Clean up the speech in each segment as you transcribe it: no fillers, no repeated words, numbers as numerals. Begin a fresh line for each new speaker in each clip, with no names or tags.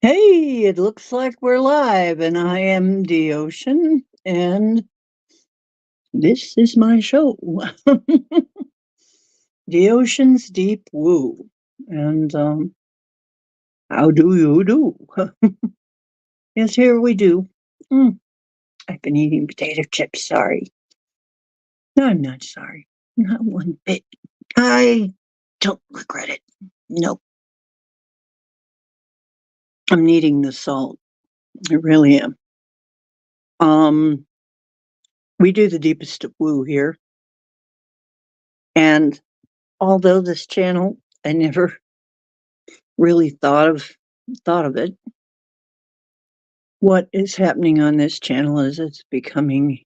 Hey, it looks like we're live, and I am the ocean, and this is my show. The Ocean's Deep Woo. And how do you do? Yes, here we do. Mm, I've been eating potato chips, sorry. No, I'm not sorry. Not one bit. I don't regret it. Nope. I'm needing the salt. I really am. Um, we do the deepest woo here. And although this channel, I never really thought of it. What is happening on this channel is it's becoming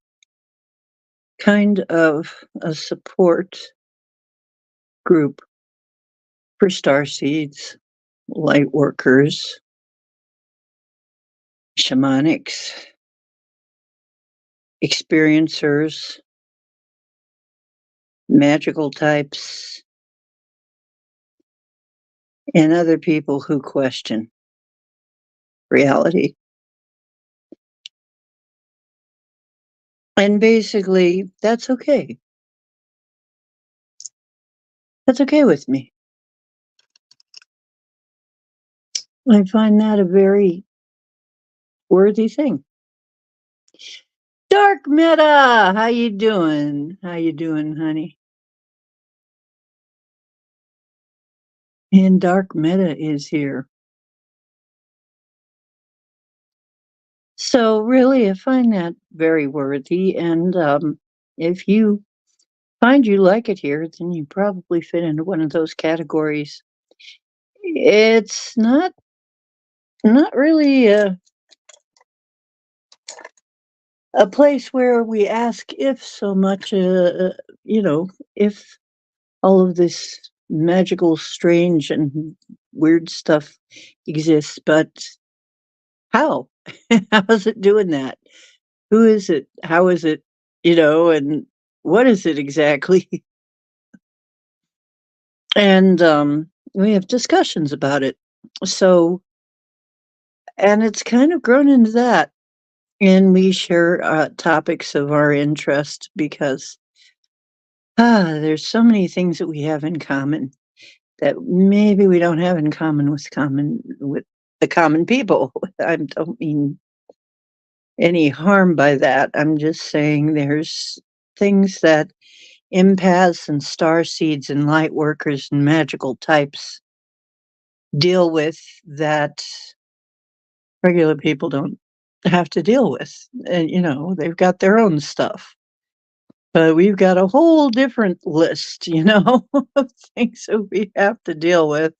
kind of a support group for starseeds, light workers, shamanics, experiencers, magical types, and other people who question reality. And basically, that's okay. That's okay with me. I find that a very worthy thing. Dark Meta, how you doing? How you doing, honey? And Dark Meta is here. So really, I find that very worthy. And if you find you like it here, then you probably fit into one of those categories. It's not really a place where we ask if so much, if all of this magical, strange, and weird stuff exists, but how? How is it doing that? Who is it? How is it? And what is it exactly? And we have discussions about it. So, and it's kind of grown into that. And we share topics of our interest because there's so many things that we have in common that maybe we don't have in common with the common people. I don't mean any harm by that. I'm just saying there's things that empaths and star seeds and light workers and magical types deal with that regular people don't have to deal with. And, they've got their own stuff. But we've got a whole different list, of things that we have to deal with.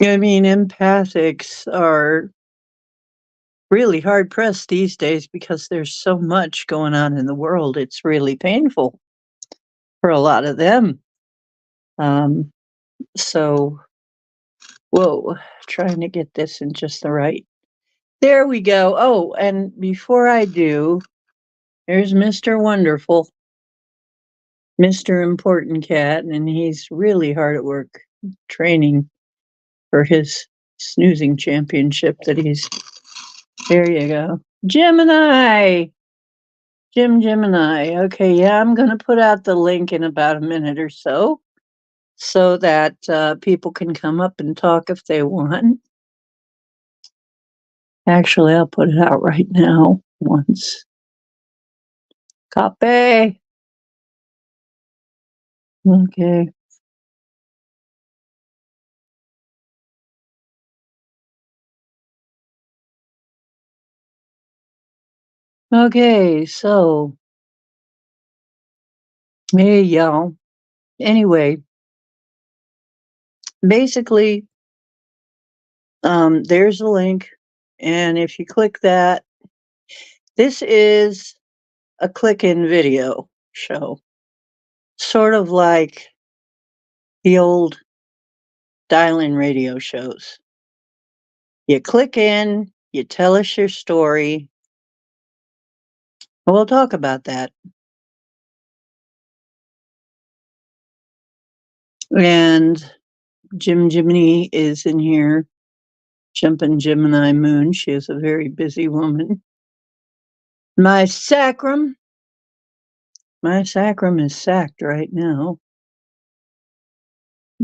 I mean, empathics are really hard pressed these days because there's so much going on in the world. It's really painful for a lot of them. Um, so, whoa, trying to get this in just the right. There we go. Oh, and before I do, there's Mr. Wonderful, Mr. Important Cat, and he's really hard at work training for his snoozing championship that he's. There you go. Gemini! Gemini. Okay, yeah, I'm going to put out the link in about a minute or so that people can come up and talk if they want. Actually, I'll put it out right now once. Copy. Okay. Okay, so hey y'all. Anyway, basically, there's a link, and if you click that, this is a click-in video show, sort of like the old dial-in radio shows. You click in, you tell us your story, and we'll talk about that. And Jiminy is in here. jumping Gemini moon. She is a very busy woman. My sacrum is sacked right now.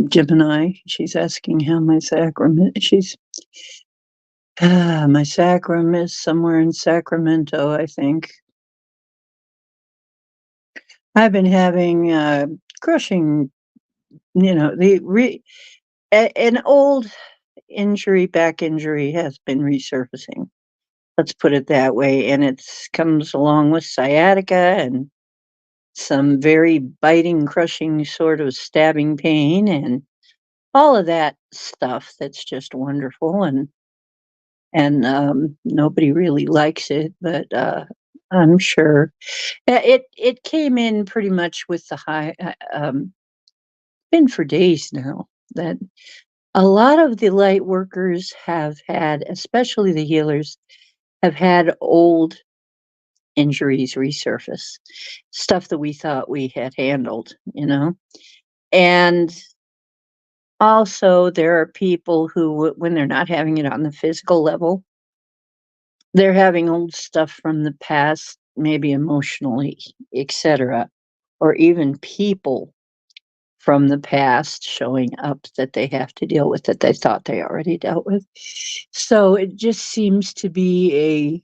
Gemini, she's asking how my sacrum is. My sacrum is somewhere in Sacramento, I think. I've been having crushing, an old injury, back injury has been resurfacing. Let's put it that way. And it comes along with sciatica and some very biting, crushing sort of stabbing pain and all of that stuff that's just wonderful. And nobody really likes it, but I'm sure it came in pretty much with the high. Been for days now that a lot of the light workers have had, especially the healers, have had old injuries resurface, stuff that we thought we had handled. And also, there are people who, when they're not having it on the physical level, they're having old stuff from the past, maybe emotionally, etc., or even people from the past showing up that they have to deal with that they thought they already dealt with. So it just seems to be a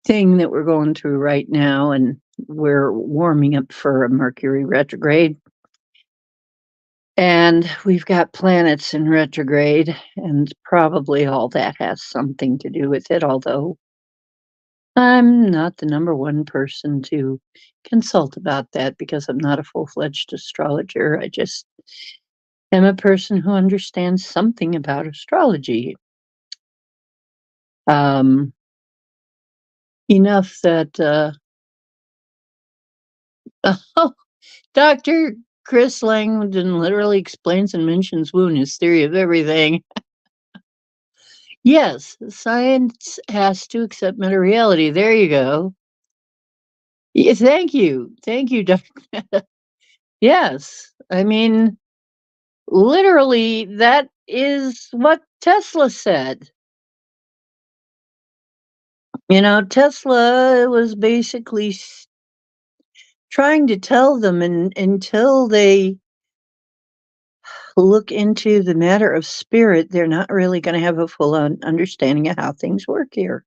thing that we're going through right now, and we're warming up for a Mercury retrograde. And we've got planets in retrograde, and probably all that has something to do with it, although I'm not the number one person to consult about that because I'm not a full-fledged astrologer. I just am a person who understands something about astrology. Um, Enough that Dr. Chris Langdon literally explains and mentions Wu in his theory of everything. Yes, science has to accept meta reality. There you go. Yeah, thank you. Thank you, Dr. Yes. I mean, literally, that is what Tesla said. Tesla was basically trying to tell them, and until they look into the matter of spirit, they're not really going to have a full understanding of how things work here.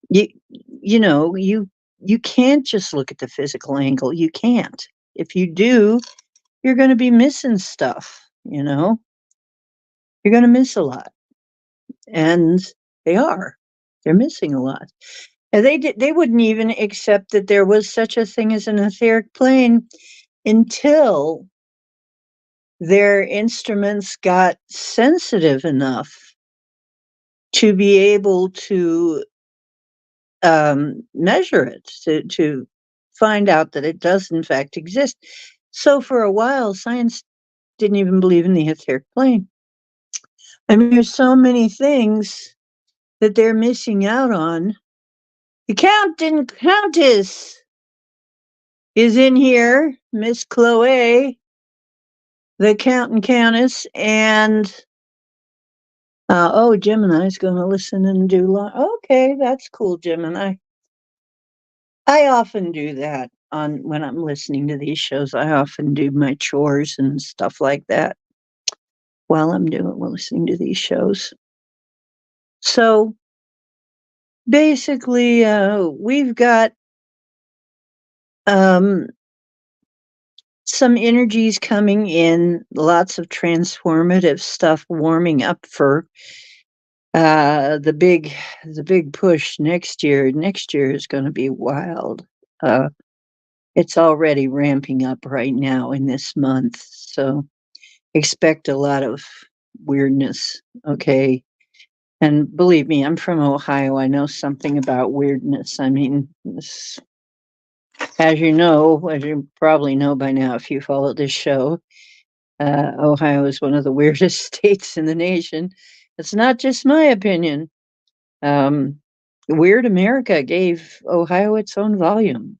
You you can't just look at the physical angle. You can't. If you do, you're going to be missing stuff. You're going to miss a lot, and they are. They're missing a lot. And they wouldn't even accept that there was such a thing as an etheric plane until their instruments got sensitive enough to be able to measure it, to find out that it does in fact exist. So for a while, science didn't even believe in the etheric plane. I mean, there's so many things that they're missing out on. The Count and Countess is in here, Miss Chloe, the Count and Countess, and Gemini's going to listen and do. Okay, that's cool, Gemini. I often do that when I'm listening to these shows. I often do my chores and stuff like that while listening to these shows. So basically, we've got some energies coming in, lots of transformative stuff warming up for the big push next year. Next year is going to be wild. It's already ramping up right now in this month, so expect a lot of weirdness. Okay. And believe me, I'm from Ohio. I know something about weirdness. I mean, as you probably know by now if you follow this show, Ohio is one of the weirdest states in the nation. It's not just my opinion. Weird America gave Ohio its own volume.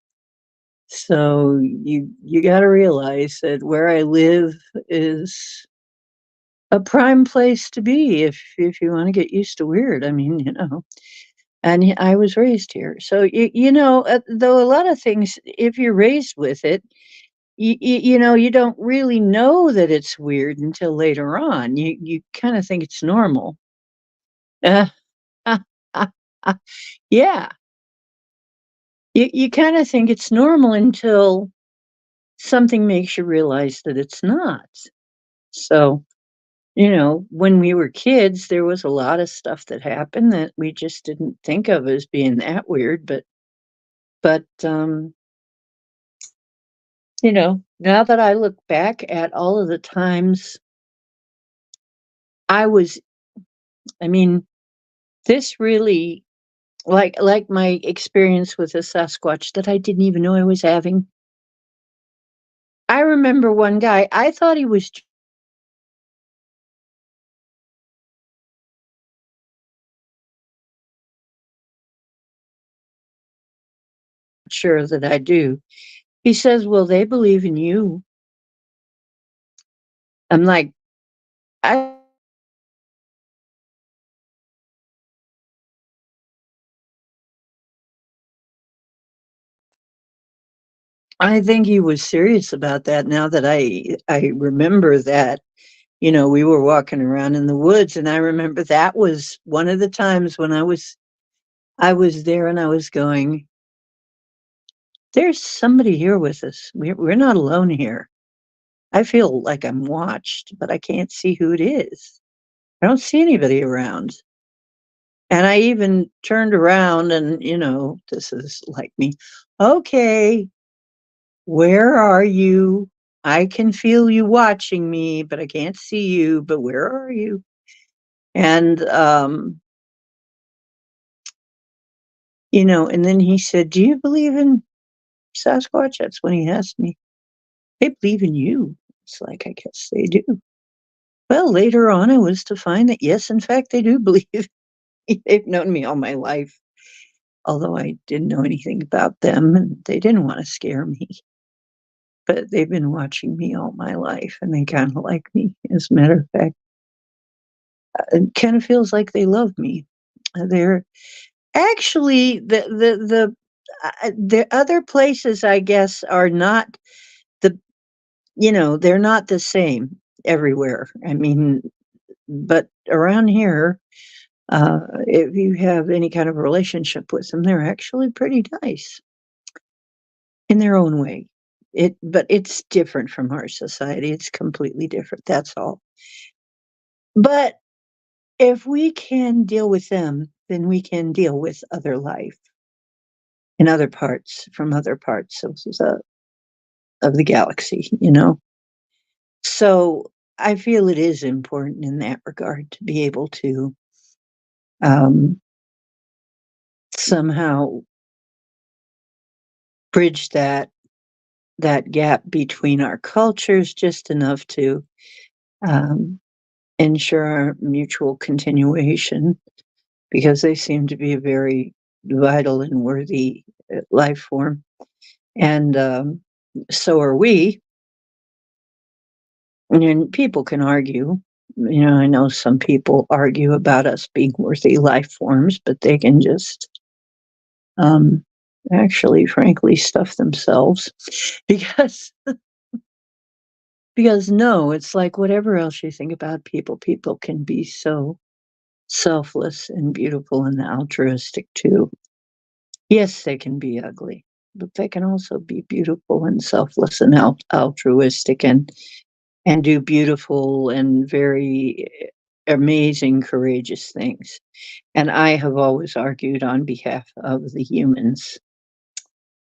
So you got to realize that where I live is a prime place to be if you wanna get used to weird, I mean, and I was raised here. So, though a lot of things, if you're raised with it, you don't really know that it's weird until later on. You kinda think it's normal. Uh, yeah. You kinda think it's normal until something makes you realize that it's not. So, when we were kids, there was a lot of stuff that happened that we just didn't think of as being that weird, but now that I look back at all of the times I was I mean, this really like my experience with a Sasquatch that I didn't even know I was having. I remember one guy, I thought he was sure that I do. He says, "Well, they believe in you." I'm like, I I think he was serious about that now that I remember that, we were walking around in the woods, and I remember that was one of the times when I was there and I was going, "There's somebody here with us. We're not alone here. I feel like I'm watched, but I can't see who it is. I don't see anybody around." And I even turned around and, this is like me, "Okay, where are you? I can feel you watching me, but I can't see you, but where are you?" And, and then he said, "Do you believe in Sasquatch?" That's when he asked me. "They believe in you." It's like, I guess they do. Well, later on, I was to find that, yes, in fact, they do believe. They've known me all my life, although I didn't know anything about them and they didn't want to scare me. But they've been watching me all my life and they kind of like me. As a matter of fact, it kind of feels like they love me. They're actually the other places, I guess, are not the they're not the same everywhere. I mean, but around here, if you have any kind of relationship with them, they're actually pretty nice in their own way. But it's different from our society. It's completely different. That's all. But if we can deal with them, then we can deal with other life in other parts from other parts of the galaxy. So I feel it is important in that regard to be able to um, somehow bridge that gap between our cultures just enough to um, ensure our mutual continuation because they seem to be a very vital and worthy life form. And so are we. And people can argue. I know some people argue about us being worthy life forms, but they can just um, actually, frankly, stuff themselves because no, it's like whatever else you think about people can be so selfless and beautiful and altruistic too. Yes, they can be ugly, but they can also be beautiful and selfless and altruistic and do beautiful and very amazing, courageous things. And I have always argued on behalf of the humans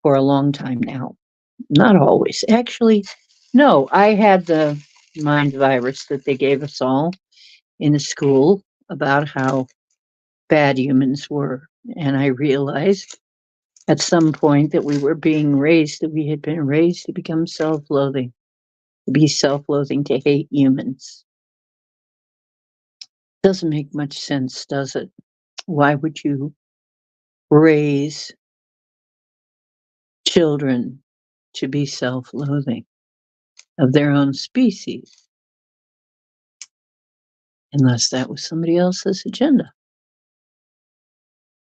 for a long time now. Not always. Actually, no, I had the mind virus that they gave us all in the school about how bad humans were. And I realized at some point that we had been raised to become self loathing, to be self loathing, to hate humans. Doesn't make much sense, does it? Why would you raise children to be self loathing of their own species? unless that was somebody else's agenda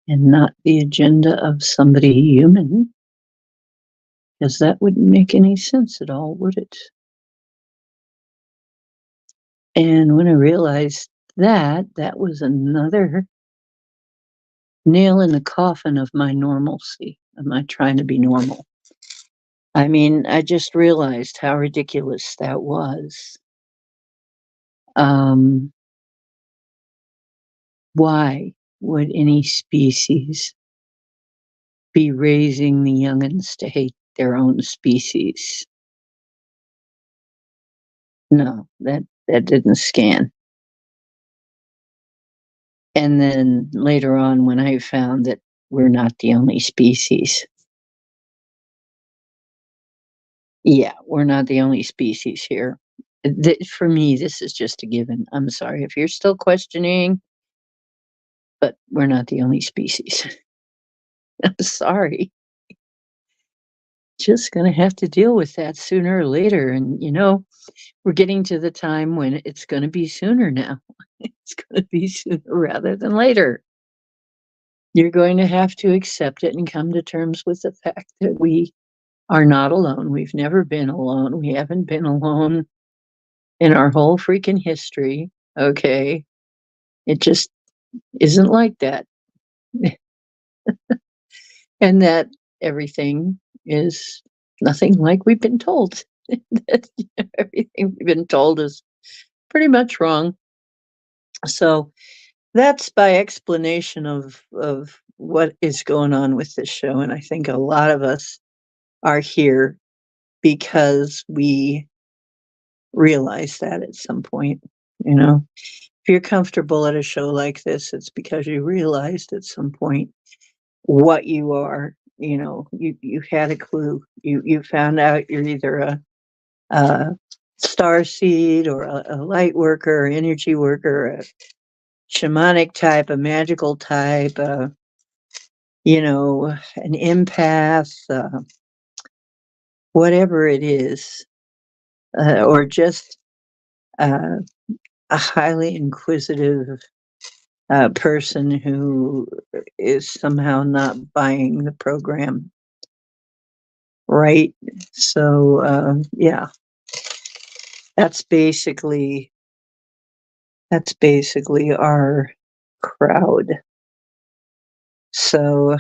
and not the agenda of somebody human, because that wouldn't make any sense at all, would it? And when I realized that, that was another nail in the coffin of my normalcy, of my trying to be normal. I mean, I just realized how ridiculous that was. Why would any species be raising the youngins to hate their own species? No, that didn't scan. And then later on, when I found that we're not the only species. Yeah, we're not the only species here. For me, this is just a given. I'm sorry if you're still questioning, but we're not the only species. I'm sorry. Just going to have to deal with that sooner or later. And, we're getting to the time when it's going to be sooner now. It's going to be sooner rather than later. You're going to have to accept it and come to terms with the fact that we are not alone. We've never been alone. We haven't been alone in our whole freaking history. Okay. It just isn't like that. And that everything is nothing like we've been told. Everything we've been told is pretty much wrong. So that's by explanation of what is going on with this show. And I think a lot of us are here because we realize that at some point, if you're comfortable at a show like this, it's because you realized at some point what you are. You had a clue. You found out you're either a starseed or a light worker, or energy worker, a shamanic type, a magical type, an empath, whatever it is, or just uh, a highly inquisitive person who is somehow not buying the program. Right. So, yeah, that's basically our crowd. So,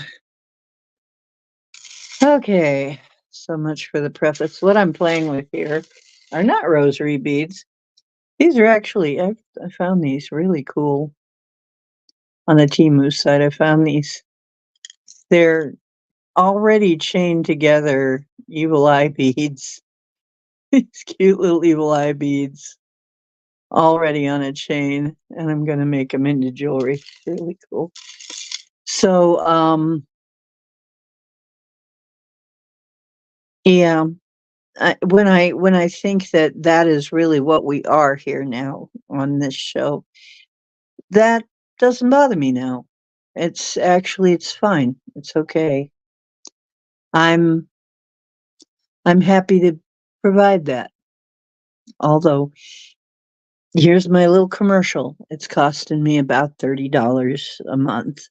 okay, so much for the preface. What I'm playing with here are not rosary beads. These are actually, I found these really cool on the Temu site. I found these. They're already chained together evil eye beads. These cute little evil eye beads already on a chain, and I'm going to make them into jewelry. Really cool. So, yeah, when I think that is really what we are here now on this show, that doesn't bother me now. It's fine. It's okay. I'm I'm happy to provide that. Although here's my little commercial. It's costing me about $30 a month.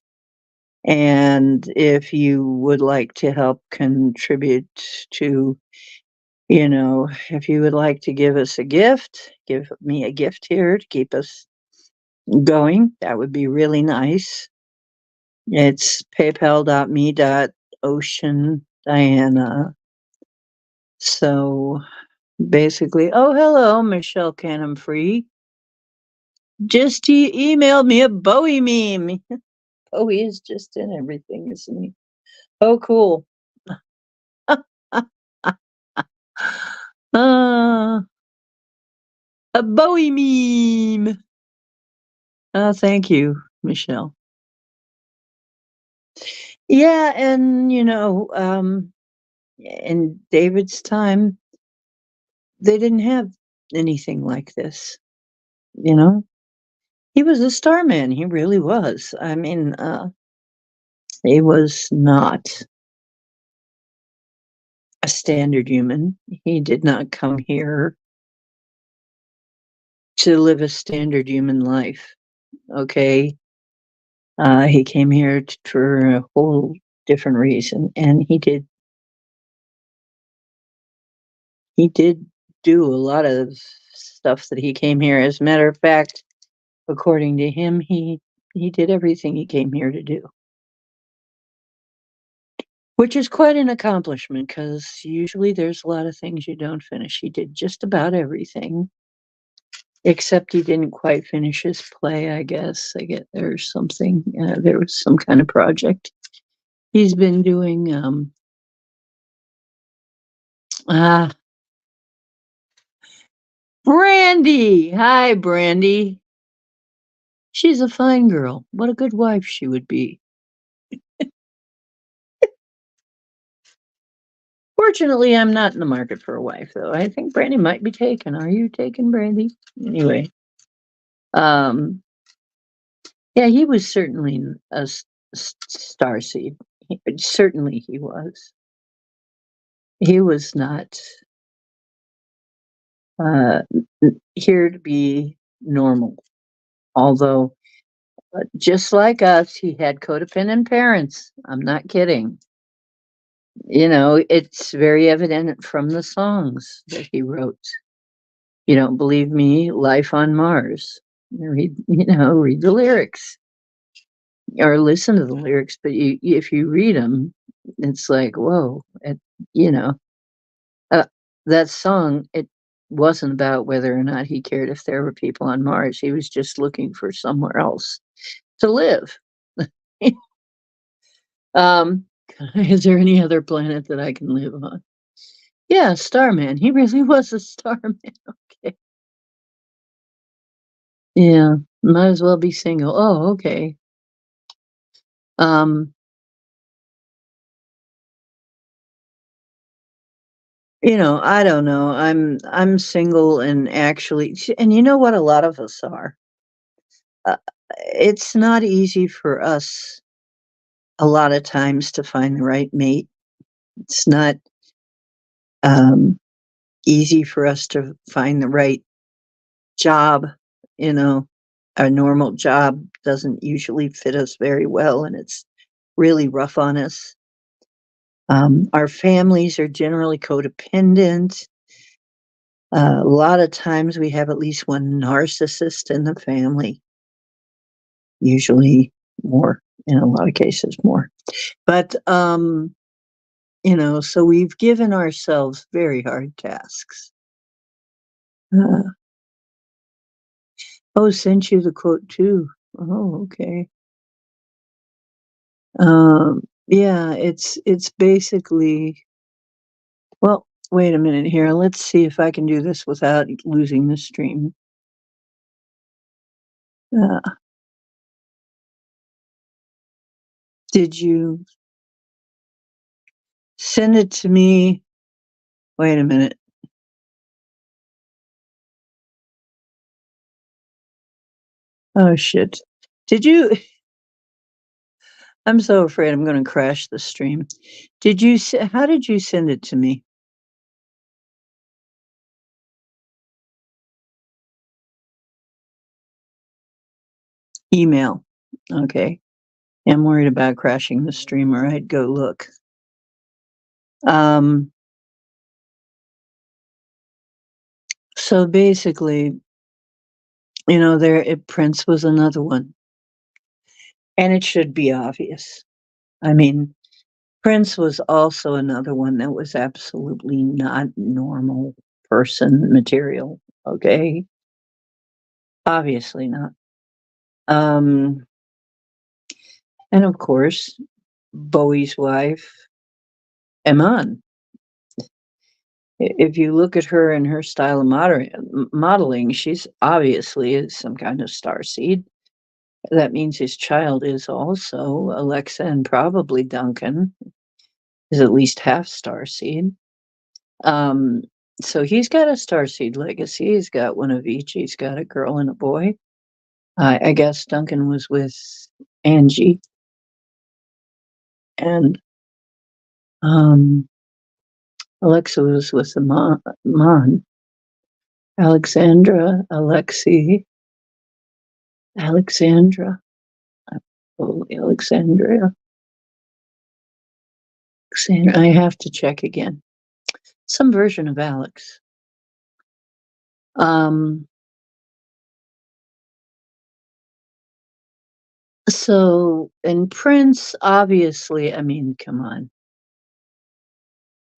And if you would like to help contribute to, if you would like to give us a gift, give me a gift here to keep us going, that would be really nice. It's paypal.me.oceandiana. So basically, oh, hello, Michelle Canham Free. Just emailed me a Bowie meme. Bowie is just in everything, isn't he? Oh, cool. uh, a Bowie meme. Oh, thank you, Michelle. Yeah, and in David's time, they didn't have anything like this. He was a star man. He really was. I mean, he was not a standard human. He did not come here to live a standard human life. Okay. He came here for a whole different reason, and he did do a lot of stuff that he came here. As a matter of fact, according to him, he did everything he came here to do, which is quite an accomplishment because usually there's a lot of things you don't finish. He did just about everything, except he didn't quite finish his play. I guess there's something. There was some kind of project he's been doing. Ah, Brandy. Hi, Brandy. She's a fine girl. What a good wife she would be. Fortunately, I'm not in the market for a wife, though. I think Brandy might be taken. Are you taken, Brandy? Anyway, um, yeah, he was certainly a starseed. Certainly, he was. He was not uh, here to be normal. Although, just like us, he had codependent parents. I'm not kidding. You know, it's very evident from the songs that he wrote. You don't believe me? Life on Mars. Read the lyrics or listen to the lyrics. But if you read them, it's like, whoa, you know, uh, that song, it wasn't about whether or not he cared if there were people on Mars. He was just looking for somewhere else to live. um, is there any other planet that I can live on? Yeah, Starman. He really was a starman. Okay. Yeah, might as well be single. Oh, okay. Um, I don't know. I'm single and actually, and you know what? A lot of us are. Uh, it's not easy for us a lot of times to find the right mate. It's not um, easy for us to find the right job. You know, a normal job doesn't usually fit us very well, and it's really rough on us. Our families are generally codependent. A lot of times we have at least one narcissist in the family, usually more, in a lot of cases more. But, so we've given ourselves very hard tasks. Uh, oh, sent you the quote too. Oh, okay. Yeah, it's basically, well, wait a minute here. Let's see if I can do this without losing the stream. Uh, did you send it to me? Wait a minute. Oh shit. Did you I'm so afraid I'm gonna crash the stream. How did you send it to me? Email. Okay. I'm worried about crashing the stream, or I'd go look. Um, so basically, Prince was another one. And it should be obvious. I mean, Prince was also another one that was absolutely not normal person material. Okay. Obviously not. Um, and of course, Bowie's wife, Iman. If you look at her and her style of modeling, she's obviously is some kind of starseed. That means his child is also Alexa, and probably Duncan is at least half starseed. Um, so he's got a starseed legacy. He's got one of each. He's got a girl and a boy. I guess Duncan was with Angie, and um, Alexa was with the Mon. Alexandra, Alexandra, oh, Alexandria. I have to check again. Some version of Alex. Um, and Prince, obviously, I mean, come on.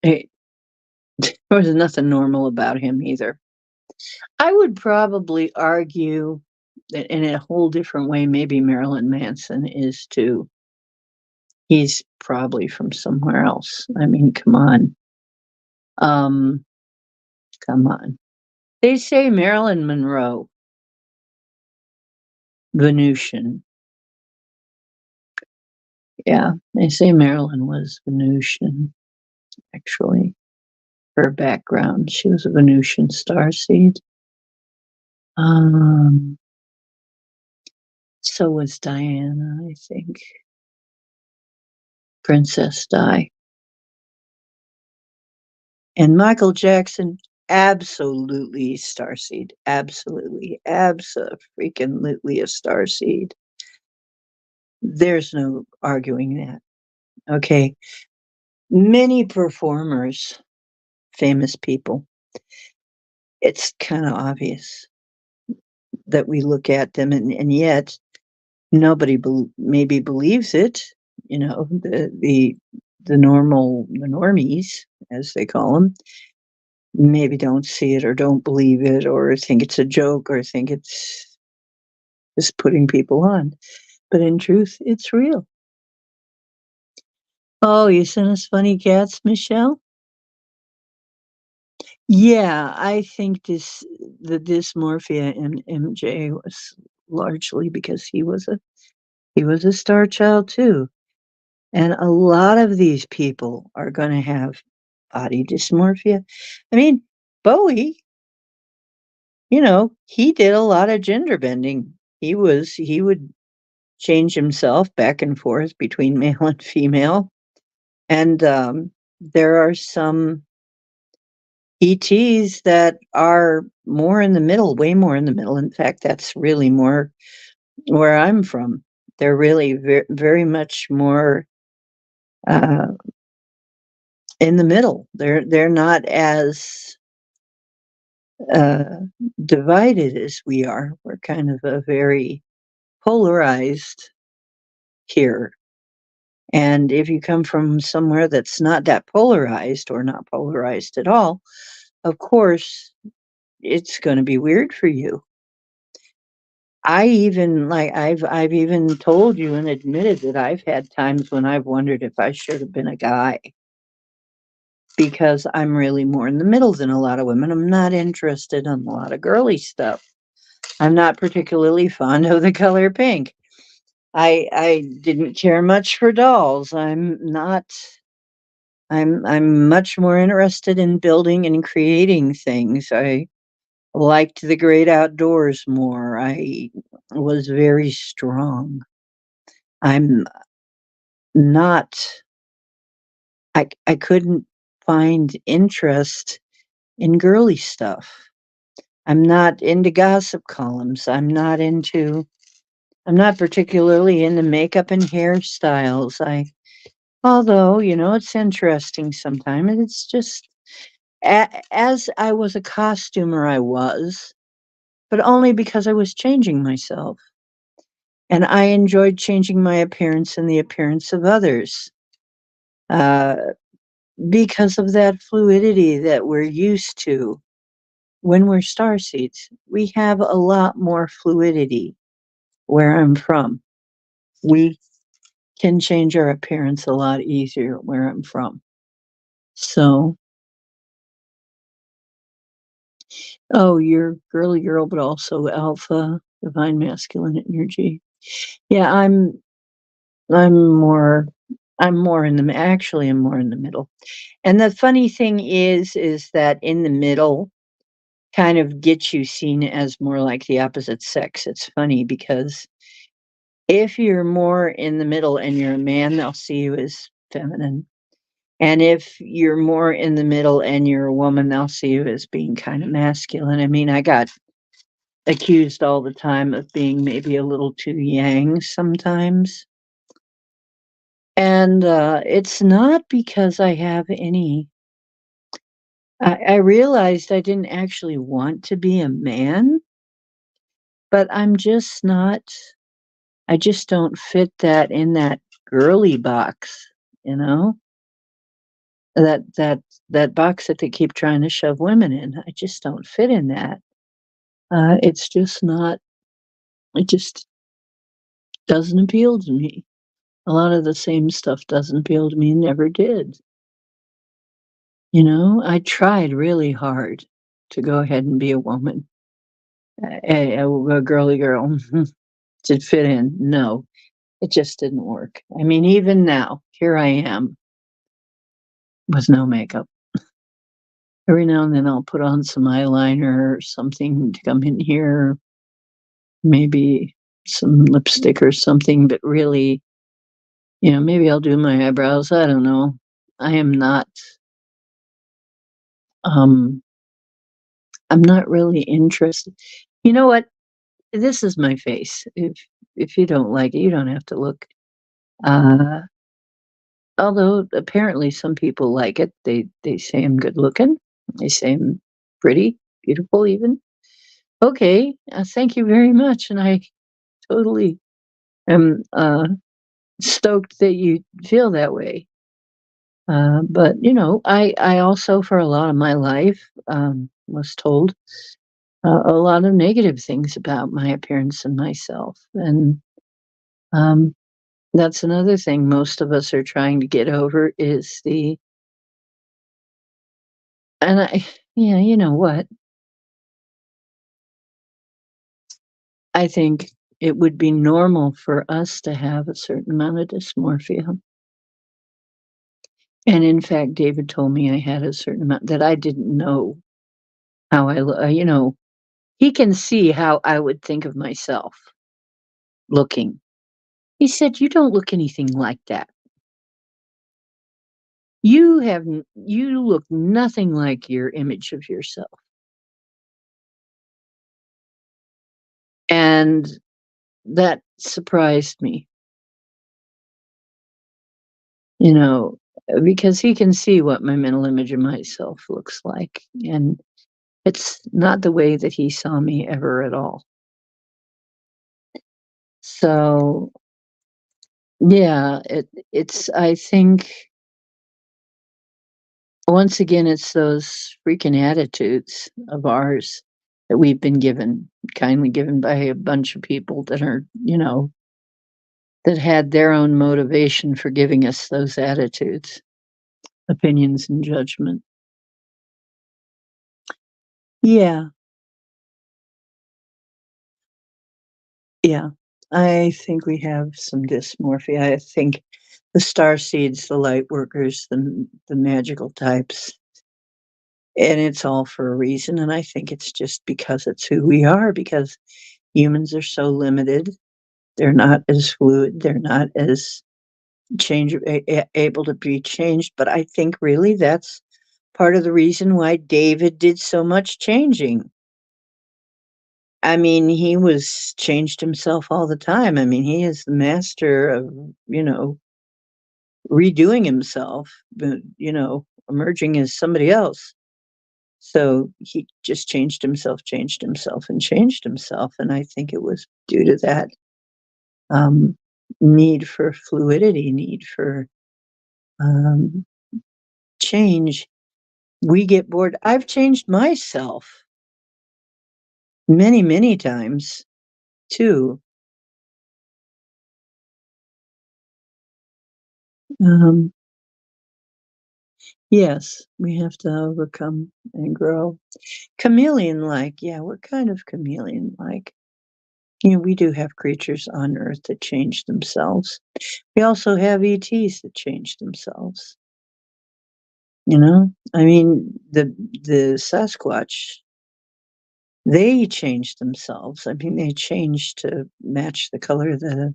There was nothing normal about him either. I would probably argue that in a whole different way, maybe Marilyn Manson is too. He's probably from somewhere else. I mean, come on. Um, Come on. They say Marilyn Monroe, Venusian. Yeah, they say Marilyn was Venusian, actually. Her background, she was a Venusian starseed. Um, so was Diana, I think. Princess Di. And Michael Jackson, absolutely starseed. Absolutely. Abso-freaking-lutely a starseed. There's no arguing that. Okay. Many performers, famous people, it's kind of obvious that we look at them, and yet nobody maybe believes it. You know, the normies, as they call them, maybe don't see it or don't believe it or think it's a joke or think it's just putting people on. But in truth, it's real. Oh, you sent us funny cats, Michelle? Yeah, I think the dysmorphia in MJ was largely because he was a star child too. And a lot of these people are going to have body dysmorphia. I mean, Bowie, he did a lot of gender bending. He would change himself back and forth between male and female. And there are some ETs that are more in the middle, way more in the middle. In fact, that's really more where I'm from. They're really very much more uh, in the middle. They're not as uh, divided as we are. We're kind of a very polarized here. And if you come from somewhere that's not that polarized or not polarized at all, of course, it's going to be weird for you. I even I've even told you and admitted that I've had times when I've wondered if I should have been a guy because I'm really more in the middle than a lot of women. I'm not interested in a lot of girly stuff. I'm not particularly fond of the color pink. I didn't care much for dolls. I'm much more interested in building and creating things. I liked the great outdoors more. I was very strong. I'm not I couldn't find interest in girly stuff. I'm not into gossip columns. I'm not particularly into makeup and hairstyles. Although, it's interesting sometimes. It's just as I was a costumer, I was, but only because I was changing myself. And I enjoyed changing my appearance and the appearance of others uh, because of that fluidity that we're used to when we're starseeds. We have a lot more fluidity where I'm from. We can change our appearance a lot easier where I'm from. So, oh, you're girly girl, but also alpha, divine masculine energy. Yeah, I'm more I'm more in the actually I'm more in the middle. And the funny thing is that in the middle kind of gets you seen as more like the opposite sex. It's funny because if you're more in the middle and you're a man, they'll see you as feminine. And if you're more in the middle and you're a woman, they'll see you as being kind of masculine. I mean, I got accused all the time of being maybe a little too yang sometimes. And it's not because I have any. I realized I didn't actually want to be a man, but I'm just not. I just don't fit that in that girly box, you know? That that box that they keep trying to shove women in. I just don't fit in that. It's just not. It just doesn't appeal to me. A lot of the same stuff doesn't appeal to me, never did. You know, I tried really hard to go ahead and be a woman, a girly girl to fit in. No, it just didn't work. I mean, even now, here I am with no makeup. Every now and then I'll put on some eyeliner or something to come in here, maybe some lipstick or something, but really, maybe I'll do my eyebrows. I don't know. I am not, um, I'm not really interested. You know what? This is my face. If you don't like it, you don't have to look. Uh, Although apparently some people like it. They say I'm good looking. They say I'm pretty, beautiful even. Okay, thank you very much, and I totally am stoked that you feel that way. But I also for a lot of my life was told a lot of negative things about my appearance and myself, and um, that's another thing most of us are trying to get over is the and I yeah, you know what? I think it would be normal for us to have a certain amount of dysmorphia. And in fact, David told me I had a certain amount that I didn't know how he can see how I would think of myself looking. He said, "You don't look anything like that. You look nothing like your image of yourself." And that surprised me, you know, because he can see what my mental image of myself looks like. And it's not the way that he saw me ever at all. So, yeah, it's I think once again it's those freaking attitudes of ours that we've been given, kindly given by a bunch of people that are, that had their own motivation for giving us those attitudes, opinions and judgment. Yeah, yeah. I think we have some dysmorphia. I think the star seeds, the light workers, the magical types, and it's all for a reason. And I think it's just because it's who we are, because humans are so limited. They're not as fluid. They're not as able to be changed. But I think really that's part of the reason why David did so much changing. I mean, he was changed himself all the time. I mean, he is the master of, you know, redoing himself, but, emerging as somebody else. So he just changed himself, and changed himself. And I think it was due to that um, need for fluidity, need for um, change. We get bored. I've changed myself many, many times too. Um, yes, we have to overcome and grow. Chameleon like, yeah, we're kind of chameleon like. We do have creatures on Earth that change themselves. We also have ETs that change themselves. I mean, the Sasquatch, they changed themselves. I mean, they changed to match the color of the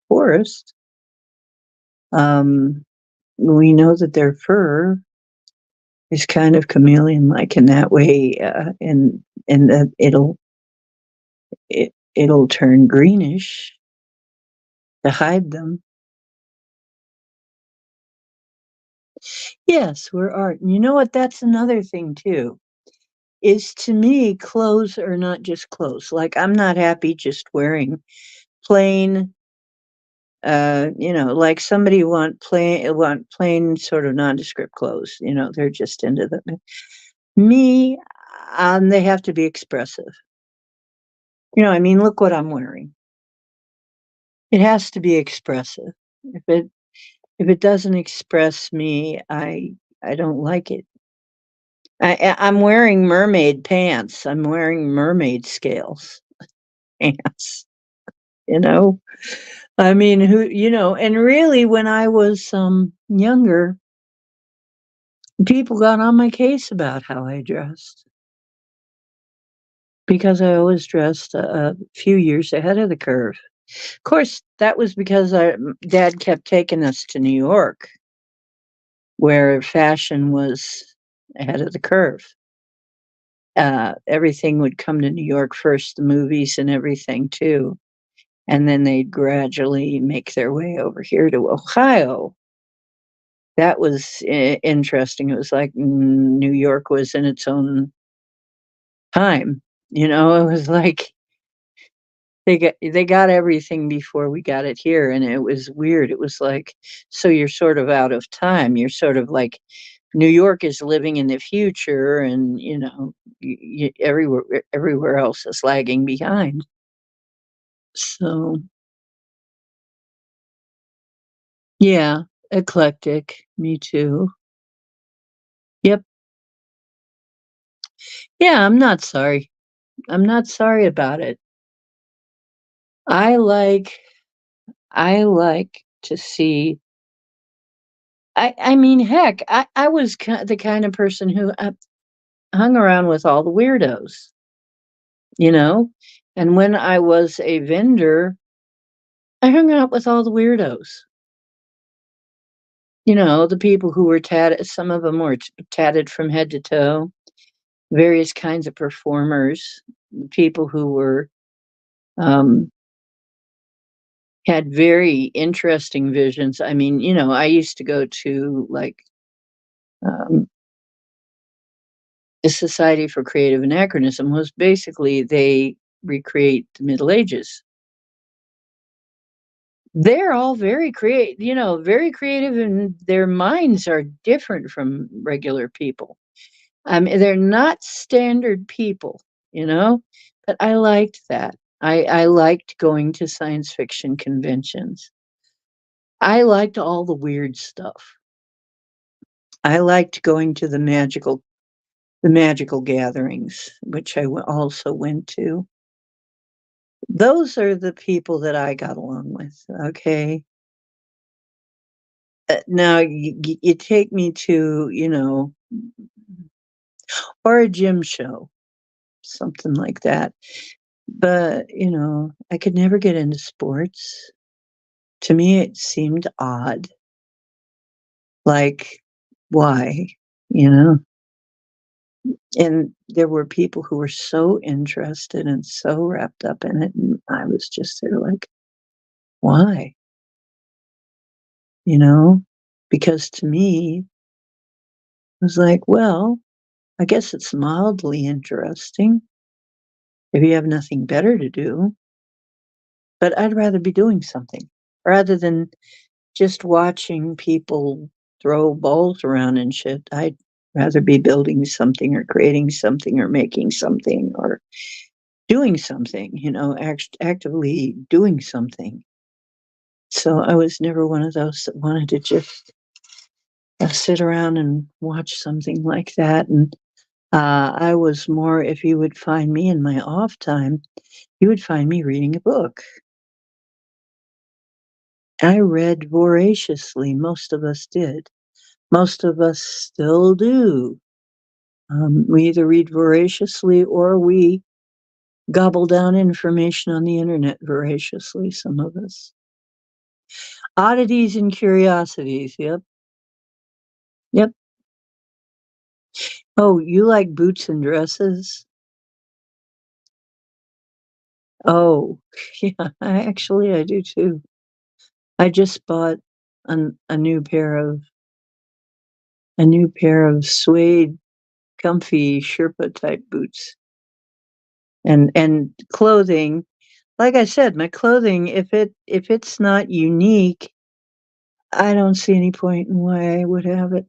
forest. Um, we know that their fur is kind of chameleon-like in that way, and that it'll turn greenish to hide them. Yes, we're art. And you know what? That's another thing too, is to me, clothes are not just clothes. Like, I'm not happy just wearing plain, like somebody want plain sort of nondescript clothes. They're just into them. Me, they have to be expressive. I mean, look what I'm wearing. It has to be expressive. If it doesn't express me, I don't like it. I'm wearing mermaid pants. I'm wearing mermaid scales pants. You know, I mean, and really, when I was younger, people got on my case about how I dressed because I always dressed a few years ahead of the curve. Of course, that was because Dad kept taking us to New York, where fashion was ahead of the curve. Everything would come to New York first, the movies and everything too, and then they'd gradually make their way over here to Ohio. That was interesting. It was like New York was in its own time. It was like they got everything before we got it here, and it was weird. It was like, so you're sort of out of time. You're sort of like New York is living in the future, and everywhere else is lagging behind. So yeah, eclectic. Me too. Yep. Yeah, I'm not sorry. I'm not sorry about it. I like I like to see. I mean, heck, I was the kind of person who hung around with all the weirdos, you know? And when I was a vendor, I hung out with all the weirdos. The people who were tatted, some of them were tatted from head to toe, various kinds of performers, people who were, um, had very interesting visions. I mean, I used to go to like, um, the Society for Creative Anachronism was basically they recreate the Middle Ages. They're all very creative, and their minds are different from regular people. They're not standard people, you know, but I liked that. I liked going to science fiction conventions. I liked all the weird stuff. I liked going to the magical gatherings, which I also went to. Those are the people that I got along with, okay? Now you take me to, or a gym show, something like that. But, I could never get into sports. To me, it seemed odd. Like, why? You know? And there were people who were so interested and so wrapped up in it, and I was just there like, why? You know? Because to me, it was like, well, I guess it's mildly interesting if you have nothing better to do, but I'd rather be doing something rather than just watching people throw balls around and shit. I'd rather be building something or creating something or making something or doing something, actively doing something. So I was never one of those that wanted to just sit around and watch something like that. And I was more, if you would find me in my off time, you would find me reading a book. I read voraciously. Most of us did. Most of us still do. We either read voraciously or we gobble down information on the internet voraciously, some of us. Oddities and curiosities, yep. Oh, you like boots and dresses? Oh, yeah, I do too. I just bought a new pair of suede comfy Sherpa type boots and clothing. Like I said, my clothing, if it's not unique, I don't see any point in why I would have it.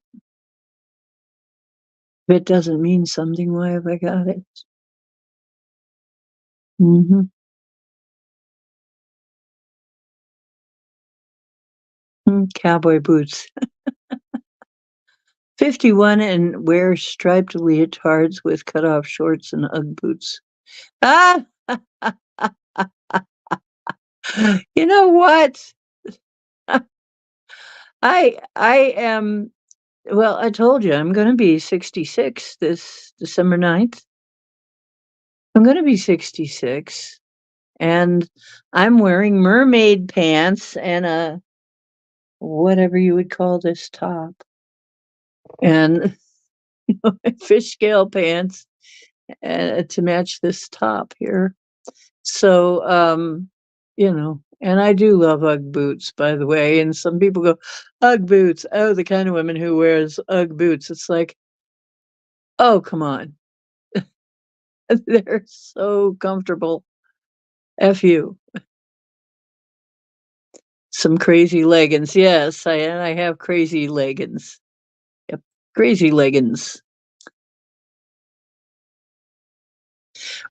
If it doesn't mean something, why have I got it? Mhm. Cowboy boots. 51 and wears striped leotards with cutoff shorts and Ugg boots. Ah! You know what? I am well, I told you I'm gonna be 66 this December 9th. I'm gonna be 66, and I'm wearing mermaid pants and a whatever you would call this top, and fish scale pants, to match this top here. So, and I do love Ugg boots, by the way, and some people go, "Ugg boots, oh, the kind of woman who wears Ugg boots." It's like, "Oh, come on." They're so comfortable. F you. Some crazy leggings. Yes, I have crazy leggings. Yep, crazy leggings.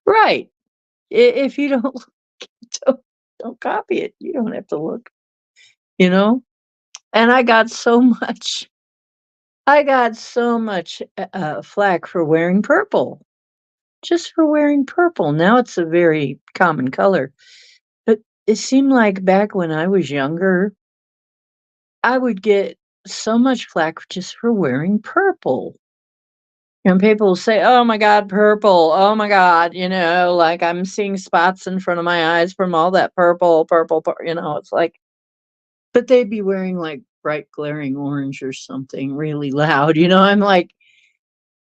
Right. If you don't don't don't copy it. You don't have to look, you know? And I got so much, flack for wearing purple, just for wearing purple. Now it's a very common color, but it seemed like back when I was younger, I would get so much flack just for wearing purple. And people will say, "Oh my god, purple. Oh my god," like I'm seeing spots in front of my eyes from all that purple, it's like but they'd be wearing, like, bright glaring orange or something really loud, I'm like,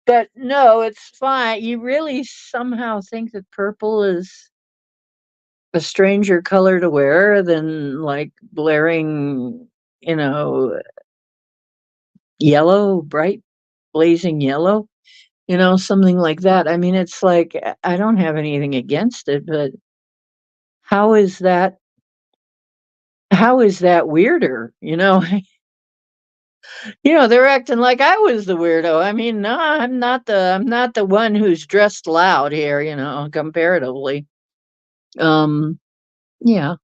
"But no, it's fine." You really somehow think that purple is a stranger color to wear than, like, blaring, you know, yellow, bright blazing yellow? Something like that. I mean, it's like, I don't have anything against it, but how is that weirder, they're acting like I was the weirdo. I mean, no, I'm not the one who's dressed loud here, comparatively. Um, yeah.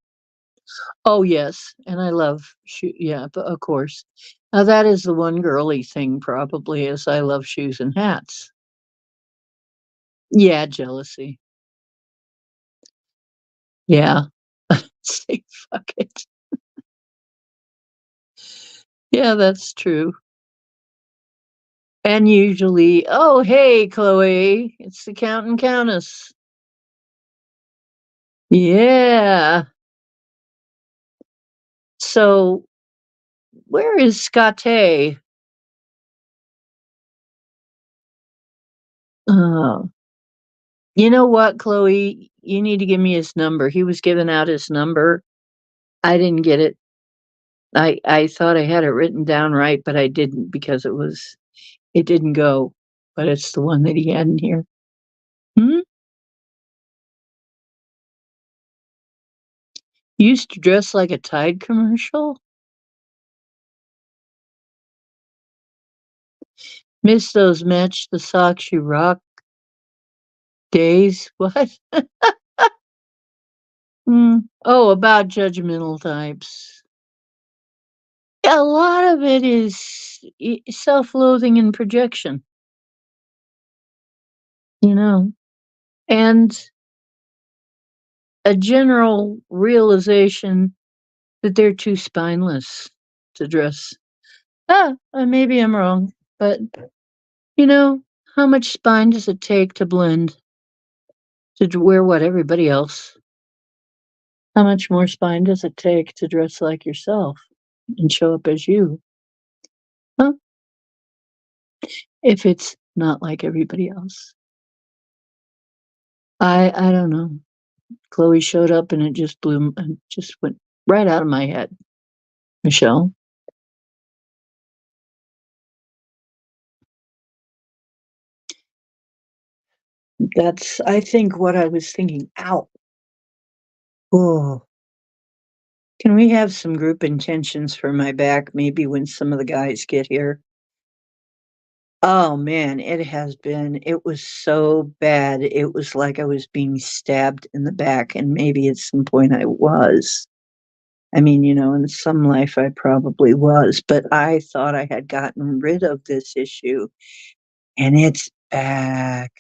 Oh, yes, and I love yeah, but of course. Now that is the one girly thing probably is I love shoes and hats. Yeah, jealousy. Yeah. Say, "Fuck it." Yeah, that's true. And usually, "Oh, hey, Chloe, it's the Count and Countess." Yeah. So, where is Scotty? Oh, you know what, Chloe? You need to give me his number. He was giving out his number. I didn't get it. I thought I had it written down right, but I didn't because it didn't go. But it's the one that he had in here. Hmm? Used to dress like a Tide commercial? Miss those match the socks you rock days? What? Oh, about judgmental types. A lot of it is self-loathing and projection, you know, and a general realization that they're too spineless to dress. Maybe I'm wrong, but you know, how much spine does it take to blend to wear what everybody else? How much more spine does it take to dress like yourself and show up as you? Huh? If it's not like everybody else. I don't know. Chloe showed up and it just blew and just went right out of my head. Michelle? That's, I think, what I was thinking. Ow. Oh. Can we have some group intentions for my back maybe when some of the guys get here? Oh man, it was so bad. It was like I was being stabbed in the back, and maybe at some point I was. I mean, in some life I probably was, but I thought I had gotten rid of this issue, and it's back.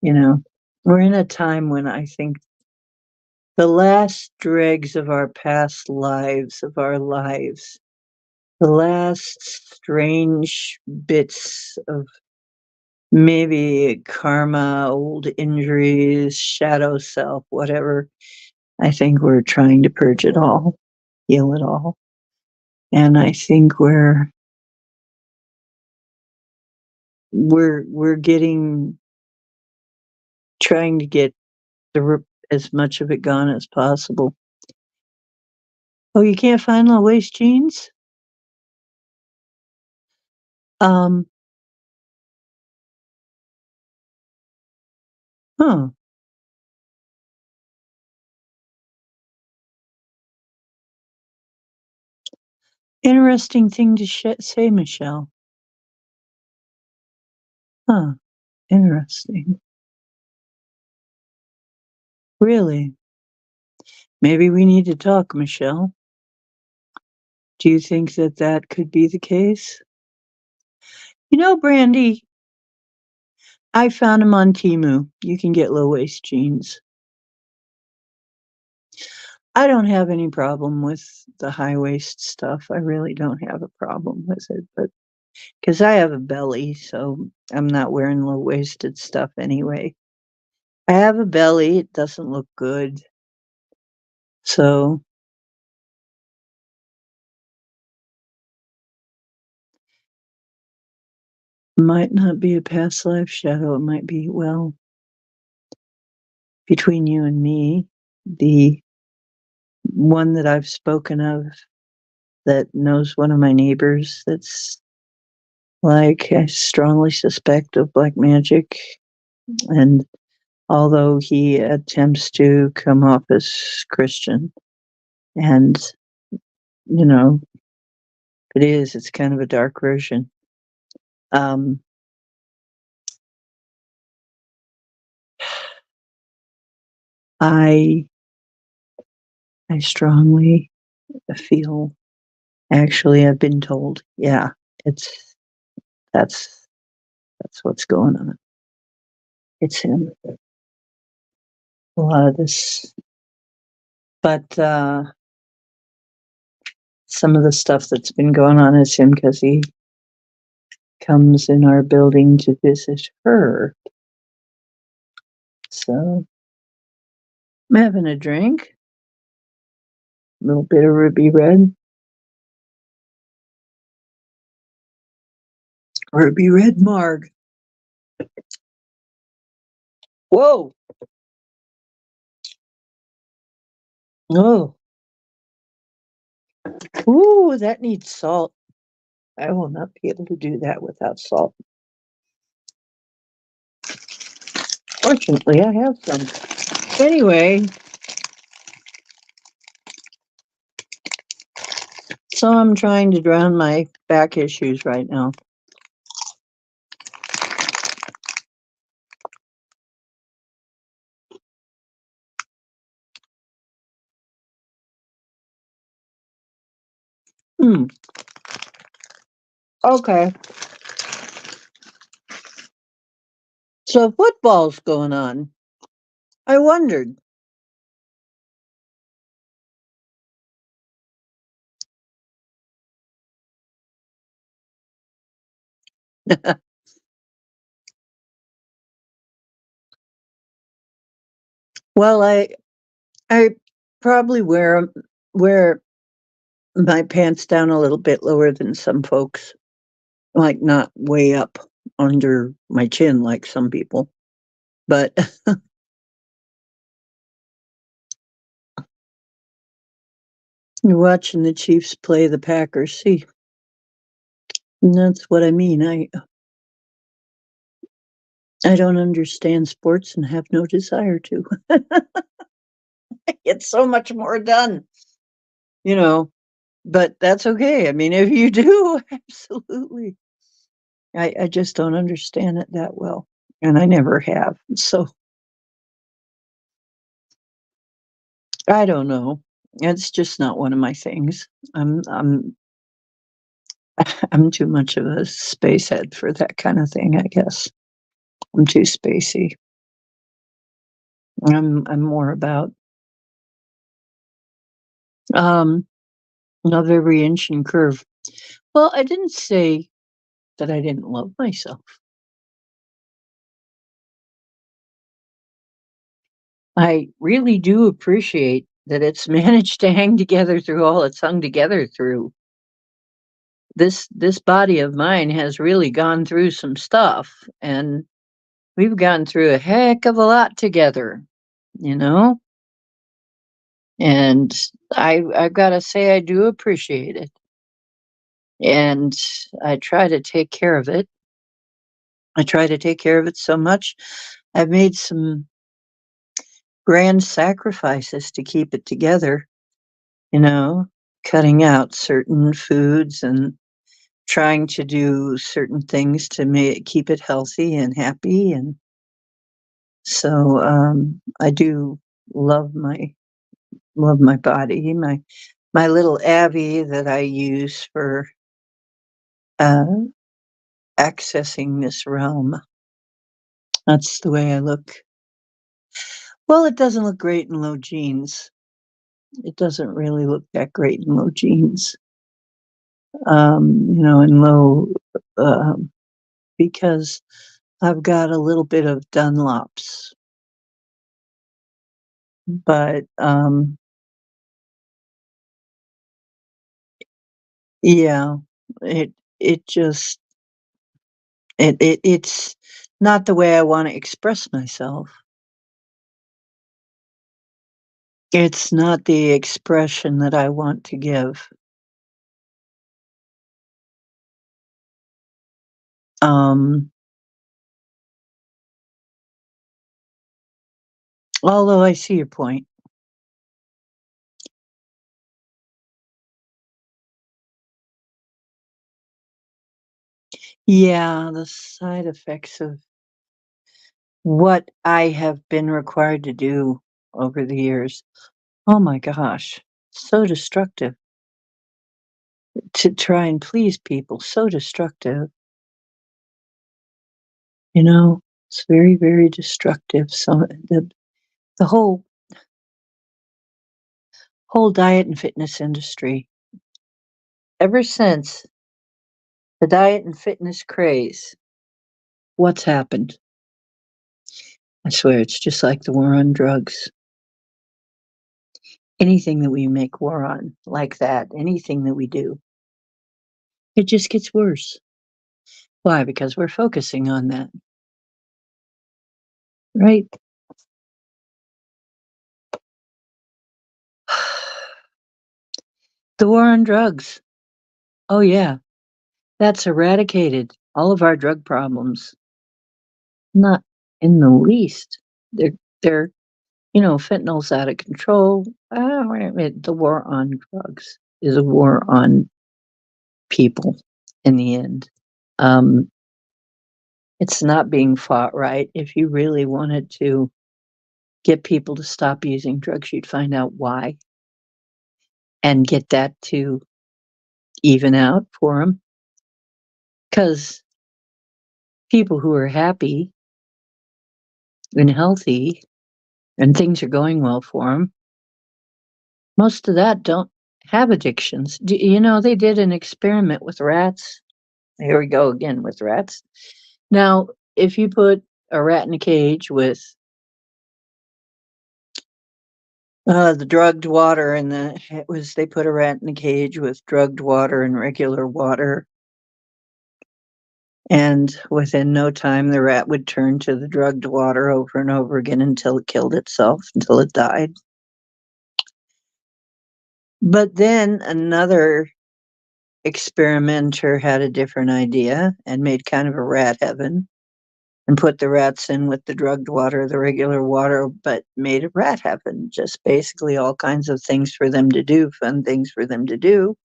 You know, we're in a time when I think the last dregs of our past lives, of our lives, the last strange bits of maybe karma, old injuries, shadow self, whatever. I think we're trying to purge it all, heal it all. And I think we're getting trying to get as much of it gone as possible. Oh, you can't find low waist jeans? Um, huh. Interesting thing to say, Michelle. Huh. Interesting. Really? Maybe we need to talk, Michelle. Do you think that that could be the case? Brandy, I found them on Temu. You can get low waist jeans. I don't have any problem with the high waist stuff. I really don't have a problem with it, but because I have a belly, so I'm not wearing low waisted stuff anyway. I have a belly, it doesn't look good. So might not be a past life shadow. It might be, well, between you and me, the one that I've spoken of that knows one of my neighbors that's like I strongly suspect of black magic. And although he attempts to come off as Christian, and you know, it's kind of a dark version. Um, I I strongly feel. Actually, I've been told, yeah, it's that's that's what's going on. It's him. A lot of this, but some of the stuff that's been going on is him because he comes in our building to visit her. So I'm having a drink, a little bit of ruby red. Ruby red marg. Whoa. Oh. Ooh, that needs salt. I will not be able to do that without salt. Fortunately, I have some. Anyway, so I'm trying to drown my back issues right now. Hmm. Okay. So football's going on. I wondered. Well, I probably wear my pants down a little bit lower than some folks, like not way up under my chin like some people. But you're watching the Chiefs play the Packers. See, and that's what I mean. I don't understand sports and have no desire to. Get so much more done, you know, but that's okay. I mean, if you do, absolutely. I just don't understand it that well, and I never have. So I don't know. It's just not one of my things. I'm I'm too much of a space head for that kind of thing, I guess. I'm too spacey. I'm more about um love every inch and curve. Well, I didn't say that I didn't love myself. I really do appreciate that it's managed to hang together through all it's hung together through. This body of mine has really gone through some stuff, and we've gone through a heck of a lot together, you know? And I've gotta say I do appreciate it. And I try to take care of it. I try to take care of it so much. I've made some grand sacrifices to keep it together, you know, cutting out certain foods and trying to do certain things to keep it healthy and happy. And so I do love my body, my little Abby that I use for uh, accessing this realm. That's the way I look. Well, it doesn't look great in low jeans. It doesn't really look that great in low jeans. In low, um, because I've got a little bit of Dunlops, but yeah, it it just it's not the way I want to express myself. It's not the expression that I want to give. Um, Although I see your point. Yeah, the side effects of what I have been required to do over the years. Oh my gosh, so destructive to try and please people, so destructive. You know, it's very, very destructive. So the whole diet and fitness industry, ever since the diet and fitness craze, what's happened? I swear it's just like the war on drugs. Anything that we make war on like that, anything that we do, it just gets worse. Why? Because we're focusing on that, right? The war on drugs. Oh, yeah. That's eradicated all of our drug problems. Not in the least. They're fentanyl's out of control. Wait a minute. The war on drugs is a war on people in the end. Um, it's not being fought right. If you really wanted to get people to stop using drugs, you'd find out why and get that to even out for them. Because people who are happy and healthy and things are going well for them, most of that don't have addictions. They did an experiment with rats. Here we go again with rats. Now, if you put a rat in a cage with the drugged water and they put a rat in a cage with drugged water and regular water, And within no time, the rat would turn to the drugged water over and over again until it killed itself, until it died. But then another experimenter had a different idea and made kind of a rat heaven and put the rats in with the drugged water, the regular water, but made a rat heaven. Just basically all kinds of things for them to do, fun things for them to do,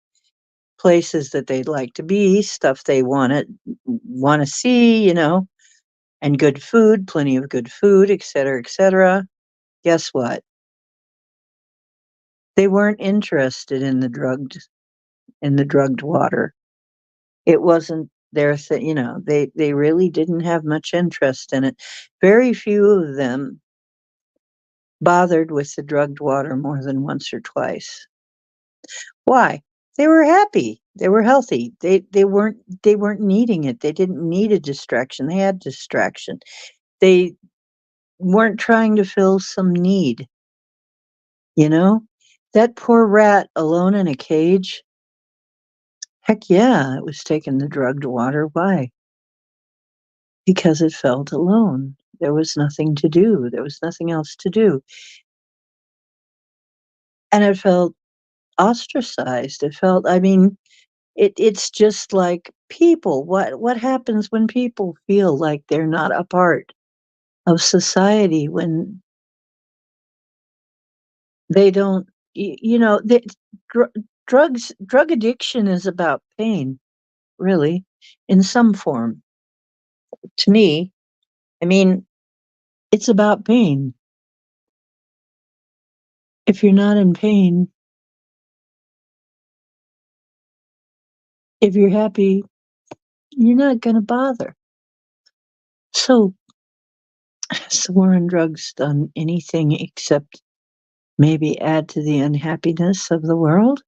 places that they'd like to be, stuff they want to see, and good food, plenty of good food, et cetera, et cetera. Guess what? They weren't interested in the drugged water. It wasn't their thing, they really didn't have much interest in it. Very few of them bothered with the drugged water more than once or twice. Why? They were happy. They were healthy. They weren't needing it. They didn't need a distraction. They had distraction. They weren't trying to fill some need, you know? That poor rat alone in a cage, heck yeah, it was taking the drugged water. Why? Because it felt alone. There was nothing to do. There was nothing else to do. And it felt ostracized. It's just like people. What happens when people feel like they're not a part of society when they don't, dr- drug addiction is about pain, really, in some form. To me, I mean, it's about pain. If you're not in pain, if you're happy, you're not going to bother. So, has the war on drugs done anything except maybe add to the unhappiness of the world?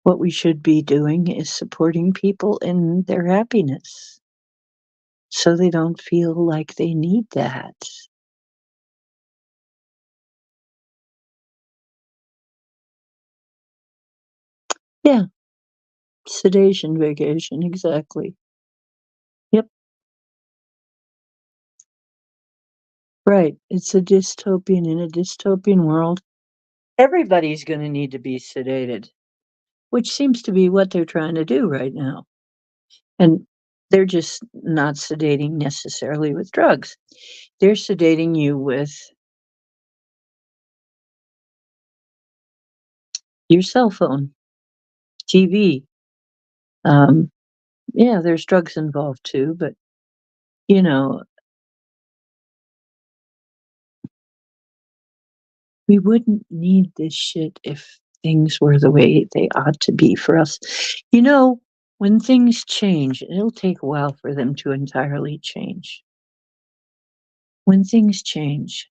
What we should be doing is supporting people in their happiness so they don't feel like they need that. Yeah, sedation vacation, exactly. Yep, right. It's a dystopian. In a dystopian world, everybody's going to need to be sedated, which seems to be what they're trying to do right now. And they're just not sedating necessarily with drugs. They're sedating you with your cell phone, TV. Um, yeah, there's drugs involved too, but you know, we wouldn't need this shit if things were the way they ought to be for us. You know, when things change, it'll take a while for them to entirely change. When things change,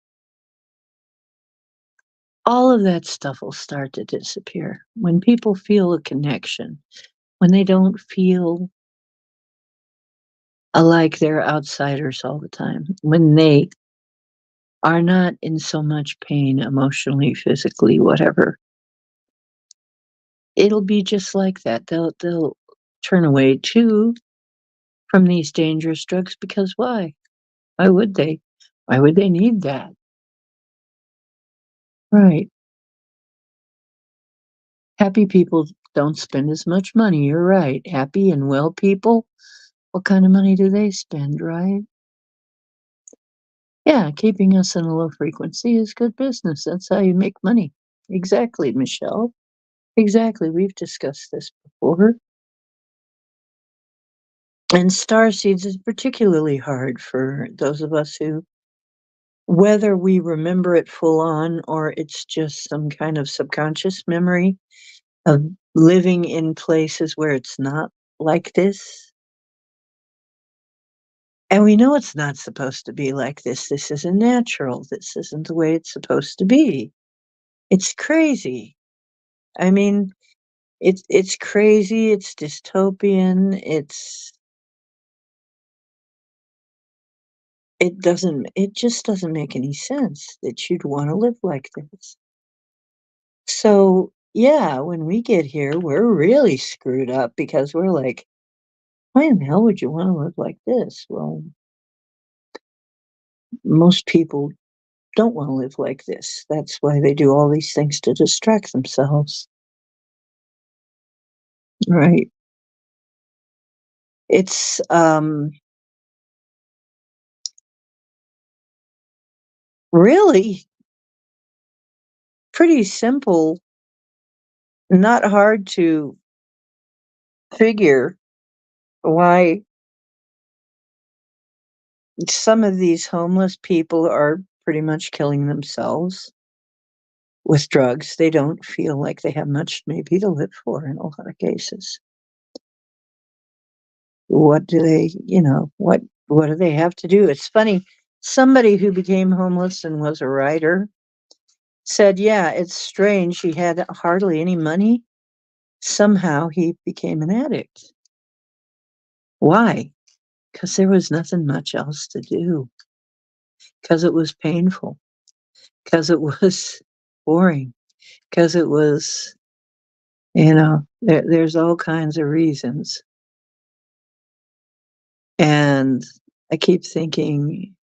all of that stuff will start to disappear. When people feel a connection, when they don't feel like they're outsiders all the time, when they are not in so much pain emotionally, physically, whatever, it'll be just like that. They'll turn away too from these dangerous drugs because why? Why would they? Why would they need that? Right. Happy people don't spend as much money. You're right. Happy and well people, what kind of money do they spend, right? Yeah, keeping us in a low frequency is good business. That's how you make money. Exactly, Michelle. Exactly. We've discussed this before. And star seeds is particularly hard for those of us who, whether we remember it full on or it's just some kind of subconscious memory of living in places where it's not like this. And we know it's not supposed to be like this. This isn't natural. This isn't the way it's supposed to be. It's crazy. I mean, it's crazy. It's dystopian. It just doesn't make any sense that you'd want to live like this. So, yeah, when we get here, we're really screwed up because we're like, why in the hell would you want to live like this? Well, most people don't want to live like this. That's why they do all these things to distract themselves. Right. It's really pretty simple, not hard to figure why some of these homeless people are pretty much killing themselves with drugs. They don't feel like they have much maybe to live for in a lot of cases. What do they, what do they have to do? It's funny. Somebody who became homeless and was a writer said, yeah, it's strange. He had hardly any money. Somehow he became an addict. Why? Because there was nothing much else to do. Because it was painful. Because it was boring. Because it was, there's all kinds of reasons. And I keep thinking,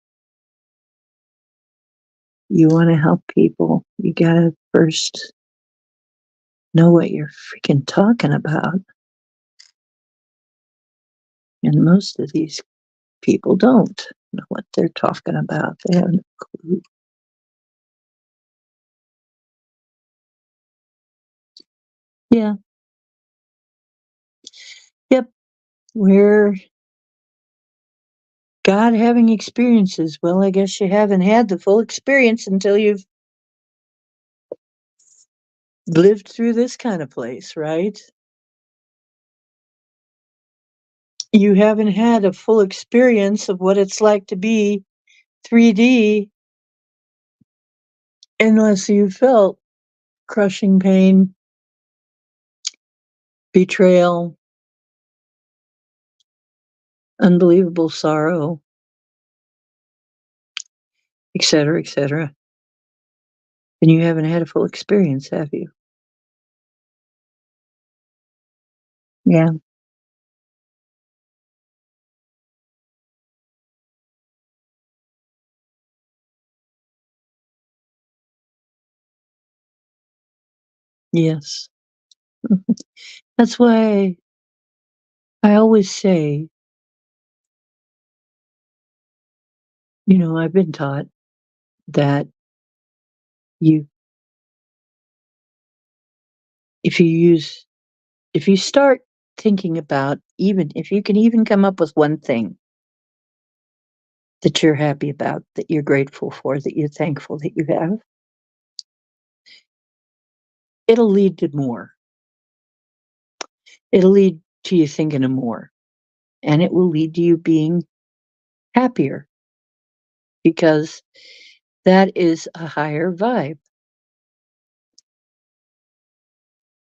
you want to help people, you got to first know what you're freaking talking about. And most of these people don't know what they're talking about. They have no clue. Yeah. Yep. We're God having experiences. Well, I guess you haven't had the full experience until you've lived through this kind of place, right? You haven't had a full experience of what it's like to be 3D unless you felt crushing pain, betrayal, unbelievable sorrow, etc., etc. And you haven't had a full experience, have you? Yeah. Yes. That's why I always say, I've been taught that you, if you use, if you start thinking about, even if you can even come up with one thing that you're happy about, that you're grateful for, that you're thankful that you have, it'll lead to more. It'll lead to you thinking of more, and it will lead to you being happier because that is a higher vibe.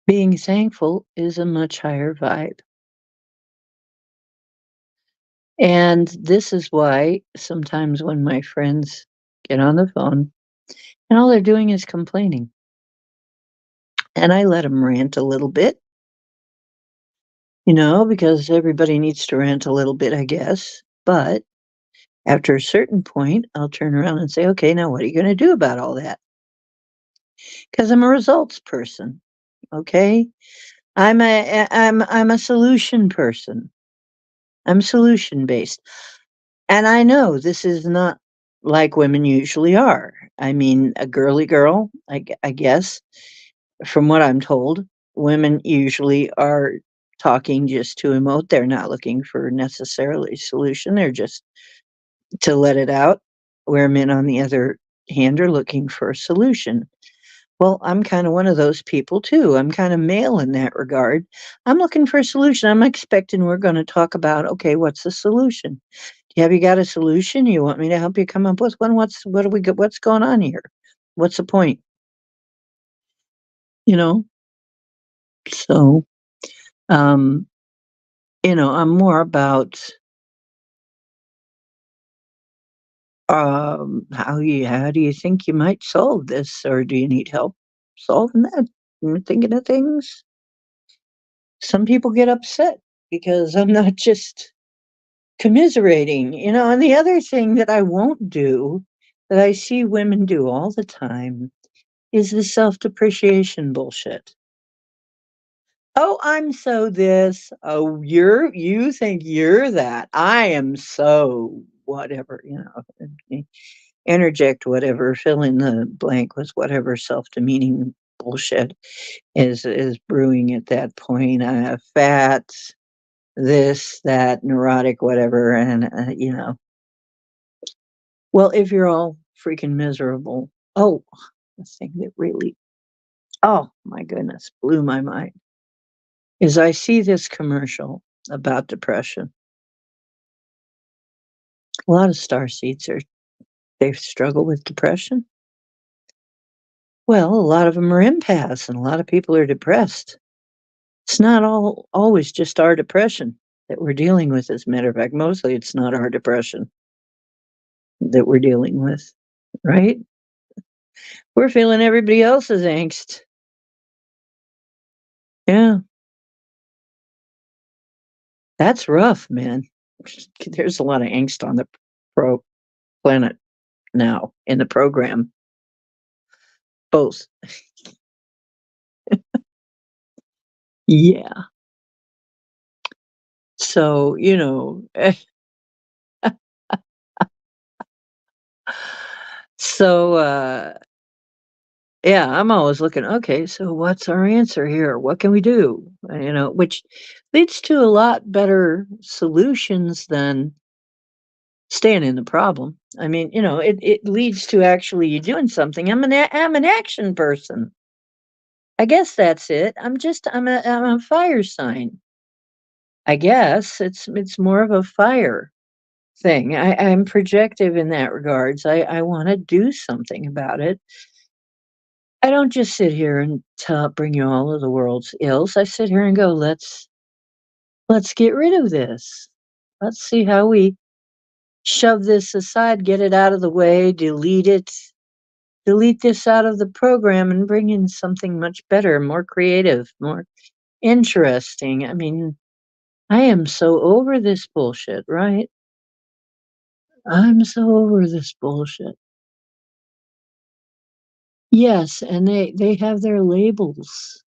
Being thankful is a much higher vibe. And this is why sometimes when my friends get on the phone and all they're doing is complaining, and I let them rant a little bit, because everybody needs to rant a little bit, I guess. But after a certain point, I'll turn around and say, okay, now what are you going to do about all that? Because I'm a results person. Okay. I'm a solution person. I'm solution based. And I know this is not like women usually are. I mean, a girly girl, I guess, from what I'm told, women usually are talking just to emote. They're not looking for necessarily solution. They're just to let it out. Where men, on the other hand, are looking for a solution. Well, I'm kind of one of those people too. I'm kind of male in that regard. I'm looking for a solution. I'm expecting we're going to talk about, okay, what's the solution? Have you got a solution? You want me to help you come up with one? What do we get? What's going on here? What's the point? You know? So, um, I'm more about how do you think you might solve this, or do you need help solving that? Thinking of things. Some people get upset. because I'm not just commiserating, and the other thing that I won't do, that I see women do all the time, is the self-depreciation bullshit. "Oh, I'm so this. Oh, you think you're that. I am so whatever," and interject whatever, fill in the blank with whatever self-demeaning bullshit is brewing at that point. Fat, this, that, neurotic, whatever, and, well, if you're all freaking miserable. Oh, the thing that really, oh my goodness, blew my mind is I see this commercial about depression. A lot of starseeds they struggle with depression. Well, a lot of them are empaths, and a lot of people are depressed. It's not always just our depression that we're dealing with, as a matter of fact. Mostly it's not our depression that we're dealing with, right? We're feeling everybody else's angst. Yeah, that's rough, man. There's a lot of angst on the pro planet now in the program, both. Yeah. So, so, yeah, I'm always looking, okay, so what's our answer here? What can we do? Which leads to a lot better solutions than staying in the problem. I mean, it leads to actually you doing something. I'm an action person. I guess that's it. I'm a fire sign. I guess it's more of a fire thing. I'm projective in that regards. I want to do something about it. I don't just sit here and bring you all of the world's ills. I sit here and go, let's get rid of this. Let's see how we shove this aside, get it out of the way, delete it, delete this out of the program, and bring in something much better, more creative, more interesting. I mean, I am so over this bullshit, right? I'm so over this bullshit. Yes, and they have their labels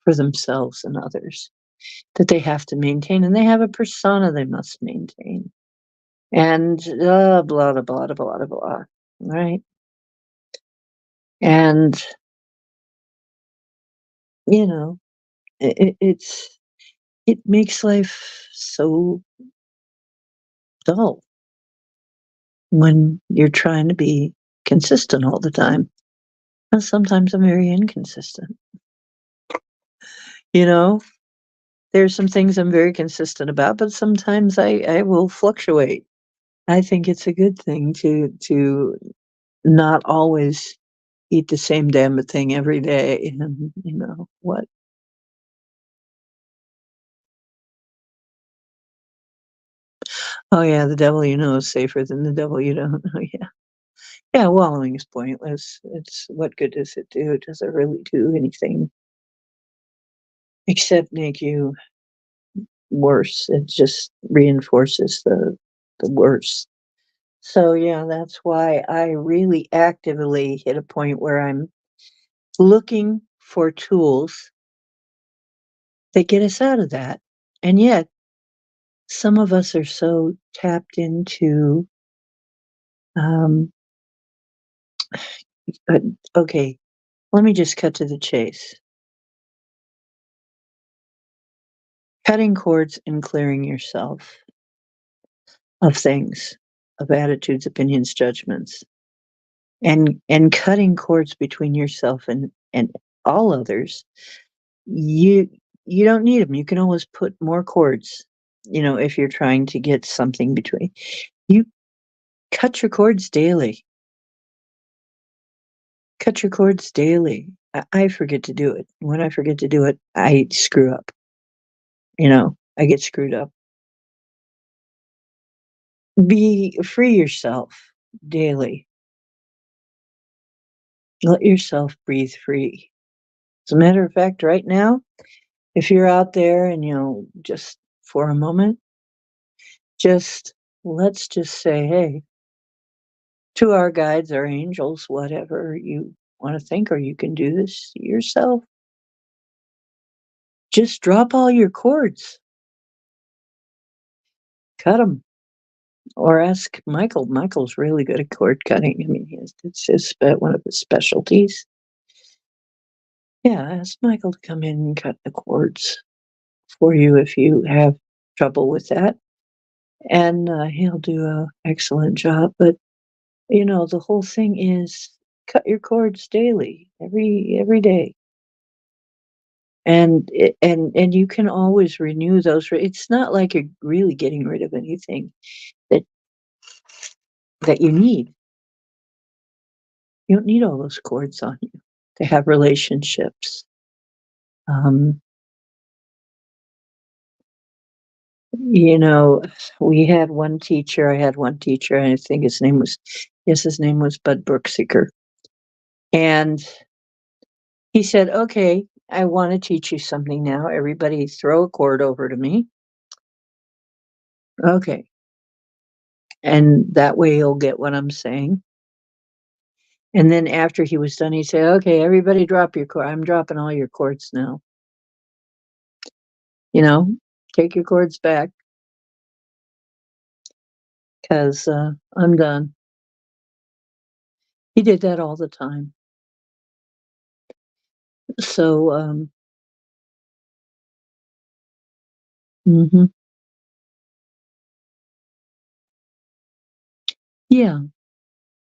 for themselves and others that they have to maintain, and they have a persona they must maintain. And, blah, blah, blah, blah, blah, blah, right? And, you know, it makes life so dull when you're trying to be consistent all the time. And sometimes I'm very inconsistent, you know? There's some things I'm very consistent about, but sometimes I will fluctuate. I think it's a good thing to not always eat the same damn thing every day, and, what? Oh, yeah, the devil you know is safer than the devil you don't know, yeah. Yeah, wallowing is pointless. It's what good does it do? Does it really do anything except make you worse? It just reinforces the worse. So, yeah, that's why I really actively hit a point where I'm looking for tools that get us out of that. And yet, some of us are so tapped into, um, uh, okay, let me just cut to the chase. Cutting cords and clearing yourself of things, of attitudes, opinions, judgments, and cutting cords between yourself and all others. You you don't need them. You can always put more cords, if you're trying to get something between. You cut your cords daily. Cut your cords daily. I forget to do it. When I forget to do it, I screw up. I get screwed up. Be free yourself daily. Let yourself breathe free. As a matter of fact, right now, If you're out there and, just for a moment, just let's just say, hey, to our guides, our angels, whatever you want to think, or you can do this yourself. Just drop all your cords, cut them, or ask Michael. Michael's really good at cord cutting. I mean, it's one of his specialties. Yeah, ask Michael to come in and cut the cords for you if you have trouble with that, and he'll do an excellent job. But the whole thing is cut your cords daily, every day. And you can always renew those. It's not like you're really getting rid of anything that you need. You don't need all those cords on you to have relationships. Um, we had one teacher. I had one teacher, and I think his name was Bud Brookseeker, and he said, "Okay, I want to teach you something now. Everybody, throw a cord over to me." Okay, and that way you'll get what I'm saying. And then after he was done, he said, "Okay, everybody drop your cord. I'm dropping all your cords now. Take your cords back because I'm done." He did that all the time. So, mhm. Yeah,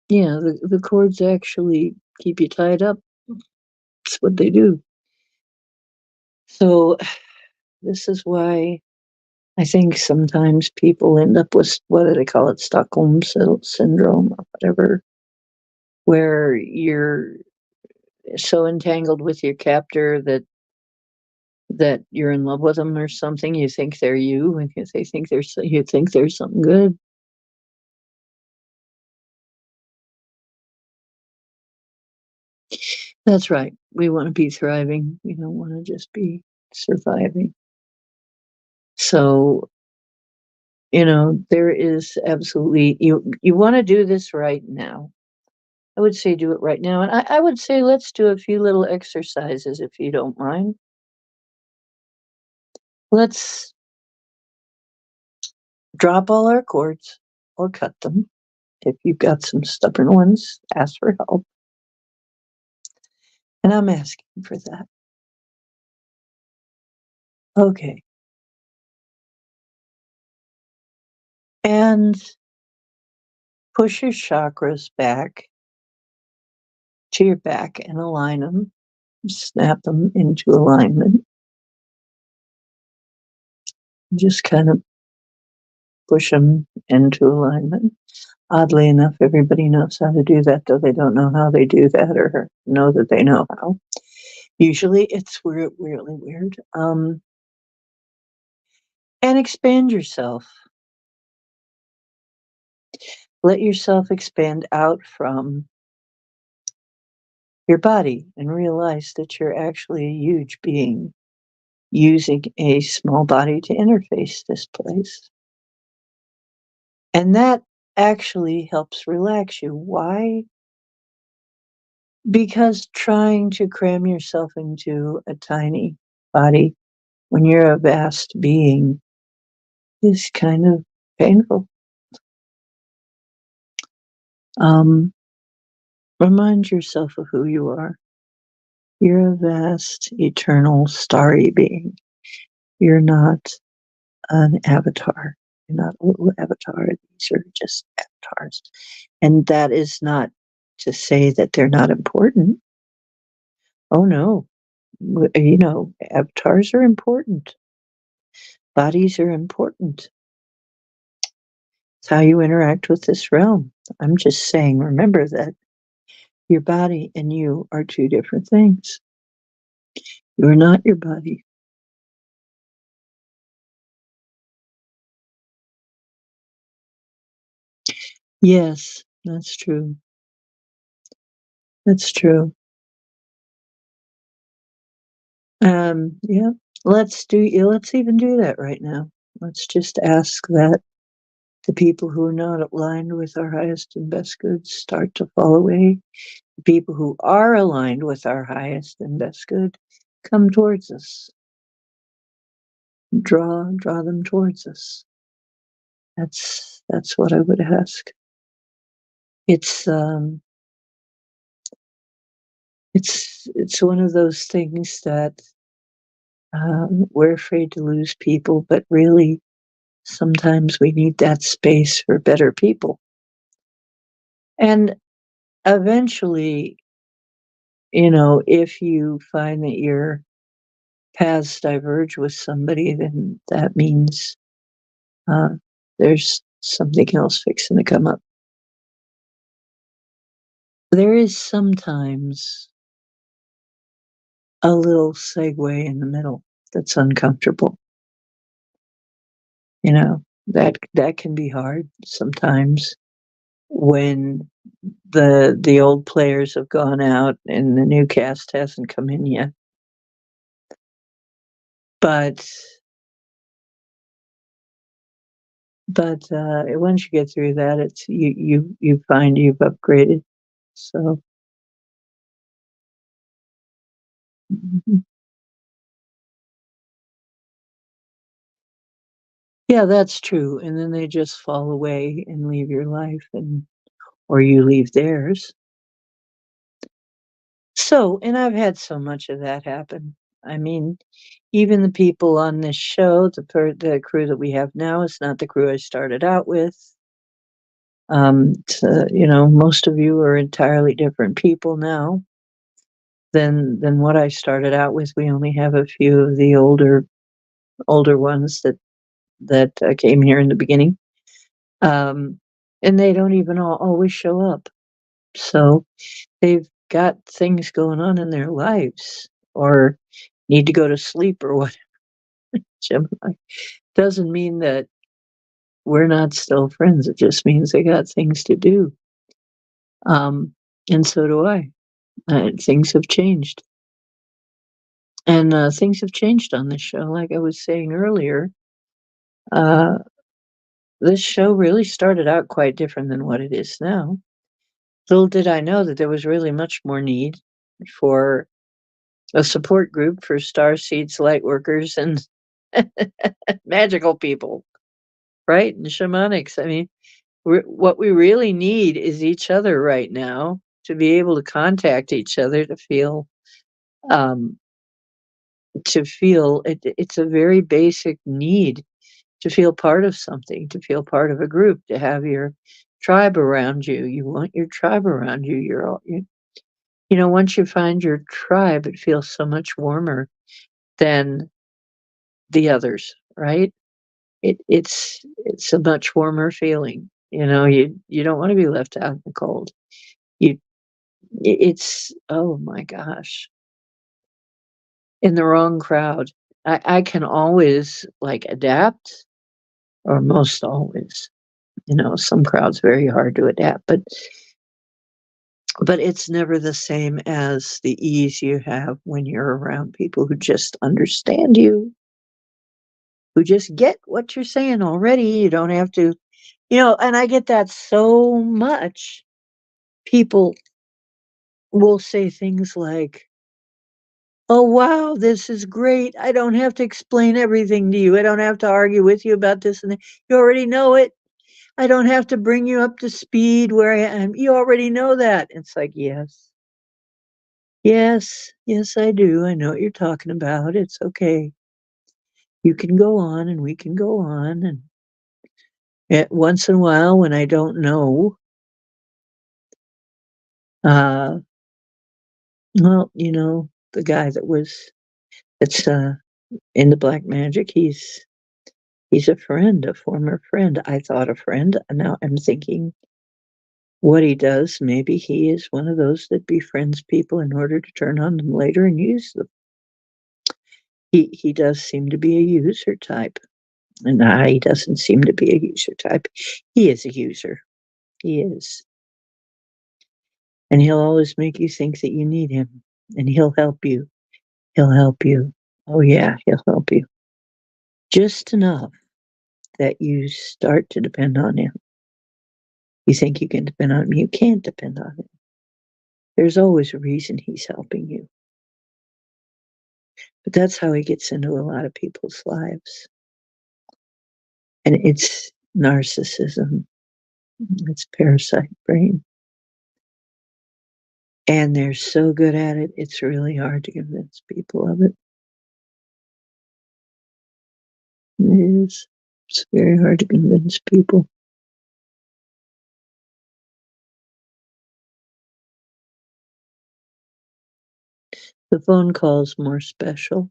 yeah, the cords actually keep you tied up. That's what they do. So this is why I think sometimes people end up with, what do they call it, Stockholm syndrome or whatever, where you're so entangled with your captor that you're in love with them or something. You think they're you, and you think there's something good. That's right. We want to be thriving. We don't want to just be surviving. So, there is absolutely, you want to do this right now. I would say do it right now. And I would say let's do a few little exercises if you don't mind. Let's drop all our cords or cut them. If you've got some stubborn ones, ask for help. And I'm asking for that. Okay. And push your chakras back to your back and align them. Snap them into alignment. Just kind of push them into alignment. Oddly enough, everybody knows how to do that, though they don't know how they do that or know that they know how. Usually it's weird, really weird. And expand yourself. Let yourself expand out from your body and realize that you're actually a huge being using a small body to interface this place. And that actually helps relax you. Why? Because trying to cram yourself into a tiny body when you're a vast being is kind of painful. Um, Remind yourself of who you are. You're a vast, eternal, starry being. You're not an avatar. You're not a little avatar. These are just avatars. And that is not to say that they're not important. Oh, no. Avatars are important. Bodies are important. It's how you interact with this realm. I'm just saying, remember that your body and you are two different things. You're not your body. Yes, that's true. That's true. Yeah. Let's even do that right now. Let's just ask that the people who are not aligned with our highest and best good start to fall away. The people who are aligned with our highest and best good come towards us. Draw them towards us. That's what I would ask. It's it's one of those things that we're afraid to lose people, but really sometimes we need that space for better people. And eventually, if you find that your paths diverge with somebody, then that means uh, there's something else fixing to come up. There is sometimes a little segue in the middle that's uncomfortable. That can be hard sometimes when the old players have gone out and the new cast hasn't come in yet. But once you get through that, it's you find you've upgraded. So mhm. Yeah, that's true. And then they just fall away and leave your life, and or you leave theirs. So, and I've had so much of that happen. I mean, even the people on this show, the crew that we have now is not the crew I started out with. Most of you are entirely different people now than what I started out with. We only have a few of the older ones that came here in the beginning, um, and they don't even always show up. So they've got things going on in their lives, or need to go to sleep, or what. Gemini doesn't mean that we're not still friends. It just means they got things to do, and so do I. Things have changed. And things have changed on this show. Like I was saying earlier, uh, this show really started out quite different than what it is now. Little did I know that there was really much more need for a support group for Starseeds, light workers, and magical people, right? And shamanics. I mean, what we really need is each other right now to be able to contact each other um, to feel it's a very basic need to feel part of something, to feel part of a group, to have your tribe around you. You want your tribe around you. Once you find your tribe, it feels so much warmer than the others, right? It's a much warmer feeling. You don't want to be left out in the cold. You it's oh my gosh, in the wrong crowd. I can always like adapt, or most always. Some crowds very hard to adapt, but it's never the same as the ease you have when you're around people who just understand you, who just get what you're saying already. You don't have to, and I get that so much. People will say things like, "Oh, wow, this is great. I don't have to explain everything to you. I don't have to argue with you about this and that. You already know it. I don't have to bring you up to speed where I am. You already know that." It's like, yes. Yes, yes, I do. I know what you're talking about. It's okay. You can go on and we can go on. And once in a while, when I don't know, uh, well, the guy that's in the black magic, he's a friend, a former friend. I thought a friend. And now I'm thinking what he does. Maybe he is one of those that befriends people in order to turn on them later and use them. He does seem to be a user type. And he doesn't seem to be a user type. He is a user. He is. And he'll always make you think that you need him. And he'll help you. He'll help you Oh, yeah, he'll help you. Just enough that you start to depend on him. You think you can depend on him. You can't depend on him. There's always a reason he's helping you. But that's how he gets into a lot of people's lives. And it's narcissism. It's parasite brain. And they're so good at it, it's really hard to convince people of it. It is. It's very hard to convince people. The phone call's more special.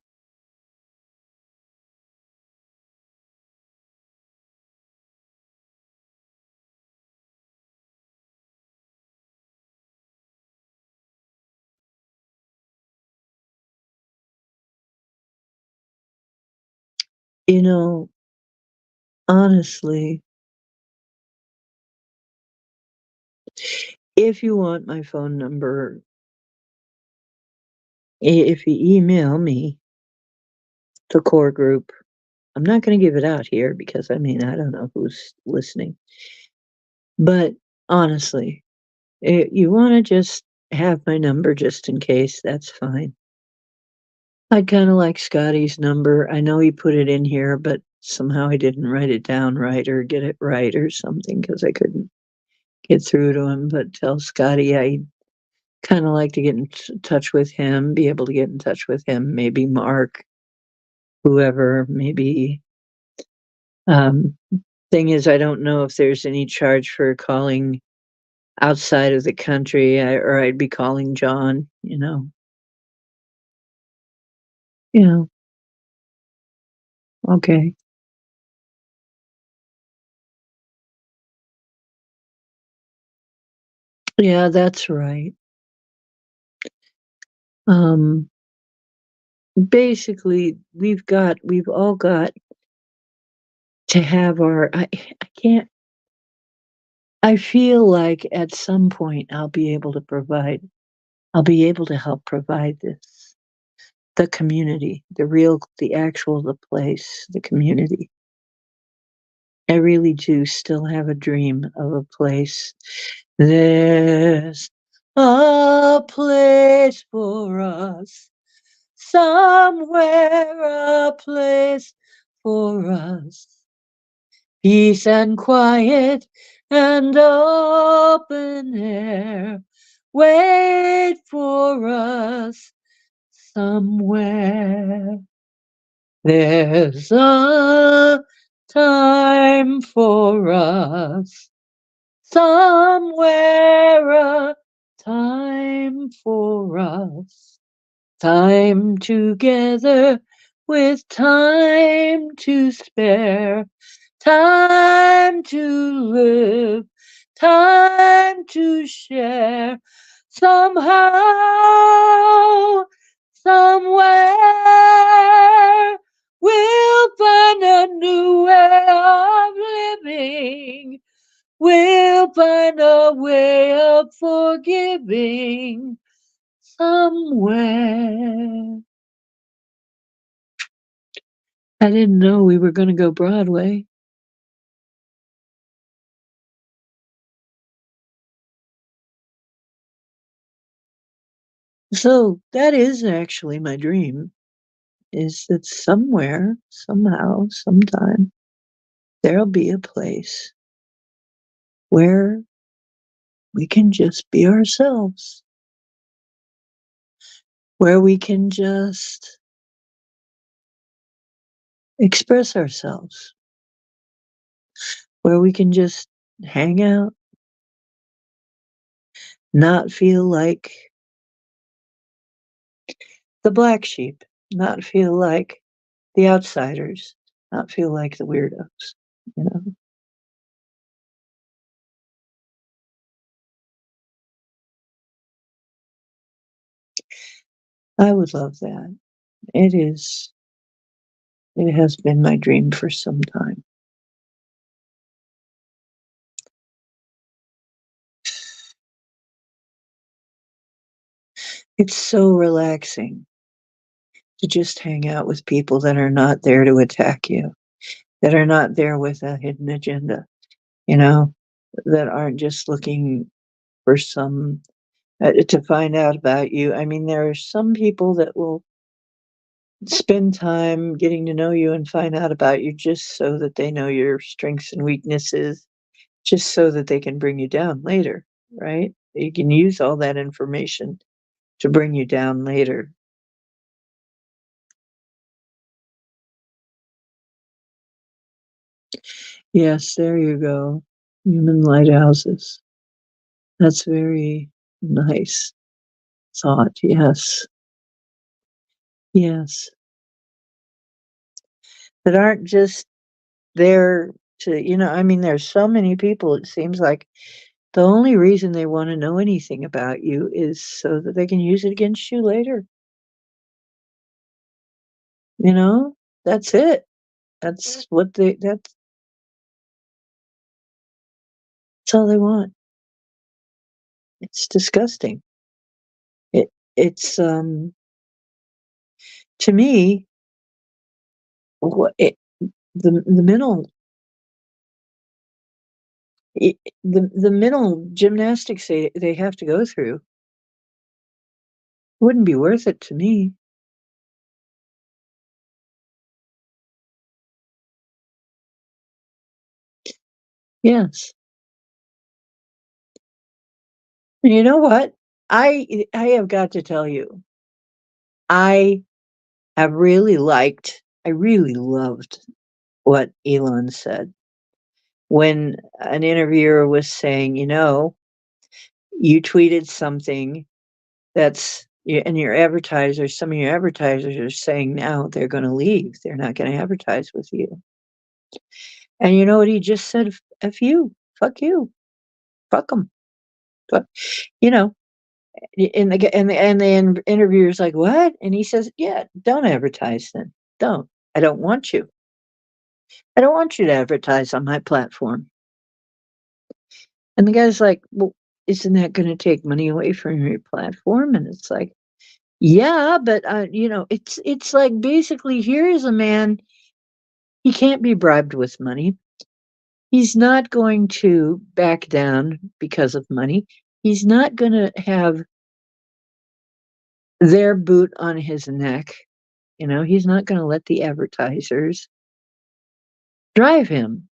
You know, honestly, if you want my phone number, if you email me, the core group, I'm not gonna give it out here because, I mean, I don't know who's listening. But honestly, you wanna just have my number just in case, that's fine. I'd kinda like Scotty's number. I know he put it in here, but somehow I didn't write it down right or get it right or something because I couldn't get through to him, but tell Scotty I kinda like to get in touch with him, be able to get in touch with him, maybe Mark, whoever, maybe, um, thing is, I don't know if there's any charge for calling outside of the country, or I'd be calling John, you know? Yeah, okay. Yeah, that's right. Um, basically, we've all got to have our I can't I feel like at some point I'll be able to help provide this. The community, the actual the place, the community. I really do still have a dream of a place. There's a place for us, somewhere a place for us. Peace and quiet and open air wait for us somewhere. There's a time for us, somewhere a time for us. Time together with time to spare, time to live, time to share. Somehow, somewhere, we'll find a new way of living. We'll find a way of forgiving somewhere. I didn't know we were gonna go Broadway. So, that is actually my dream, is that somewhere, somehow, sometime, there'll be a place where we can just be ourselves, where we can just express ourselves, where we can just hang out, not feel like the black sheep, not feel like the outsiders, not feel like the weirdos, you know? I would love that. It is it has been my dream for some time. It's so relaxing. to just hang out with people that are not there to attack you, that are not there with a hidden agenda, you know, that aren't just looking for some to find out about you. I mean, there are some people that will spend time getting to know you and find out about you just so that they know your strengths and weaknesses, just so that they can bring you down later, right? You can use all that information to bring you down later. Yes, there you go. Human lighthouses. That's very nice thought. Yes. Yes. That aren't just there to, I mean, there's so many people, it seems like the only reason they want to know anything about you is so that they can use it against you later. You know? That's it. That's all they want. It's disgusting. It's to me, what it the mental the mental gymnastics they have to go through wouldn't be worth it to me. Yes. And you know what? I have got to tell you, I I really loved what Elon said when an interviewer was saying, you tweeted something and some of your advertisers are saying now they're going to leave. They're not going to advertise with you. And you know what he just said? F you. Fuck you. Fuck them. But, you know, and the interviewer's like, what? And he says, yeah, don't advertise then. Don't. I don't want you. I don't want you to advertise on my platform. And the guy's like, well, isn't that going to take money away from your platform? And it's like, yeah, but it's like basically here is a man. He can't be bribed with money. He's not going to back down because of money. He's not going to have their boot on his neck. He's not going to let the advertisers drive him.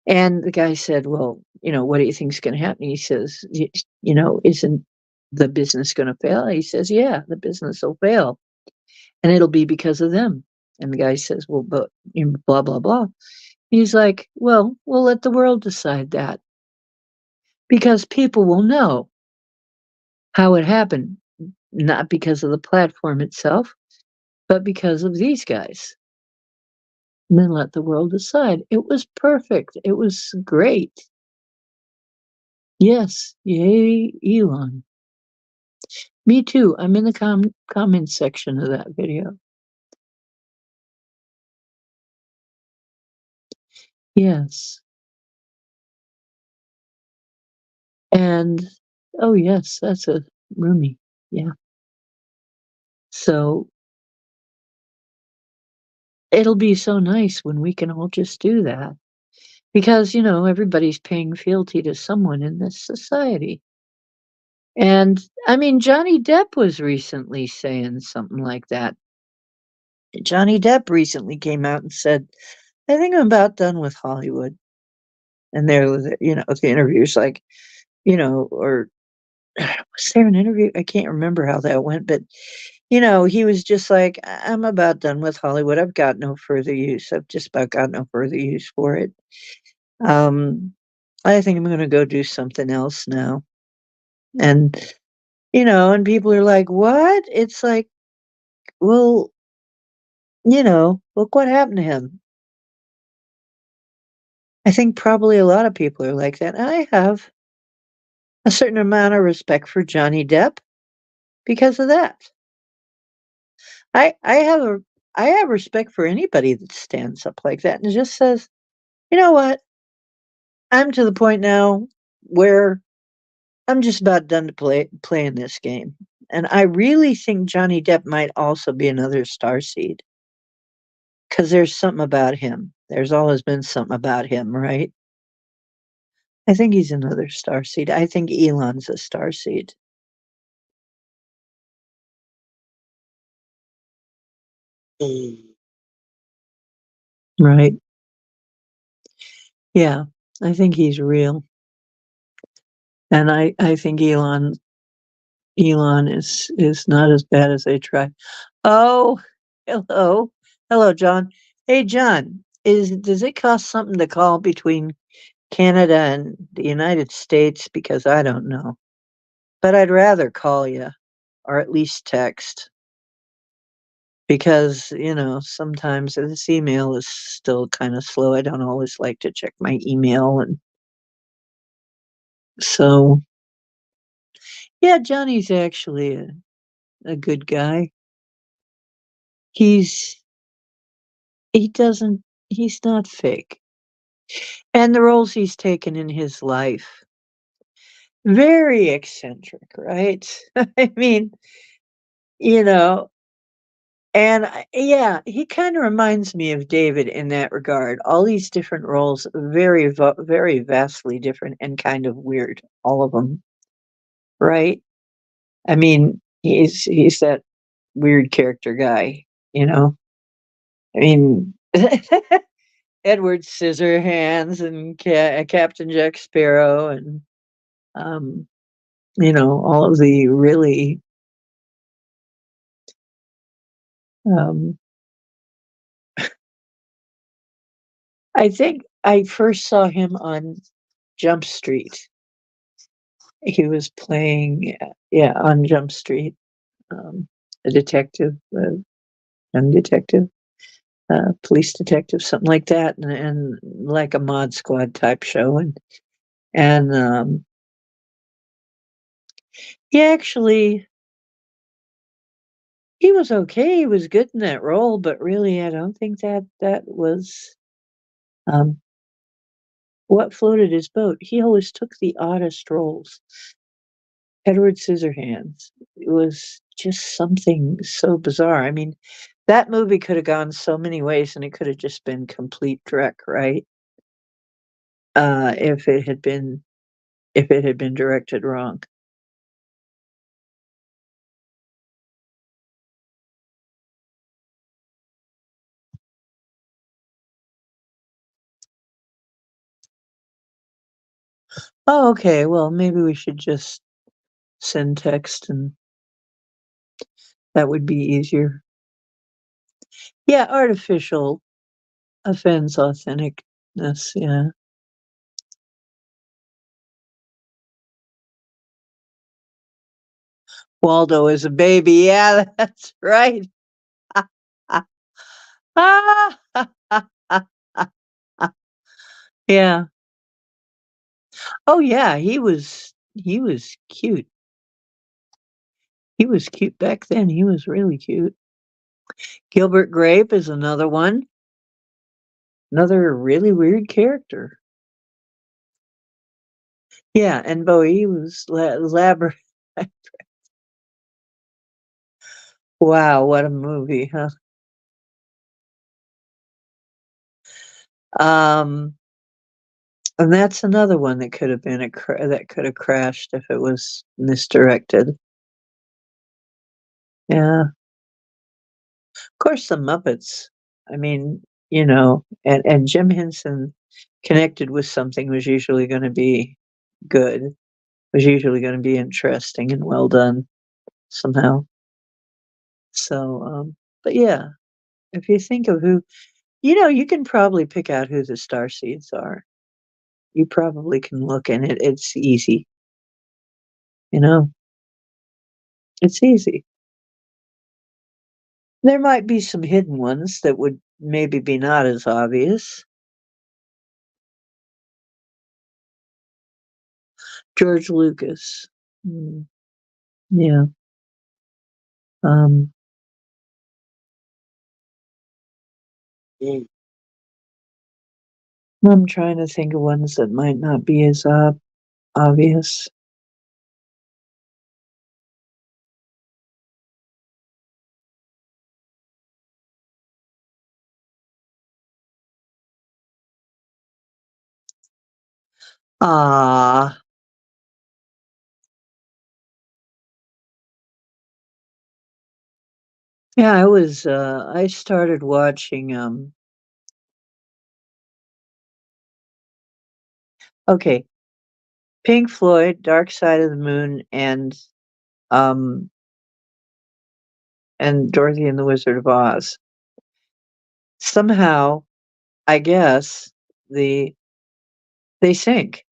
And the guy said, well, what do you think's going to happen? He says, isn't the business going to fail? He says, yeah, the business will fail. And it'll be because of them. And the guy says, well, but blah, blah, blah. He's like, well, we'll let the world decide that because people will know how it happened, not because of the platform itself, but because of these guys. And then let the world decide. It was perfect. It was great. Yes. Yay, Elon. Me too. I'm in the comments section of that video. Yes. And, oh, yes, that's a roomie. Yeah. So it'll be so nice when we can all just do that because, everybody's paying fealty to someone in this society. And I mean, Johnny Depp was recently saying something like that. Johnny Depp recently came out and said, I think I'm about done with Hollywood. And there was, the interview's like, or was there an interview? I can't remember how that went, but he was just like, I'm about done with Hollywood. I've got no further use. I've just about got no further use for it. Um, I think I'm going to go do something else now. And, and people are like, what? It's like, well, look what happened to him. I think probably a lot of people are like that. I have a certain amount of respect for Johnny Depp because of that. I I have a I have respect for anybody that stands up like that and just says, "You know what? I'm to the point now where I'm just about done to playing this game. And I really think Johnny Depp might also be another starseed because there's something about him. There's always been something about him, right? I think he's another starseed. I think Elon's a starseed. Right. Yeah. I think he's real. And I think Elon is not as bad as they try. Oh, hello. Hello, John. Hey, John, does it cost something to call between Canada and the United States? Because I don't know. But I'd rather call you or at least text because, sometimes this email is still kind of slow. I don't always like to check my email. And so, yeah, Johnny's actually a good guy. He's he doesn't he's not fake. And the roles he's taken in his life, very eccentric, right? I mean, you know, and yeah, he kind of reminds me of David in that regard. All these different roles, very vastly different and kind of weird, all of them, right? I mean, he's that weird character guy, you know. I mean, Edward Scissorhands and Captain Jack Sparrow and um, all of the really um, I think I first saw him on Jump Street. He was playing, yeah, on Jump Street, a detective, young detective, police detective, something like that, and like a Mod Squad type show, and he actually he was okay. He was good in that role, but really, I don't think that was um, what floated his boat. He always took the oddest roles. Edward Scissorhands. It was just something so bizarre. I mean, that movie could have gone so many ways, and it could have just been complete dreck, right? If it had been directed wrong. Oh, okay. Well, maybe we should just send text, and that would be easier. Yeah, artificial offends authenticness. Yeah. Waldo is a baby. Yeah, that's right. Yeah. Oh yeah, he was cute. He was cute back then. He was really cute. Gilbert Grape is another one. Another really weird character. Yeah, and Bowie was Labyrinth. Wow, what a movie, huh? Um, and that's another one that could have been that could have crashed if it was misdirected. Yeah, of course, the Muppets. I mean, and Jim Henson connected with something was usually going to be good. Was usually going to be interesting and well done somehow. So, but yeah, if you think of who, you can probably pick out who the star seeds are. You probably can look and it's easy, you know, it's easy. There might be some hidden ones that would maybe be not as obvious. George Lucas. Mm, yeah. Um, I'm trying to think of ones that might not be as obvious. Ah. Yeah, I started watching, okay, Pink Floyd, Dark Side of the Moon, um, and Dorothy and the Wizard of Oz. Somehow, I guess, the they sync.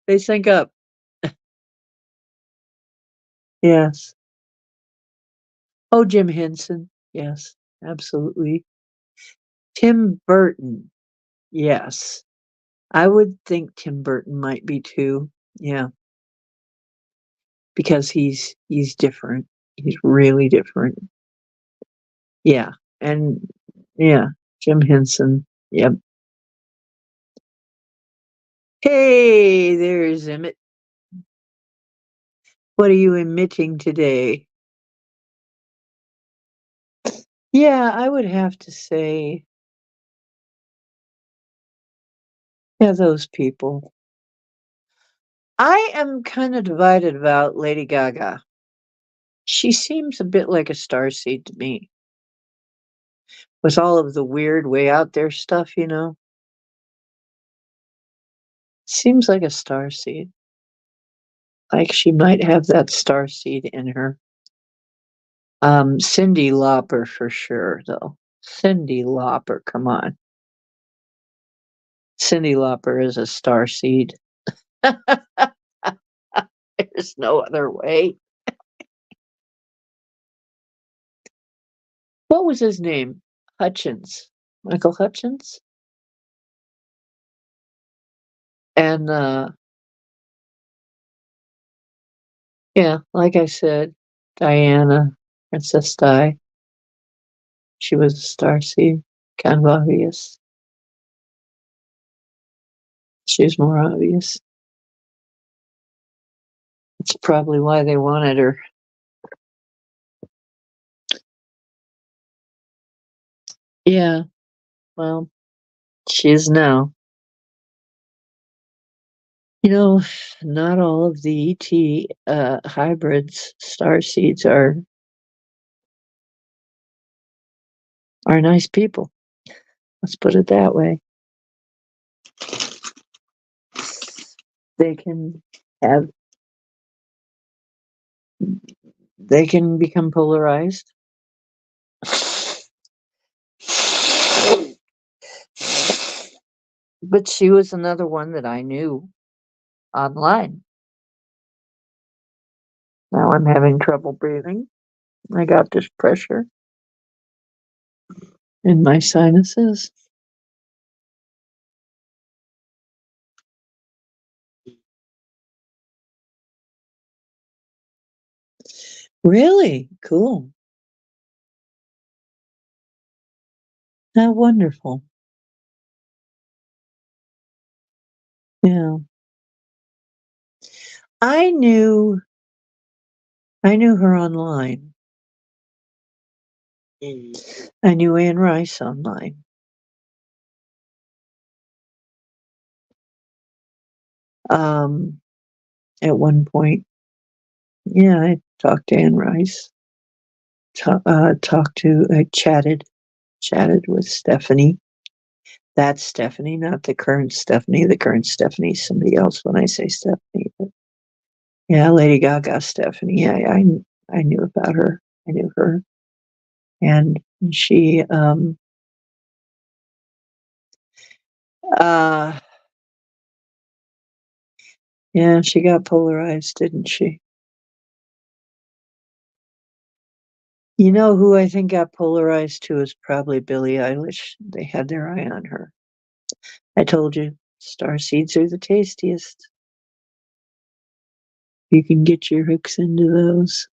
They sync up. Yes. Oh, Jim Henson. Yes, absolutely. Tim Burton. Yes. I would think Tim Burton might be too. Yeah, because he's different. He's really different. Yeah, and yeah, Jim Henson. Yep. Hey, there's Emmett. What are you emitting today? Yeah, I would have to say, yeah, those people. I am kind of divided about Lady Gaga. She seems a bit like a starseed to me, with all of the weird, way out there stuff, you know? Seems like a starseed. Like she might have that starseed in her. Cyndi Lauper for sure, though. Cyndi Lauper, come on. Cyndi Lauper is a starseed. There's no other way. What was his name? Hutchins. Michael Hutchins? And yeah, like I said, Diana, Princess Di, she was a starseed. Kind of obvious. She was more obvious. It's probably why they wanted her. Yeah, well, she is now. You know, not all of the ET hybrids, starseeds are nice people. Let's put it that way. They can have they can become polarized. But she was another one that I knew online. Now I'm having trouble breathing. I got this pressure in my sinuses. Really? Cool. How wonderful. Yeah. I knew I knew her online. I knew Anne Rice online. Um, at one point, yeah, I talked to Anne Rice. Chatted with Stephanie. That's Stephanie, not the current Stephanie. The current Stephanie is somebody else when I say Stephanie. But yeah, Lady Gaga Stephanie. Yeah, I knew about her. I knew her. And she uh yeah, she got polarized, didn't she? You know who I think got polarized too is probably Billie Eilish. They had their eye on her. I told you, star seeds are the tastiest. You can get your hooks into those.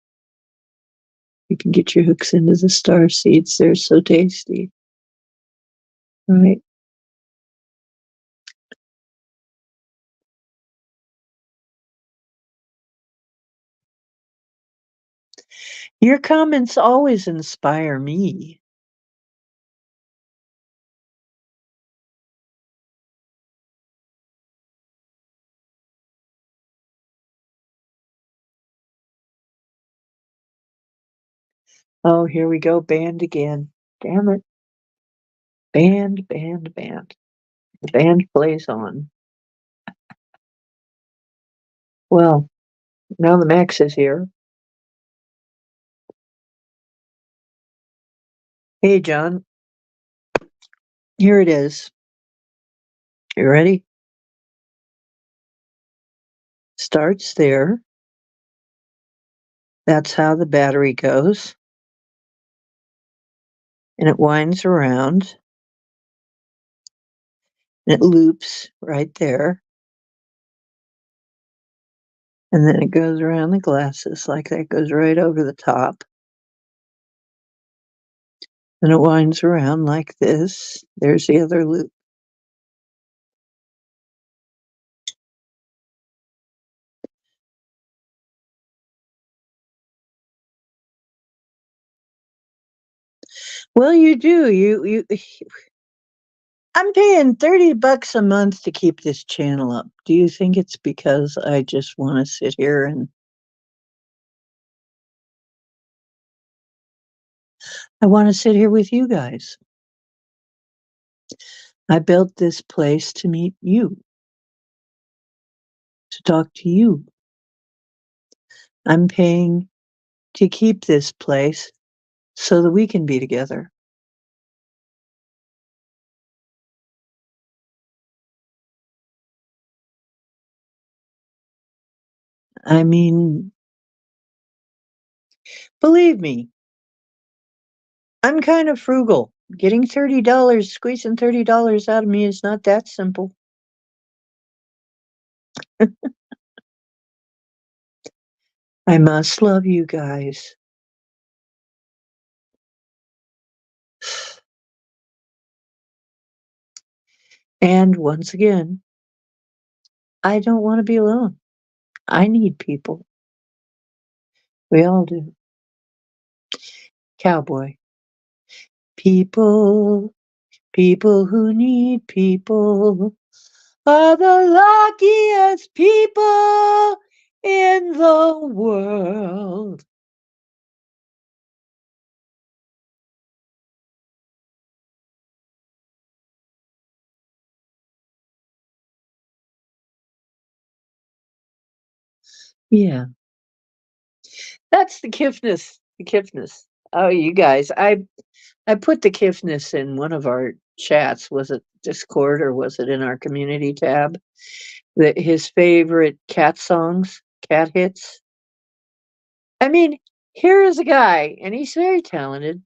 You can get your hooks into the star seeds. They're so tasty. Right. Your comments always inspire me. Oh, here we go, band again. Damn it. Band, band, band. The band plays on. Well, now the Max is here. Hey, John. Here it is. You ready? Starts there. That's how the battery goes. And it winds around. And it loops right there. And then it goes around the glasses like that, goes right over the top. And it winds around like this. There's the other loop. Well, you do. You I'm paying $30 a month to keep this channel up. Do you think it's because I just want to sit here and I want to sit here with you guys? I built this place to meet you, to talk to you. I'm paying to keep this place so that we can be together. I mean, believe me, I'm kind of frugal. Getting $30, squeezing $30 out of me is not that simple. I must love you guys. And once again, I don't want to be alone. I need people. We all do. Cowboy. People, people who need people are the luckiest people in the world. Yeah, that's the kiffness. The kiffness. Oh, you guys, I put the kiffness in one of our chats. Was it Discord or was it in our community tab? That his favorite cat songs, cat hits. I mean, here is a guy, and he's very talented,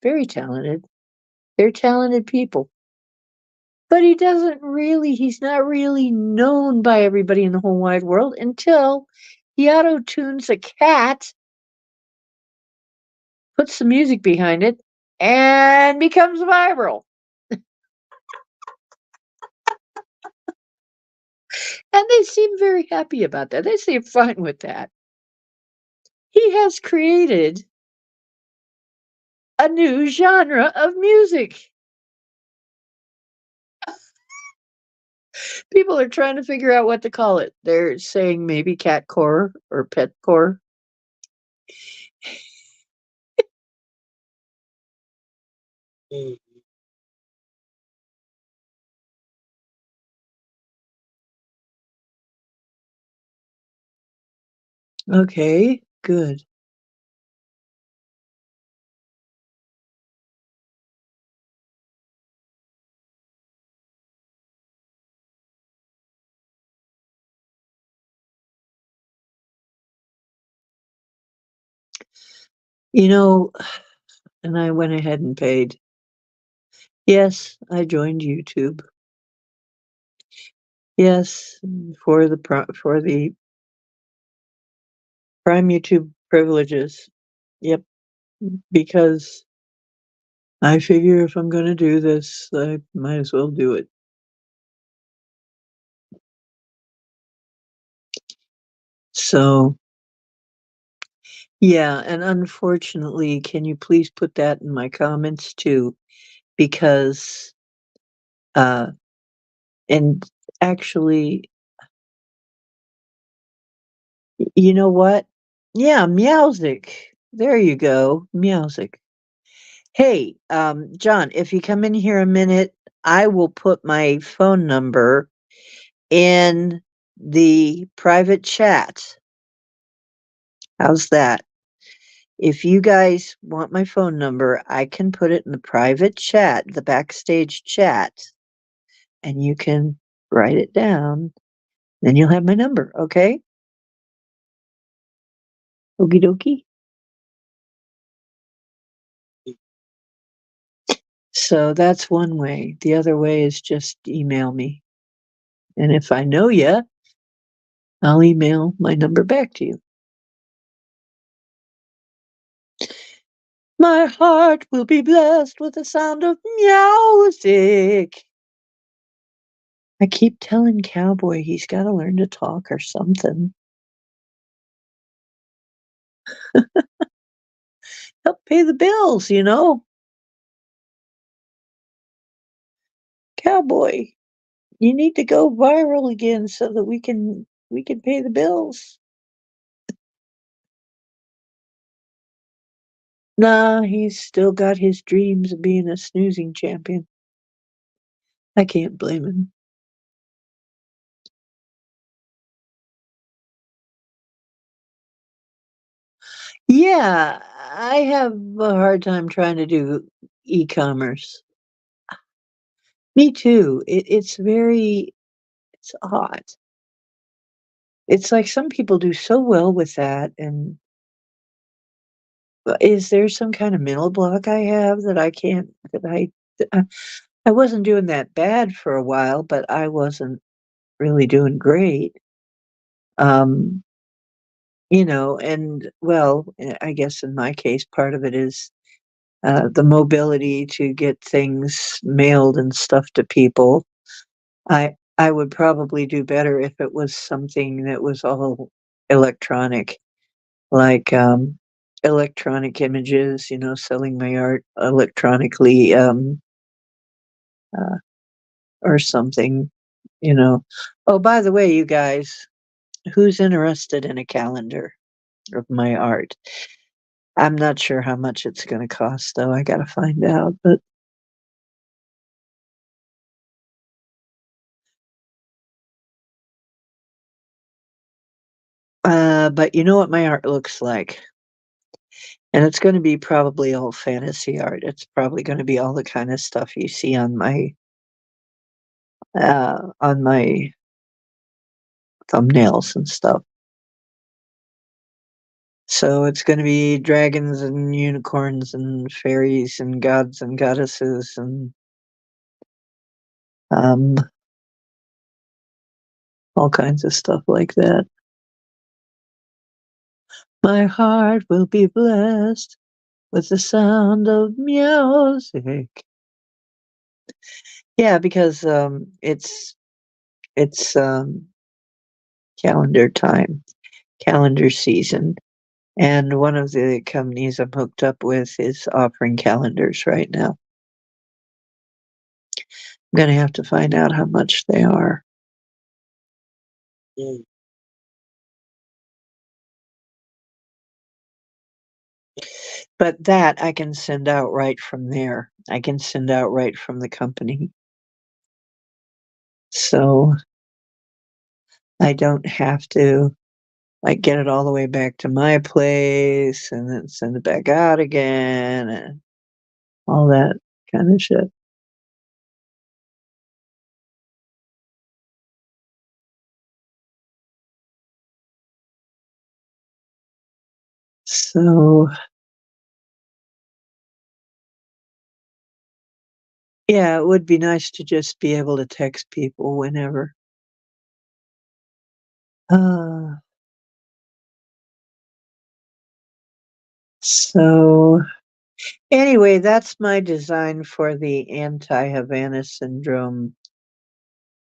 very talented. They're talented people. But he's not really known by everybody in the whole wide world until he auto tunes a cat, puts the music behind it, and becomes viral. And they seem very happy about that. They seem fine with that. He has created a new genre of music. People are trying to figure out what to call it. They're saying maybe catcore or petcore. Mm. Okay, good. You know, and I went ahead and paid. Yes, I joined YouTube. Yes, for for the Prime YouTube privileges. Yep, because I figure if I'm gonna do this, I might as well do it. So, yeah, and unfortunately, can you please put that in my comments too? Because, uh, and actually, you know what? Yeah, Meowsic. There you go. Music. Hey, John, if you come in here a minute, I will put my phone number in the private chat. How's that? If you guys want my phone number, I can put it in the private chat, the backstage chat, and you can write it down. Then you'll have my number, okay? Okie dokie. So that's one way. The other way is just email me. And if I know you, I'll email my number back to you. My heart will be blessed with the sound of music. I keep telling Cowboy he's got to learn to talk or something. Help pay the bills, you know? Cowboy, you need to go viral again so that we can pay the bills. Nah, he's still got his dreams of being a snoozing champion. I can't blame him. Yeah, I have a hard time trying to do e-commerce. Me too. It's odd. It's like some people do so well with that, and is there some kind of mental block I have that I can't that I wasn't doing that bad for a while, but I wasn't really doing great. Um, and well, I guess in my case, part of it is the mobility to get things mailed and stuff to people. I would probably do better if it was something that was all electronic, like electronic images, selling my art electronically, uh, or something, you know. Oh, by the way, you guys, who's interested in a calendar of my art? I'm not sure how much it's going to cost, though. I got to find out. But you know what my art looks like, and it's going to be probably all fantasy art. It's probably going to be all the kind of stuff you see on my thumbnails and stuff. So it's going to be dragons and unicorns and fairies and gods and goddesses and um, all kinds of stuff like that. My heart will be blessed with the sound of music. Yeah, because it's calendar time, calendar season, and one of the companies I'm hooked up with is offering calendars right now. I'm gonna have to find out how much they are. Mm. But that I can send out right from there. I can send out right from the company. So I don't have to like get it all the way back to my place and then send it back out again and all that kind of shit. So yeah, it would be nice to just be able to text people whenever. Uh, so anyway, that's my design for the anti-Havana syndrome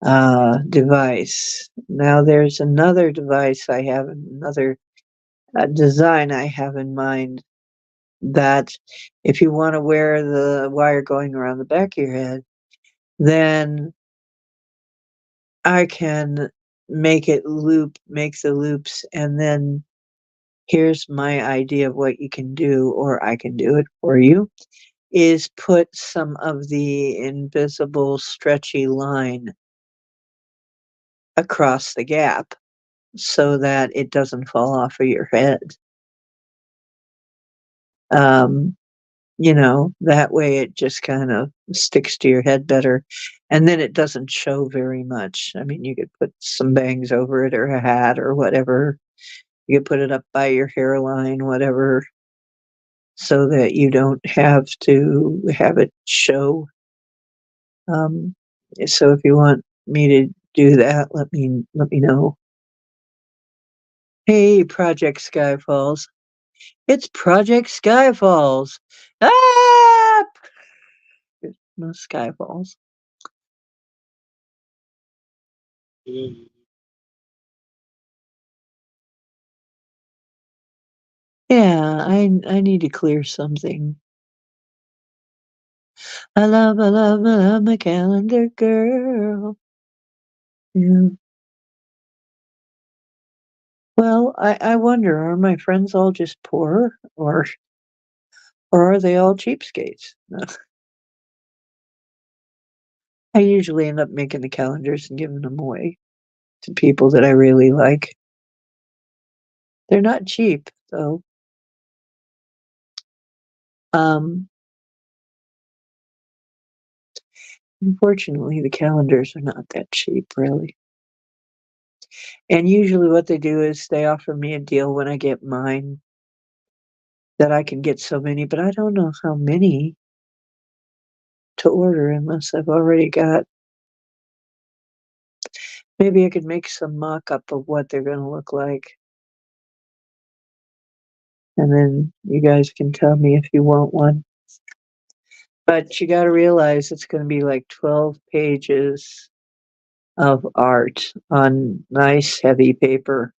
device. Now there's another device I have, another design I have in mind that if you want to wear the wire going around the back of your head, then I can make the loops, and then Here's my idea of what you can do, or I can do it for you, is put some of the invisible stretchy line across the gap so that it doesn't fall off of your head. Um, that way it just kind of sticks to your head better, and then it doesn't show very much. I mean, you could put some bangs over it or a hat or whatever. You could put it up by your hairline, whatever, so that you don't have to have it show. Um, so if you want me to do that, let me know. Hey, Project Skyfalls. It's Project Skyfalls. Ah! No Skyfalls. Yeah, I need to clear something. I love my calendar girl. Yeah. Well, I wonder, are my friends all just poor, or are they all cheapskates? I usually end up making the calendars and giving them away to people that I really like. They're not cheap, though. Um, Unfortunately, the calendars are not that cheap, really. And usually what they do is they offer me a deal when I get mine that I can get so many, but I don't know how many to order unless I've already got. Maybe I could make some mock-up of what they're gonna look like, and then you guys can tell me if you want one. But you gotta realize it's gonna be like 12 pages of art on nice, heavy paper.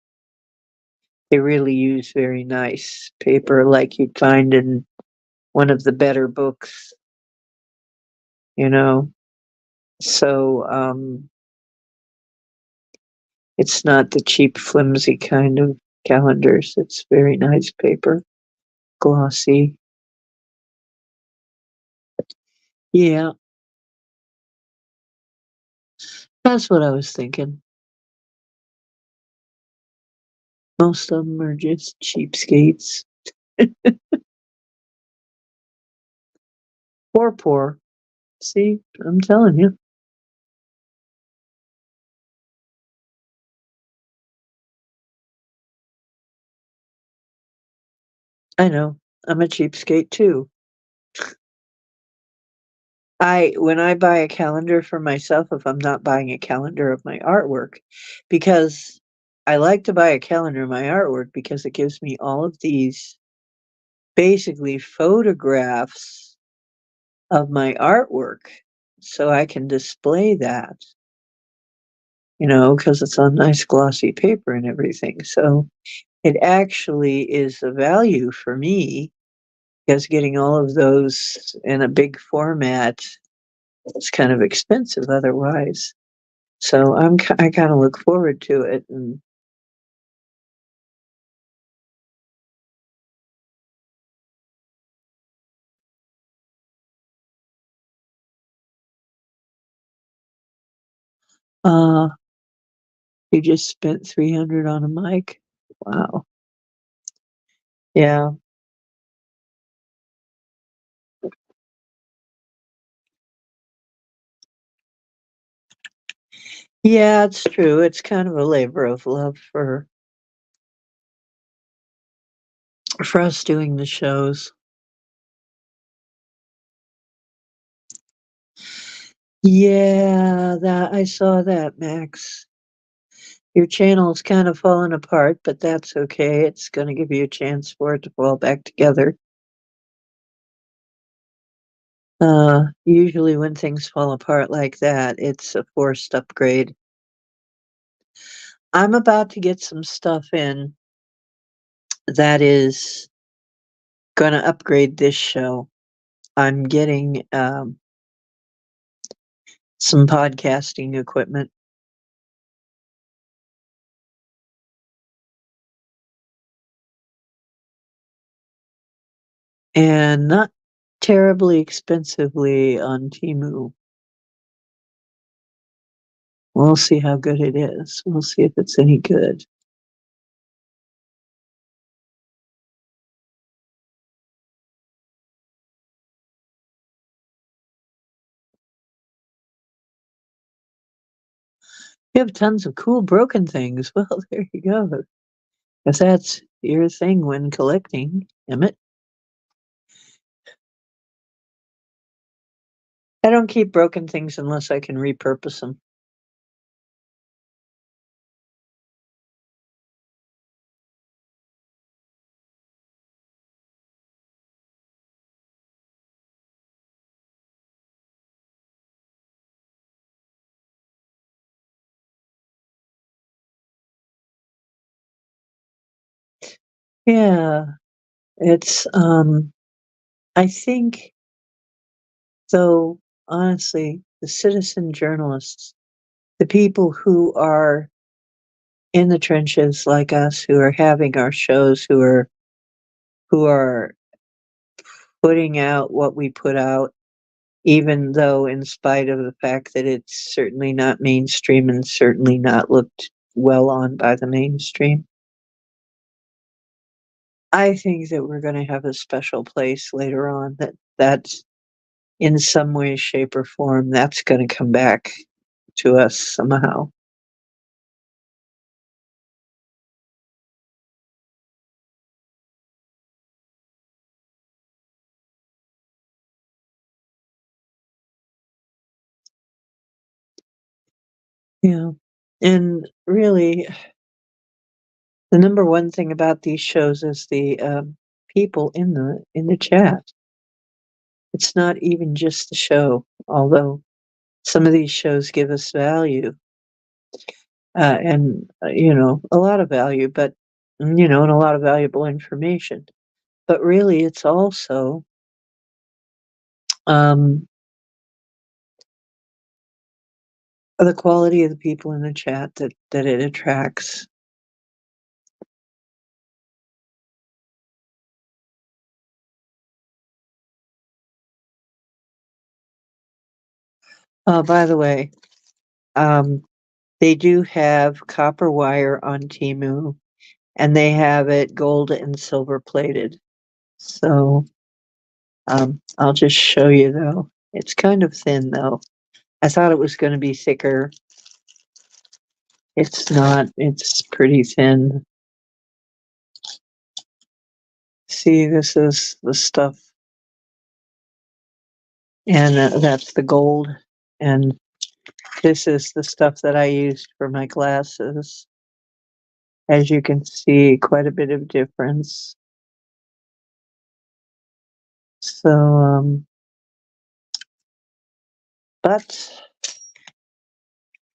They really use very nice paper like you'd find in one of the better books, you know? So, it's not the cheap, flimsy kind of calendars. It's very nice paper, glossy. Yeah, that's what I was thinking. Most of them are just cheapskates or poor. See, I'm telling you. I know. I'm a cheapskate too. When I buy a calendar for myself, if I'm not buying a calendar of my artwork, because I like to buy a calendar of my artwork because it gives me all of these basically photographs of my artwork so I can display that, because it's on nice glossy paper and everything. So it actually is a value for me because getting all of those in a big format is kind of expensive otherwise. So I kind of look forward to it. And uh, you just spent 300 on a mic. Wow. Yeah. Yeah, it's true. It's kind of a labor of love for us doing the shows. Yeah, that I saw that, Max. Your channel's kind of falling apart, but that's okay. It's gonna give you a chance for it to fall back together. Usually when things fall apart like that, it's a forced upgrade. I'm about to get some stuff in that is gonna upgrade this show. I'm getting, some podcasting equipment. and not terribly expensively on Temu. We'll see how good it is. We'll see if it's any good. You have tons of cool broken things. Well, there you go. If that's your thing when collecting, Emmett. I don't keep broken things unless I can repurpose them. Yeah, it's I think though honestly, the citizen journalists, the people who are in the trenches like us, who are having our shows, who are putting out what we put out, even though in spite of the fact that it's certainly not mainstream and certainly not looked well on by the mainstream. I think that we're going to have a special place later on that's in some way, shape, or form that's going to come back to us somehow. Yeah. And really, the number one thing about these shows is the people in the chat. It's not even just the show, although some of these shows give us value and a lot of value, but and a lot of valuable information. But really, it's also um, the quality of the people in the chat that it attracts. By the way, um, they do have copper wire on Temu, and they have it gold and silver plated. So I'll just show you though. It's kind of thin though. I thought it was going to be thicker. It's not. It's pretty thin. See, this is the stuff, and that's the gold, and this is the stuff that I used for my glasses. As you can see, quite a bit of difference. So, but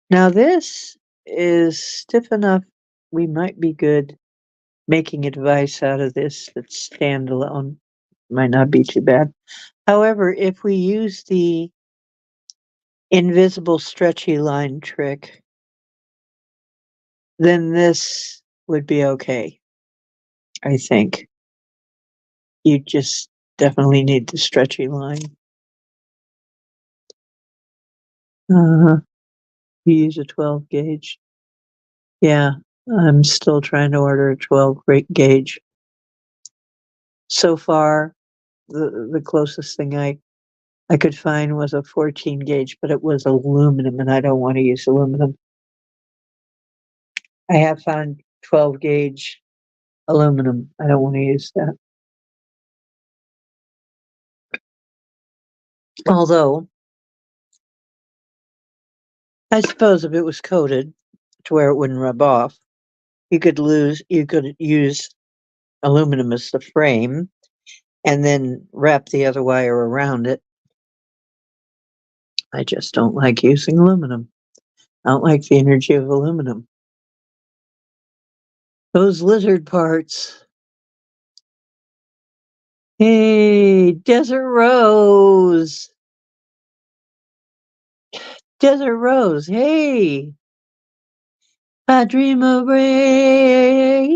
now this is stiff enough. We might be good making a device out of this that's standalone. Might not be too bad. However, if we use the invisible stretchy line trick, then this would be okay. I think you just definitely need the stretchy line. Uh, you use a 12 gauge. Yeah, I'm still trying to order a 12 gauge. So far, the closest thing I could find was a 14 gauge, but it was aluminum, and I don't want to use aluminum. I have found 12 gauge aluminum. I don't want to use that. Although, I suppose if it was coated to where it wouldn't rub off, you could use aluminum as the frame and then wrap the other wire around it. I just don't like using aluminum. I don't like the energy of aluminum. Those lizard parts. Hey, Desert Rose. Desert Rose. Hey. I dream of rain.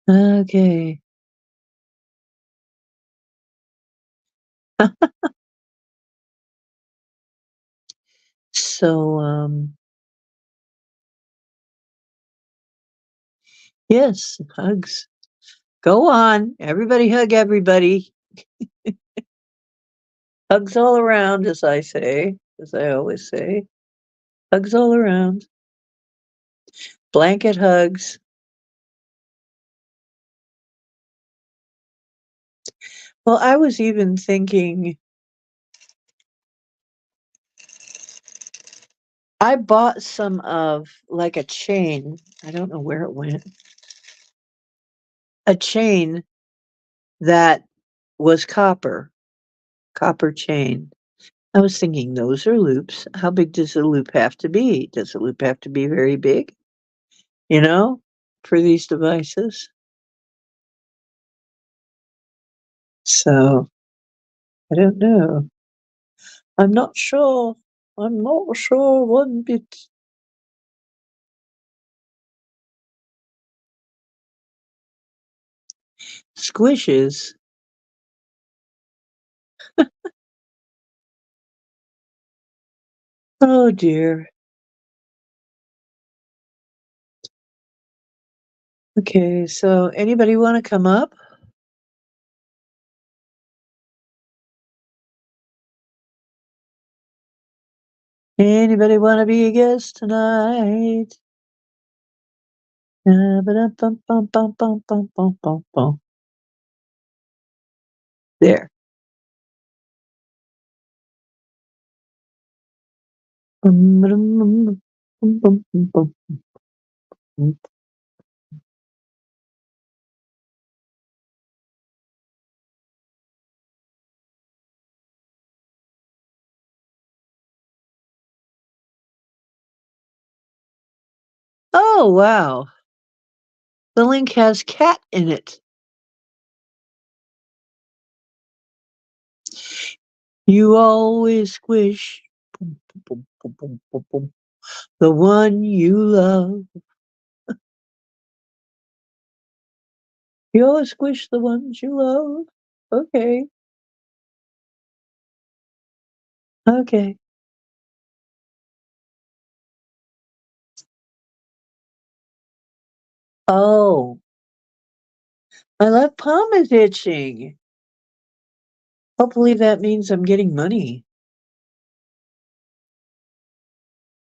Okay. So, yes, hugs. Go on. Everybody hug everybody. Hugs all around, as I say, as I always say. Hugs all around. Blanket hugs. Well, I was even thinking I bought some of like a chain. I don't know where it went. A chain that was copper chain. I was thinking those are loops. How big does a loop have to be? Does a loop have to be very big? You know, for these devices? So, I don't know. I'm not sure. I'm not sure one bit. Squishes? Oh dear. Okay, so anybody wanna come up? Anybody wanna be a guest tonight? Ba-dum-bum-bum-bum-bum-bum-bum-bum. There. Bum-ba-dum-bum-bum-bum-bum-bum. Oh, wow. The link has cat in it. You always squish boom, boom, boom, boom, boom, boom, the one you love. You always squish the ones you love. Okay, okay. Oh, my left palm is itching. Hopefully that means I'm getting money.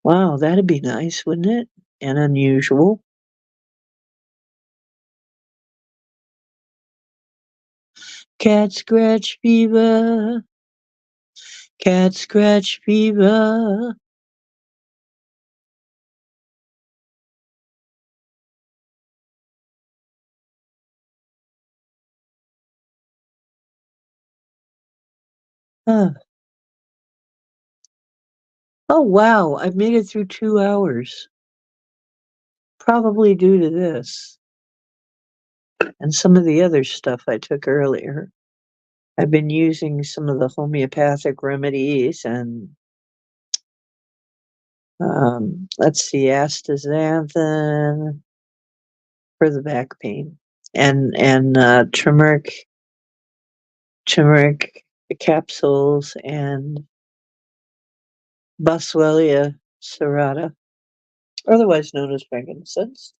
Wow, that'd be nice, wouldn't it? And unusual. Cat scratch fever. Cat scratch fever. Ah. Oh, wow, I've made it through 2 hours. Probably due to this and some of the other stuff I took earlier. I've been using some of the homeopathic remedies and, let's see, astaxanthin for the back pain and turmeric capsules and Boswellia serrata, otherwise known as frankincense.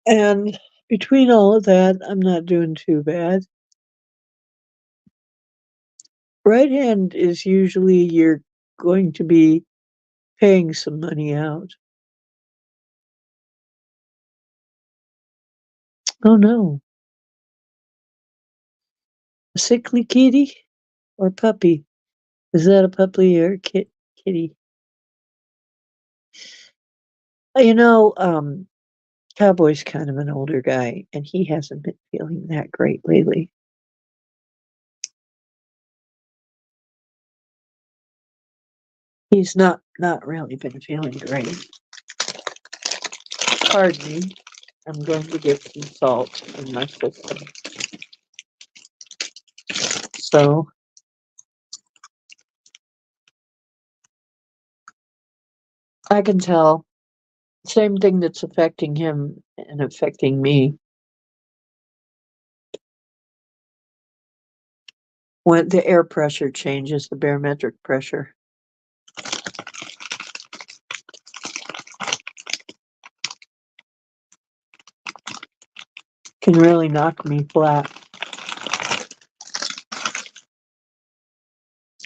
And between all of that, I'm not doing too bad. Right hand is usually you're going to be paying some money out. Oh no, a sickly kitty or puppy? Is that a puppy or a kitty? You know, Cowboy's kind of an older guy, and he hasn't been feeling that great lately. He's not really been feeling great. Pardon me. I'm going to get some salt in my system. So I can tell. Same thing that's affecting him and affecting me. When the air pressure changes, the barometric pressure. Can really knock me flat.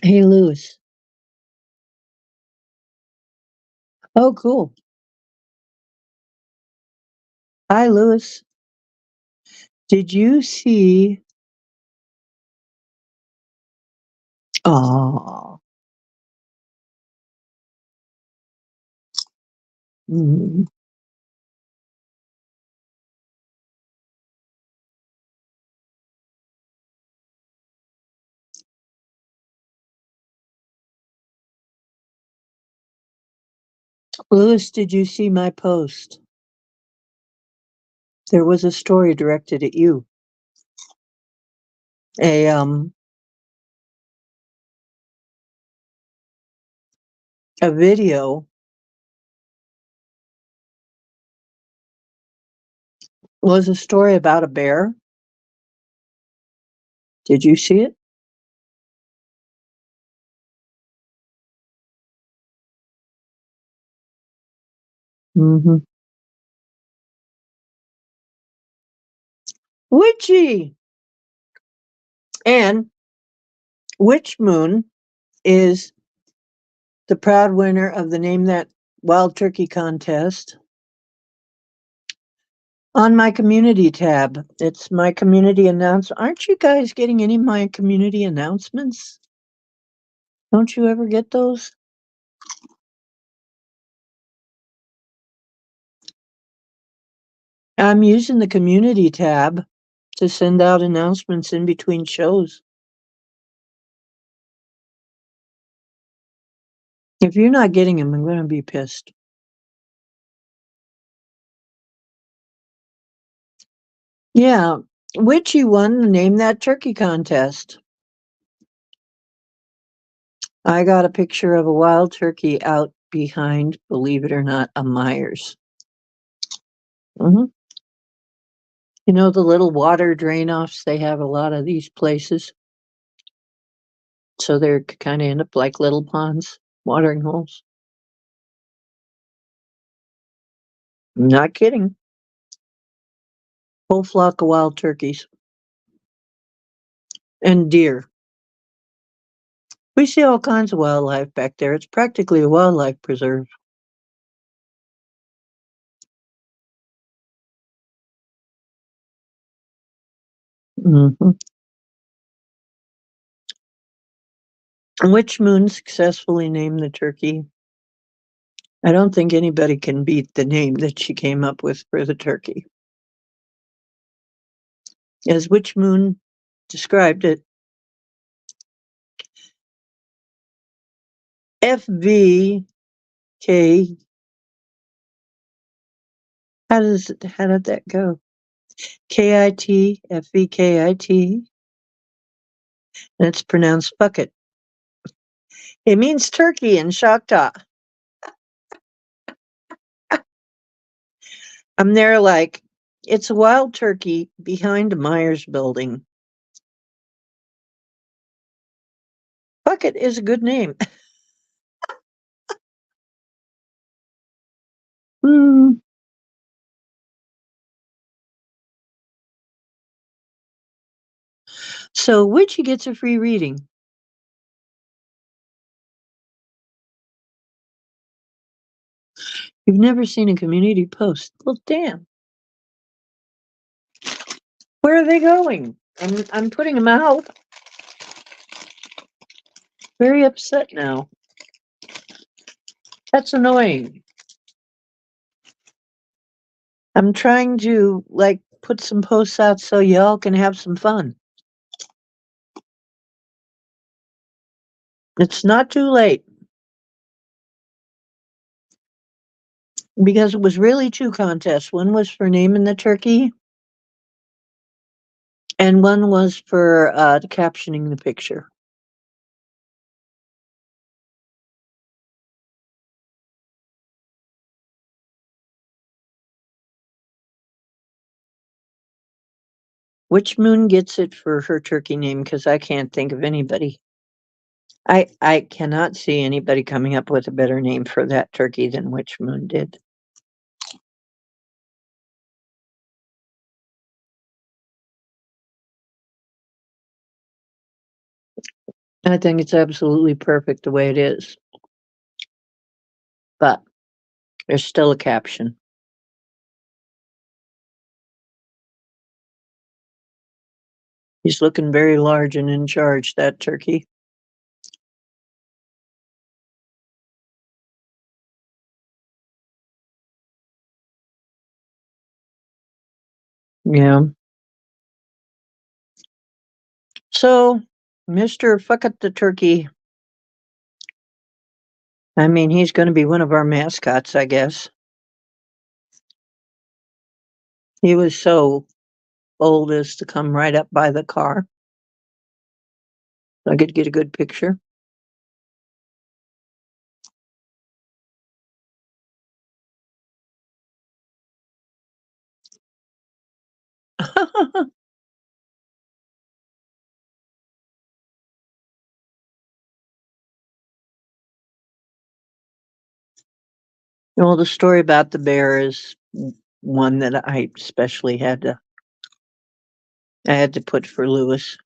Hey, Lewis. Oh, cool. Hi, Lewis. Did you see? Oh, Lewis, did you see my post? There was a story directed at you. A a video was a story about a bear. Did you see it? Mm-hmm. Witchy! And Witch Moon is the proud winner of the Name That Wild Turkey contest on my community tab. It's my community announcement. Aren't you guys getting any of my community announcements? Don't you ever get those? I'm using the community tab to send out announcements in between shows. If you're not getting them, I'm going to be pissed. Yeah, Witchy won the Name That Turkey contest. I got a picture of a wild turkey out behind, believe it or not, a Myers. Hmm. You know the little water drain offs? They have a lot of these places. So they're kind of end up like little ponds, watering holes. I'm not kidding. Whole flock of wild turkeys and deer. We see all kinds of wildlife back there. It's practically a wildlife preserve. Hmm. Witch Moon successfully named the turkey. I don't think anybody can beat the name that she came up with for the turkey. As Witch Moon described it, FVK. How did that go? KIT, FVKIT, and it's pronounced bucket. It means turkey in Choctaw. I'm there like, it's a wild turkey behind a Myers building. Bucket is a good name. Hmm. So Witchy gets a free reading. You've never seen a community post. Well, damn. Where are they going? I'm putting them out. Very upset now. That's annoying. I'm trying to like put some posts out so y'all can have some fun. It's not too late because it was really two contests. One was for naming the turkey, and one was for captioning the picture. Which moon gets it for her turkey name? Because I can't think of anybody. I cannot see anybody coming up with a better name for that turkey than Witch Moon did. I think it's absolutely perfect the way it is. But there's still a caption. He's looking very large and in charge, that turkey. Yeah. So, Mr. Fuck Up the Turkey, I mean, he's going to be one of our mascots, I guess. He was so bold as to come right up by the car. I could get a good picture. Well, the story about the bear is one that I especially I had to put for Lewis.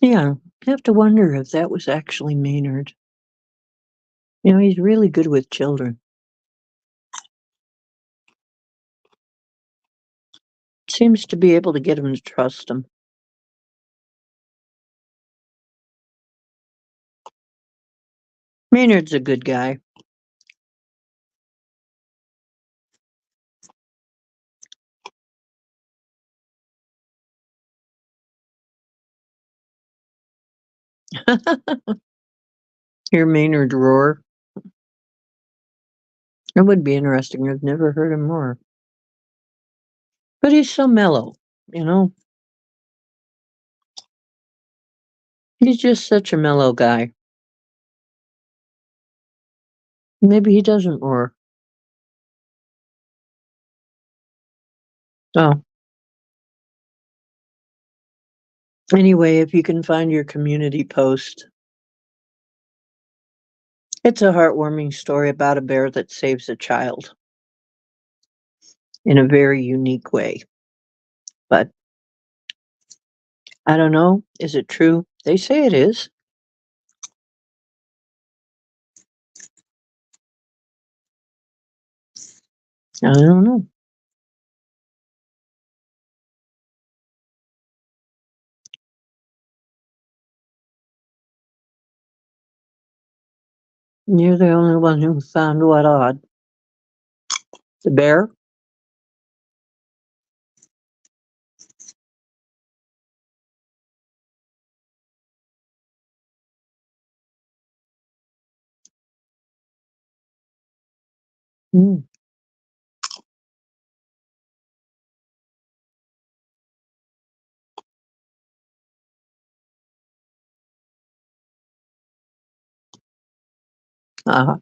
Yeah, I have to wonder if that was actually Maynard. He's really good with children. Seems to be able to get them to trust him. Maynard's a good guy. Hear Maynard roar. It would be interesting. I've never heard him roar. But he's so mellow, you know? He's just such a mellow guy. Maybe he doesn't roar. Oh. Anyway, if you can find your community post, it's a heartwarming story about a bear that saves a child in a very unique way. But I don't know. Is it true? They say it is. I don't know. You're the only one who found what odd. The bear? Mm. Uh,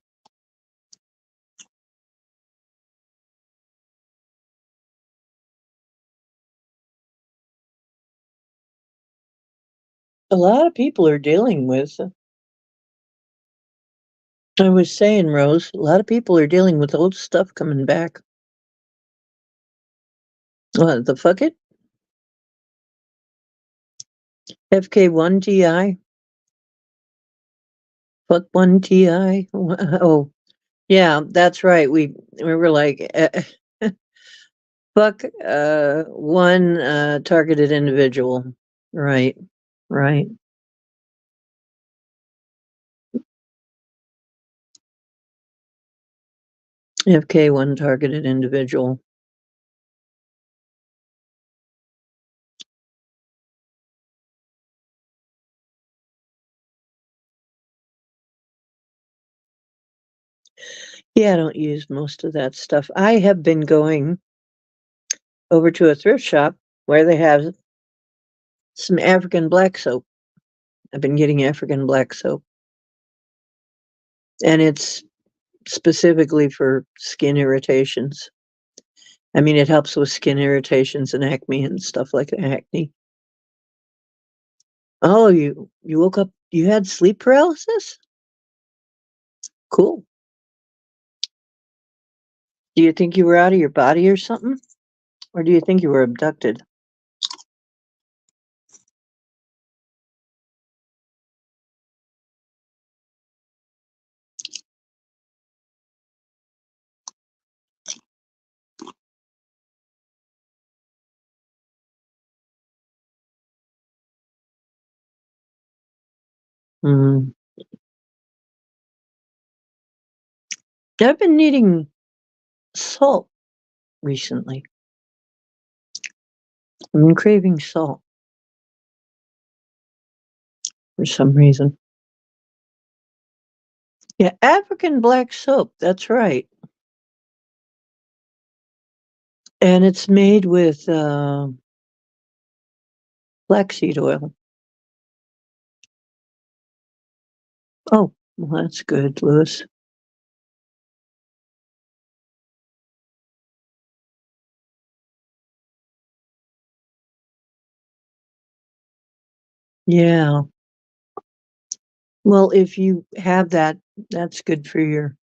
a lot of people are dealing with. I was saying, Rose, a lot of people are dealing with old stuff coming back. What, the fuck it? FK1 TI? Fuck 1 TI? Oh, yeah, that's right. We were like, fuck one targeted individual. Right, right. FK1 targeted individual. Yeah, I don't use most of that stuff. I have been going over to a thrift shop where they have some African black soap. I've been getting African black soap, and it's specifically for skin irritations. I mean, it helps with skin irritations and acne and stuff like acne. Oh, you woke up, you had sleep paralysis? Cool. Do you think you were out of your body or something? Or do you think you were abducted? Mm. I've been needing salt recently. I've been craving salt for some reason. Yeah, African black soap, that's right. And it's made with flaxseed oil. Oh, well, that's good, Louis. Yeah. Well, if you have that, that's good for your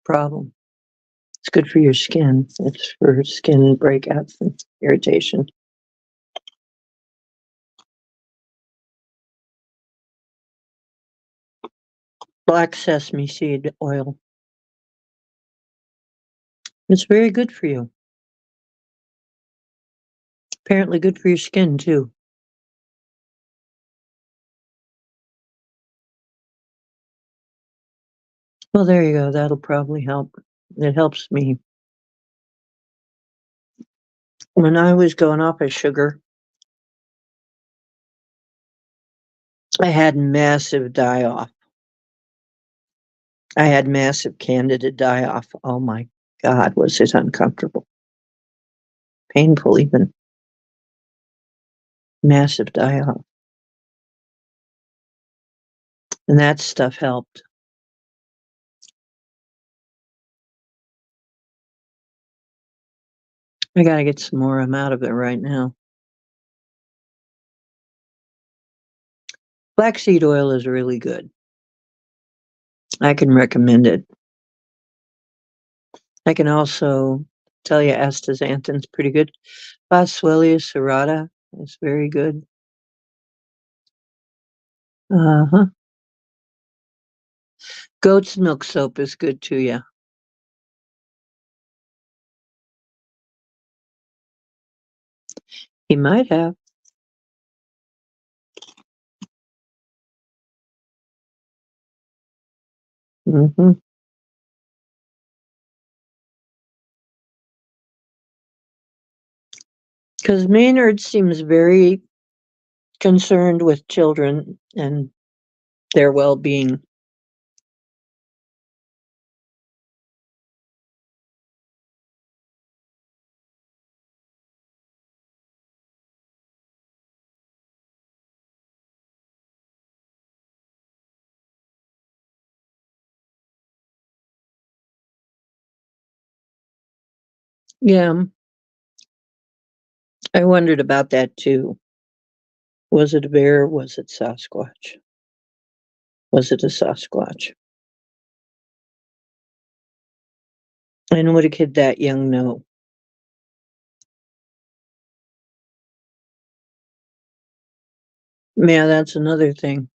problem. It's good for your skin. It's for skin breakouts and irritation. Black sesame seed oil. It's very good for you. Apparently good for your skin too. Well, there you go. That'll probably help. It helps me. When I was going off of sugar, I had massive die off. I had massive candida die off. Oh my God, was it uncomfortable. Painful even. Massive die off. And that stuff helped. I gotta get some more. I'm out of it right now. Flaxseed oil is really good. I can recommend it. I can also tell you astaxanthin's pretty good. Boswellia serrata is very good. Uh-huh. Goat's milk soap is good too, yeah. He might have. Mm-hmm. Because Maynard seems very concerned with children and their well-being. Yeah, I wondered about that too. Was it a bear or was it Sasquatch? Was it a Sasquatch? And would a kid that young know? Yeah, that's another thing.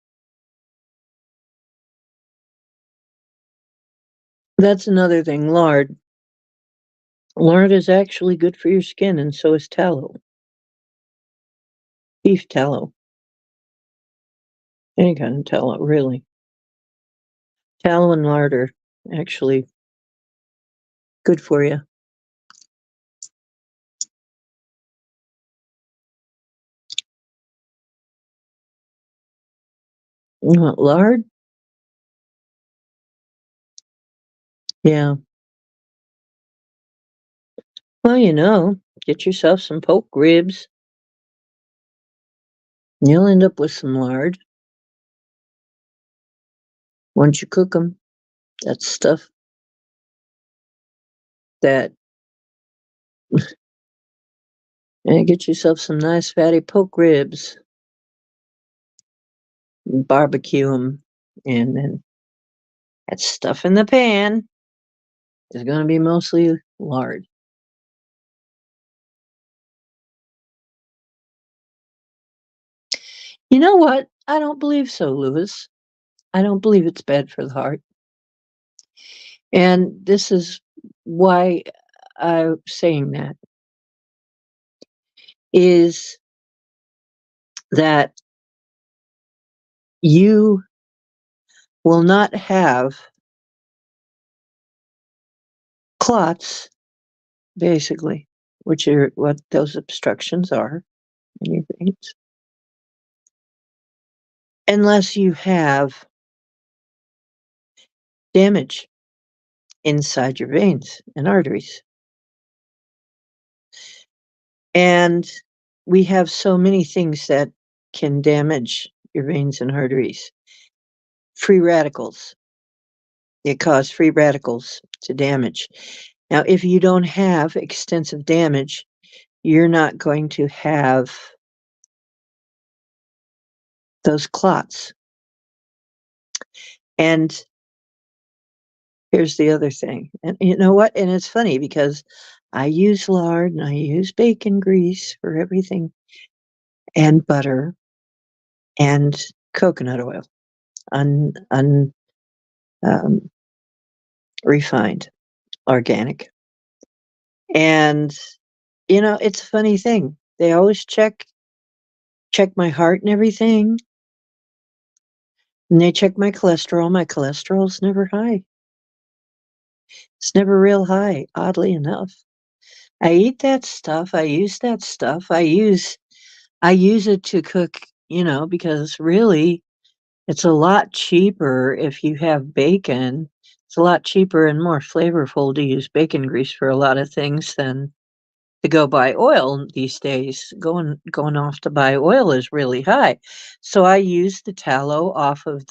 That's another thing. Lard. Lard is actually good for your skin, and so is tallow. Beef tallow. Any kind of tallow, really. Tallow and lard are actually good for you. Lard? Yeah. Well, get yourself some pork ribs. You'll end up with some lard. Once you cook them, that's stuff that and get yourself some nice fatty poke ribs, barbecue them, and then that stuff in the pan is gonna be mostly lard. You know what? I don't believe so, Louis. I don't believe it's bad for the heart. And this is why I'm saying that, is that you will not have clots, basically, which are what those obstructions are in your veins, unless you have damage inside your veins and arteries. And we have so many things that can damage your veins and arteries. Free radicals. It causes free radicals to damage. Now, if you don't have extensive damage, you're not going to have those clots. And here's the other thing. And you know what? And it's funny because I use lard and I use bacon grease for everything, and butter and coconut oil, um, refined, organic. And you know, it's a funny thing. They always check my heart and everything, and they check my cholesterol. My cholesterol's never high. It's never real high, oddly enough. I eat that stuff. I use that stuff. I use it to cook, you know, because really it's a lot cheaper if you have bacon. It's a lot cheaper and more flavorful to use bacon grease for a lot of things than to go buy oil these days. Going off to buy oil is really high. So I use the oil off of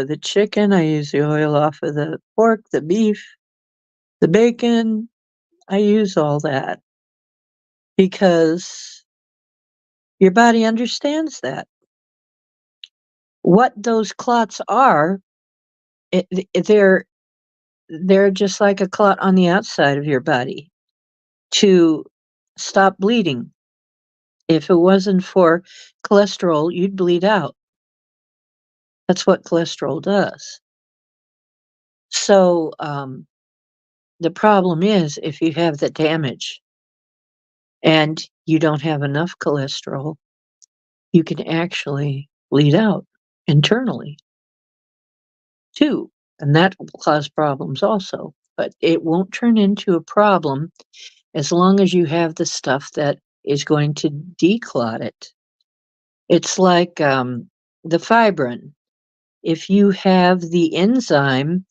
the chicken, I use the oil off of the pork, the beef, the bacon. I use all that because your body understands that. What those clots are, they're just like a clot on the outside of your body to stop bleeding. If it wasn't for cholesterol, you'd bleed out. That's what cholesterol does. So, the problem is if you have the damage and you don't have enough cholesterol, you can actually bleed out internally too. And that will cause problems also. But it won't turn into a problem as long as you have the stuff that is going to declot it. It's like the fibrin. If you have the enzyme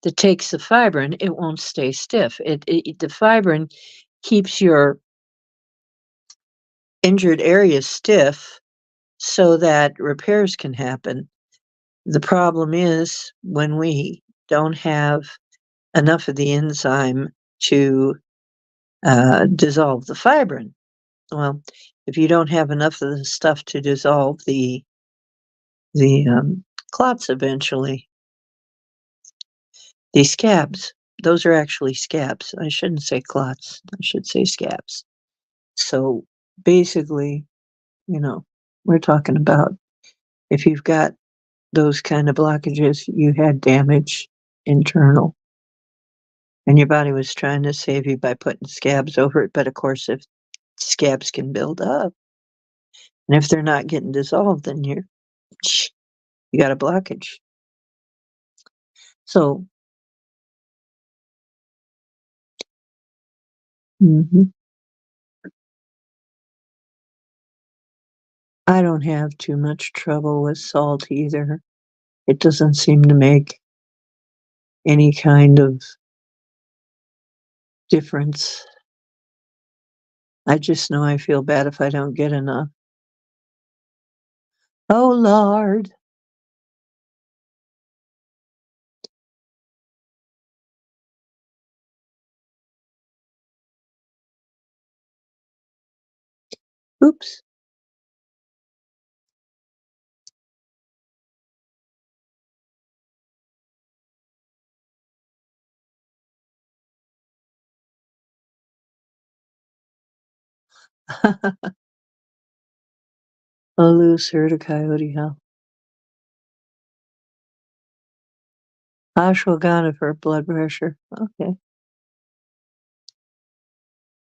that takes the fibrin, it won't stay stiff. The fibrin keeps your injured areas stiff so that repairs can happen. The problem is when we don't have enough of the enzyme to dissolve the fibrin. Well, if you don't have enough of the stuff to dissolve the clots eventually, these scabs, those are actually scabs. I shouldn't say clots. I should say scabs. So basically, you know, we're talking about if you've got those kind of blockages, you had damage internal, and your body was trying to save you by putting scabs over it. But of course, if scabs can build up, and if they're not getting dissolved, then you got a blockage. So, mhm, I don't have too much trouble with salt either. It doesn't seem to make any kind of difference. I just know I feel bad if I don't get enough. Oh, Lord. Oops. A loose herd of coyote, huh? Ashwagandha for blood pressure. Okay.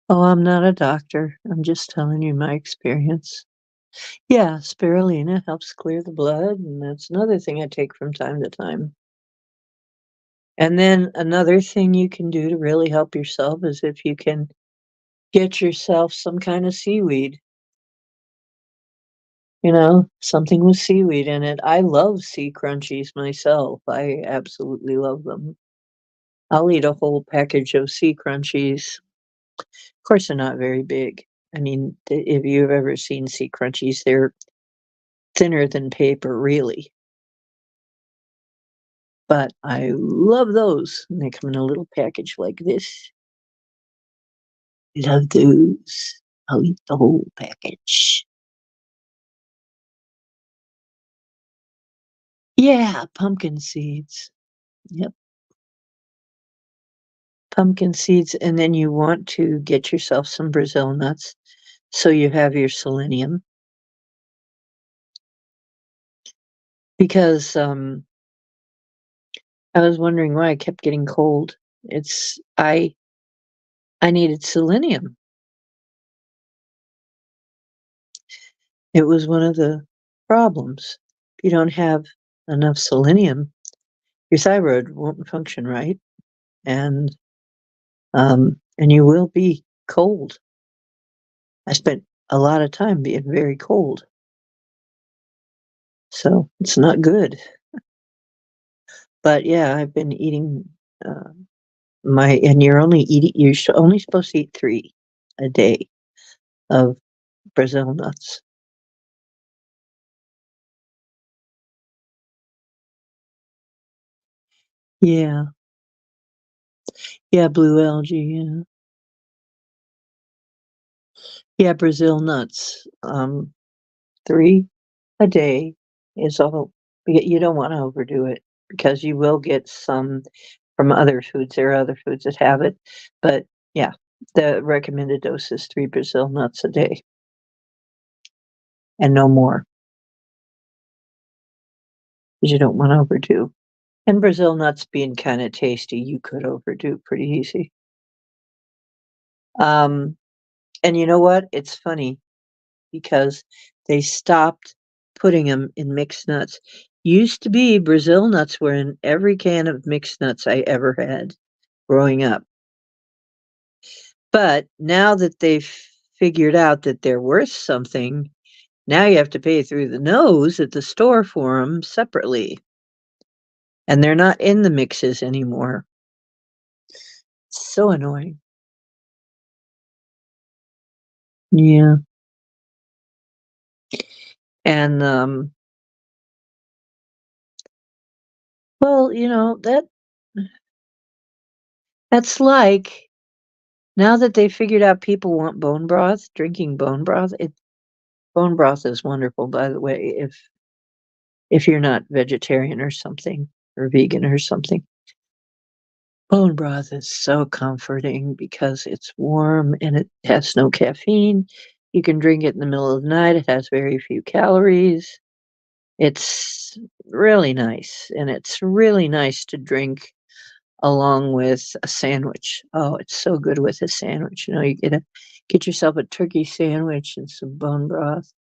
Oh, I'm not a doctor. I'm just telling you my experience. Yeah, spirulina helps clear the blood, and that's another thing I take from time to time. And then another thing you can do to really help yourself is if you can get yourself some kind of seaweed, something with seaweed in it. I love sea crunchies myself. I absolutely love them. I'll eat a whole package of sea crunchies. Of course, they're not very big. I mean, if you've ever seen sea crunchies, they're thinner than paper, really. But I love those. And they come in a little package like this. Love those. I'll eat the whole package. Yeah, pumpkin seeds. Yep, pumpkin seeds. And then you want to get yourself some Brazil nuts so you have your selenium. Because I was wondering why I kept getting cold. It's I needed selenium. It was one of the problems. If you don't have enough selenium, your thyroid won't function right, and and you will be cold. I spent a lot of time being very cold, so it's not good. But yeah, I've been eating uh, and you're only supposed to eat 3 a day of Brazil nuts. Yeah, yeah, blue algae. Yeah, yeah, Brazil nuts. 3 a day is all. You don't want to overdo it because you will get some from other foods. There are other foods that have it, but yeah, the recommended dose is 3 Brazil nuts a day and no more because you don't want to overdo. And Brazil nuts being kind of tasty, you could overdo pretty easy. Um, and you know what? It's funny because they stopped putting them in mixed nuts. Used to be Brazil nuts were in every can of mixed nuts I ever had growing up. But now that they've figured out that they're worth something, now you have to pay through the nose at the store for them separately. And they're not in the mixes anymore. So annoying. Yeah. And well, that's like now that they figured out people want bone broth, drinking bone broth is wonderful, by the way, if you're not vegetarian or something or vegan or something. Bone broth is so comforting because it's warm and it has no caffeine. You can drink it in the middle of the night. It has very few calories. It's really nice, and it's really nice to drink along with a sandwich. Oh, it's so good with a sandwich. You get yourself a turkey sandwich and some bone broth.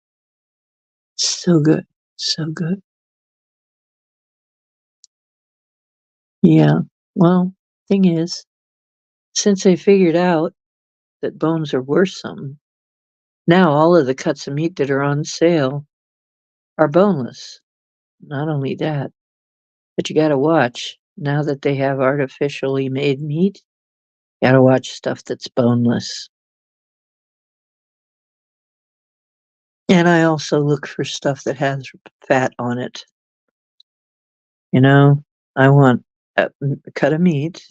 So good. So good. Yeah. Well, thing is, since they figured out that bones are worth something, now all of the cuts of meat that are on sale are boneless. Not only that, but you gotta watch. Now that they have artificially made meat, you gotta watch stuff that's boneless. And I also look for stuff that has fat on it. You know, I want a cut of meat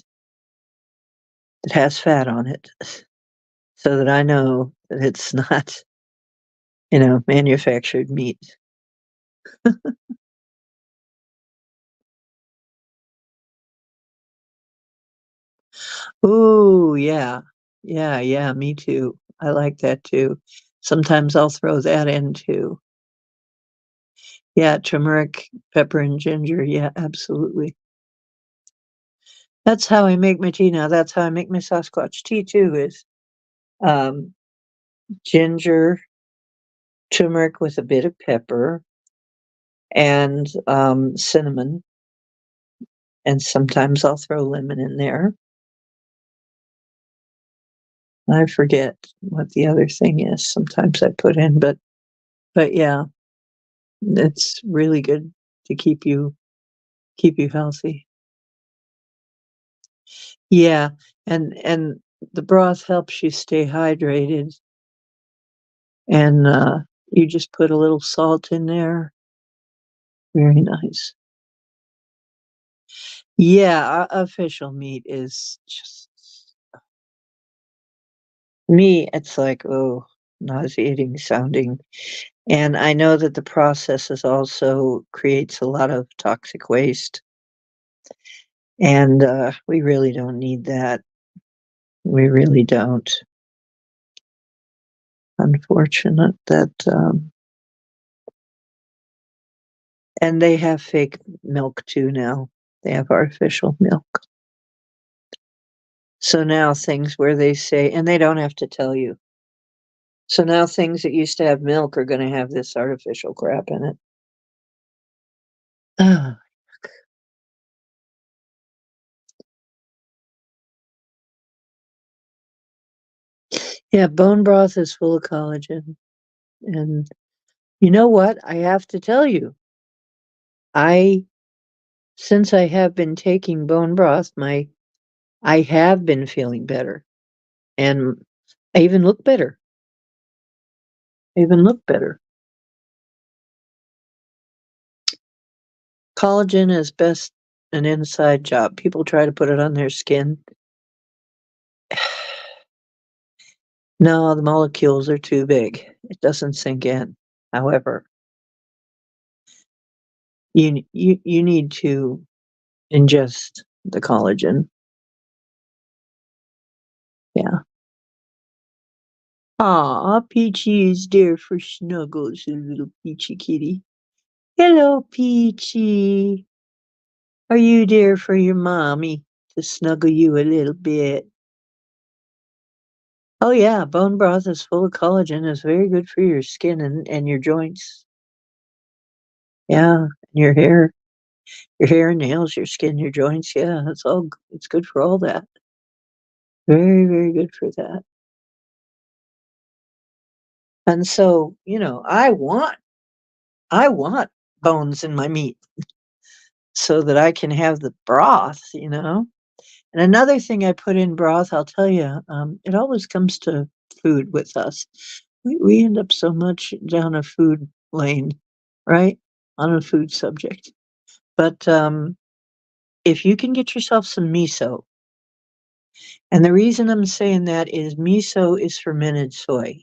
that has fat on it so that I know that it's not, manufactured meat. Ooh, yeah. Yeah, yeah, me too. I like that too. Sometimes I'll throw that in too. Yeah, turmeric, pepper, and ginger. Yeah, absolutely. That's how I make my tea now. That's how I make my Sasquatch tea too, is um, ginger, turmeric with a bit of pepper, and cinnamon. And sometimes I'll throw lemon in there. I forget what the other thing is. Sometimes I put in, but yeah, it's really good to keep you healthy. Yeah, and the broth helps you stay hydrated, and you just put a little salt in there. Very nice. Yeah, official meat is just me. It's like, oh, nauseating sounding. And I know that the process is also creates a lot of toxic waste, and we really don't need that. We really don't. Unfortunate that, and they have fake milk too now. They have artificial milk. So now things where they say, and they don't have to tell you. So now things that used to have milk are going to have this artificial crap in it. Ah, yeah, bone broth is full of collagen. And you know what? I have to tell you, I since I have been taking bone broth, I have been feeling better. And I even look better. I even look better. Collagen is best an inside job. People try to put it on their skin. No, the molecules are too big. It doesn't sink in. However, you need to ingest the collagen. Yeah. Aw, Peachy is there for snuggles, a little Peachy kitty. Hello, Peachy. Are you there for your mommy to snuggle you a little bit? Oh yeah, bone broth is full of collagen. It's very good for your skin and your joints. Yeah, your hair and nails, your skin, your joints. Yeah, it's good for all that. Very, very good for that. And so, I want bones in my meat so that I can have the broth. And another thing I put in broth, I'll tell you, it always comes to food with us. We end up so much down a food lane, right? On a food subject. But if you can get yourself some miso, and the reason I'm saying that is miso is fermented soy.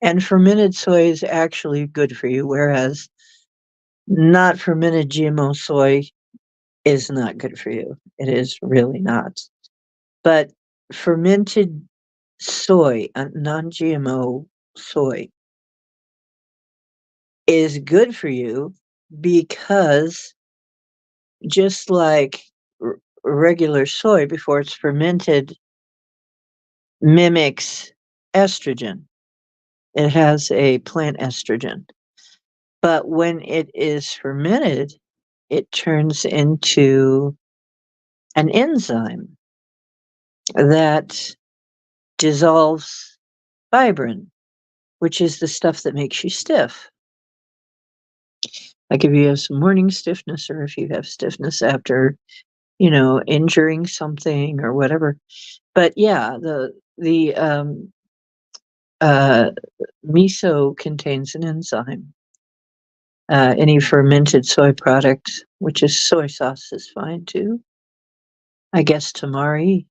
And fermented soy is actually good for you, whereas not fermented GMO soy is not good for you. It is really not. But fermented soy, non-GMO soy, is good for you because just like regular soy before it's fermented mimics estrogen. It has a plant estrogen. But when it is fermented, it turns into an enzyme that dissolves fibrin, which is the stuff that makes you stiff. Like if you have some morning stiffness or if you have stiffness after, injuring something or whatever. But yeah, the Uh, Miso contains an enzyme. Any fermented soy product, which is soy sauce, is fine too. I guess tamari,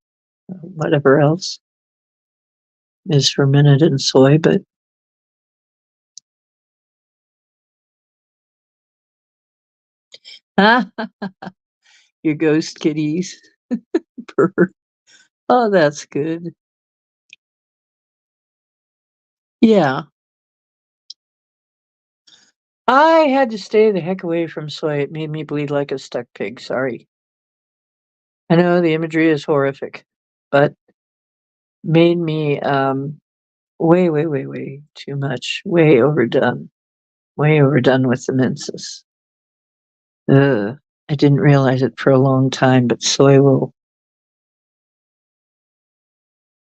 whatever else is fermented in soy, but your ghost kitties. Purr. Oh, that's good. Yeah. I had to stay the heck away from soy. It made me bleed like a stuck pig. Sorry. I know the imagery is horrific, but made me way too much. Way overdone with the menses. Ugh. I didn't realize it for a long time, but soy will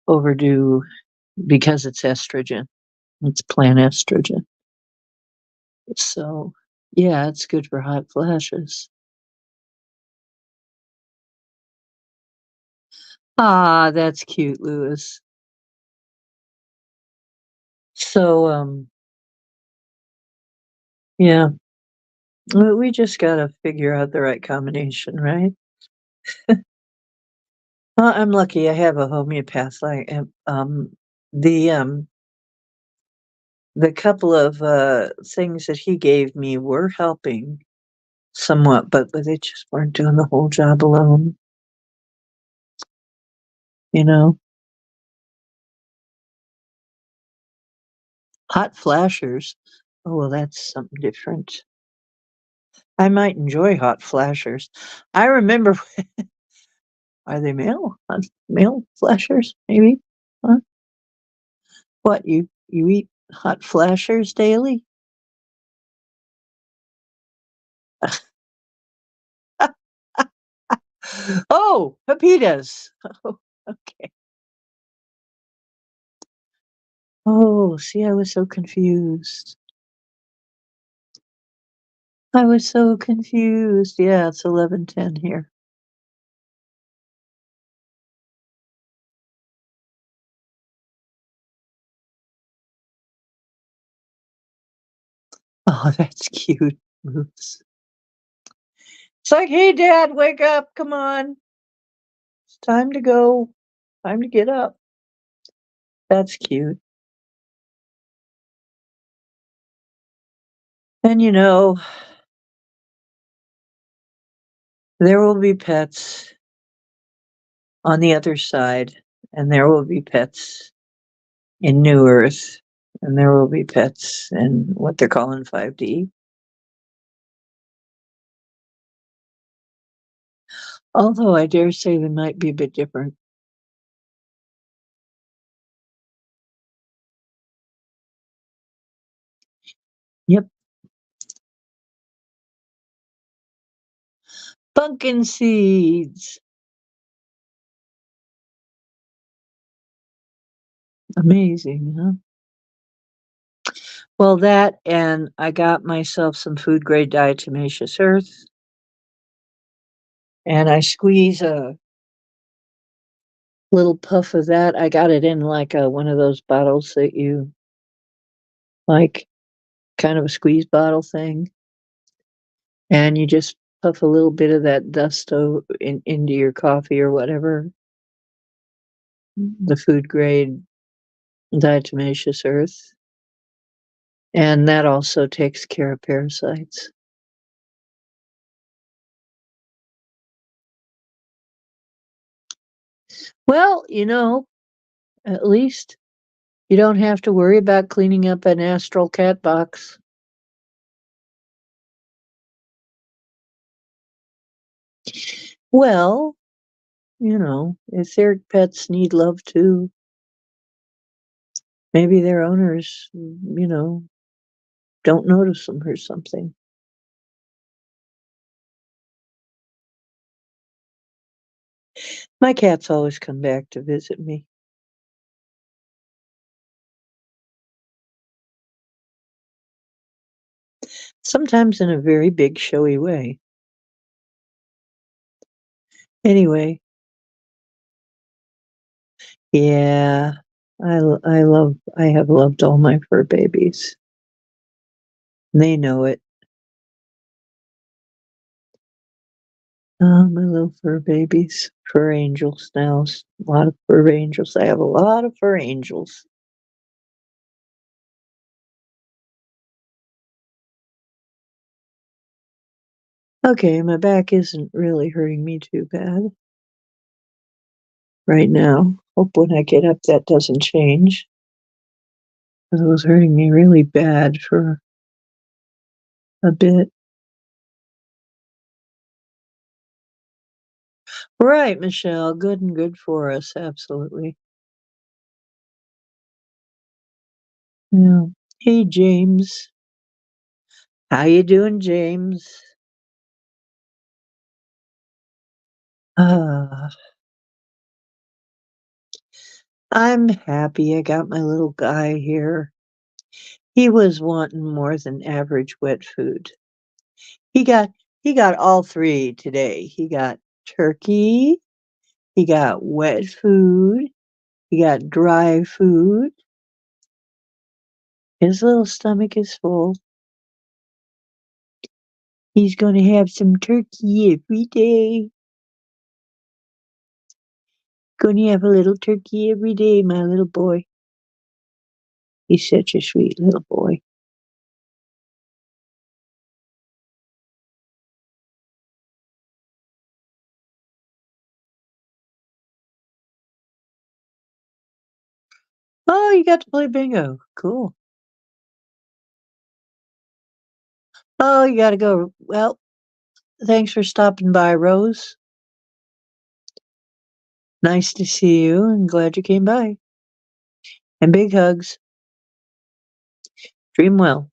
overdo because it's estrogen. It's plant estrogen. So, yeah, it's good for hot flashes. Ah, that's cute, Louis. So, yeah, we just gotta figure out the right combination, right? Well, I'm lucky I have a homeopath. The, um the couple of, things that he gave me were helping somewhat, but they just weren't doing the whole job alone, you know? Hot flashers. Oh, well, that's something different. I might enjoy hot flashers. I remember are they male? Male flashers, maybe? Huh? What, you eat hot flashers daily? Oh, pepitas. Oh, okay. Oh, see, I was so confused. I was so confused. Yeah, it's 11:10 here. Oh, that's cute. Oops. It's like, "Hey, Dad, wake up. Come on. It's time to go. Time to get up." That's cute. And, there will be pets on the other side, and there will be pets in New Earth, and there will be pets in what they're calling 5D. Although I dare say they might be a bit different. Yep. Pumpkin seeds. Amazing, huh? Well, that and I got myself some food grade diatomaceous earth, and I squeeze a little puff of that. I got it in like one of those bottles that you like, kind of a squeeze bottle thing, and you just puff a little bit of that dust into your coffee or whatever, the food grade diatomaceous earth, and that also takes care of parasites. Well, at least you don't have to worry about cleaning up an astral cat box. Well, etheric pets need love too. Maybe their owners, don't notice them or something. My cats always come back to visit me. Sometimes in a very big, showy way. Anyway, yeah. I have loved all my fur babies. They know it. My little fur babies, fur angels now. A lot of fur angels. I have a lot of fur angels. Okay, my back isn't really hurting me too bad right now. Hope when I get up that doesn't change. Because it was hurting me really bad for a bit. Right, Michelle. Good and good for us. Absolutely. Yeah. Hey, James. How you doing, James? Uh, I'm happy I got my little guy here. He was wanting more than average wet food. He got he got all three today. He got turkey, he got wet food, he got dry food. His little stomach is full. He's gonna have some turkey every day. Gonna have a little turkey every day, my little boy. He's such a sweet little boy. Oh, you got to play bingo. Cool. Oh, you gotta go. Well, thanks for stopping by, Rose. Nice to see you and glad you came by. And big hugs. Dream well.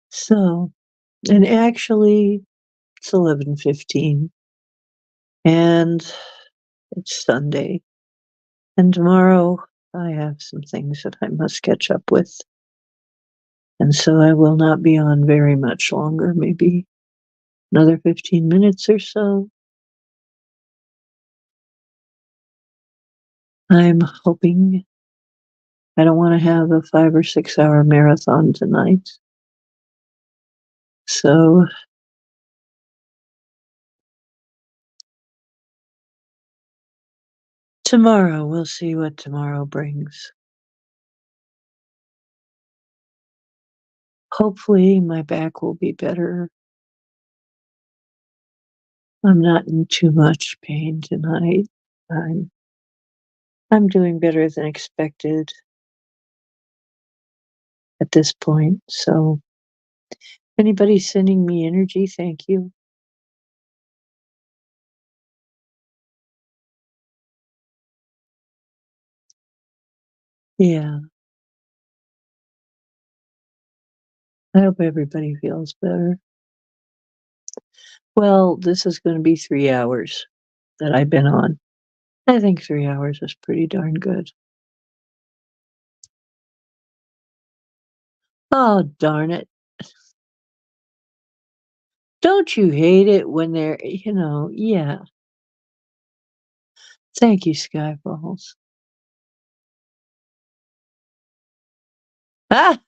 So, and actually, it's 11:15, and it's Sunday. And tomorrow, I have some things that I must catch up with. And so I will not be on very much longer, maybe another 15 minutes or so. I'm hoping I don't want to have a 5 or 6 hour marathon tonight. So tomorrow, we'll see what tomorrow brings. Hopefully, my back will be better. I'm not in too much pain tonight. I'm I'm doing better than expected at this point. So, anybody sending me energy, thank you. Yeah, I hope everybody feels better. Well, this is going to be 3 hours that I've been on. I think 3 hours is pretty darn good. Oh, darn it. Don't you hate it when yeah. Thank you, Skyfalls. Ah,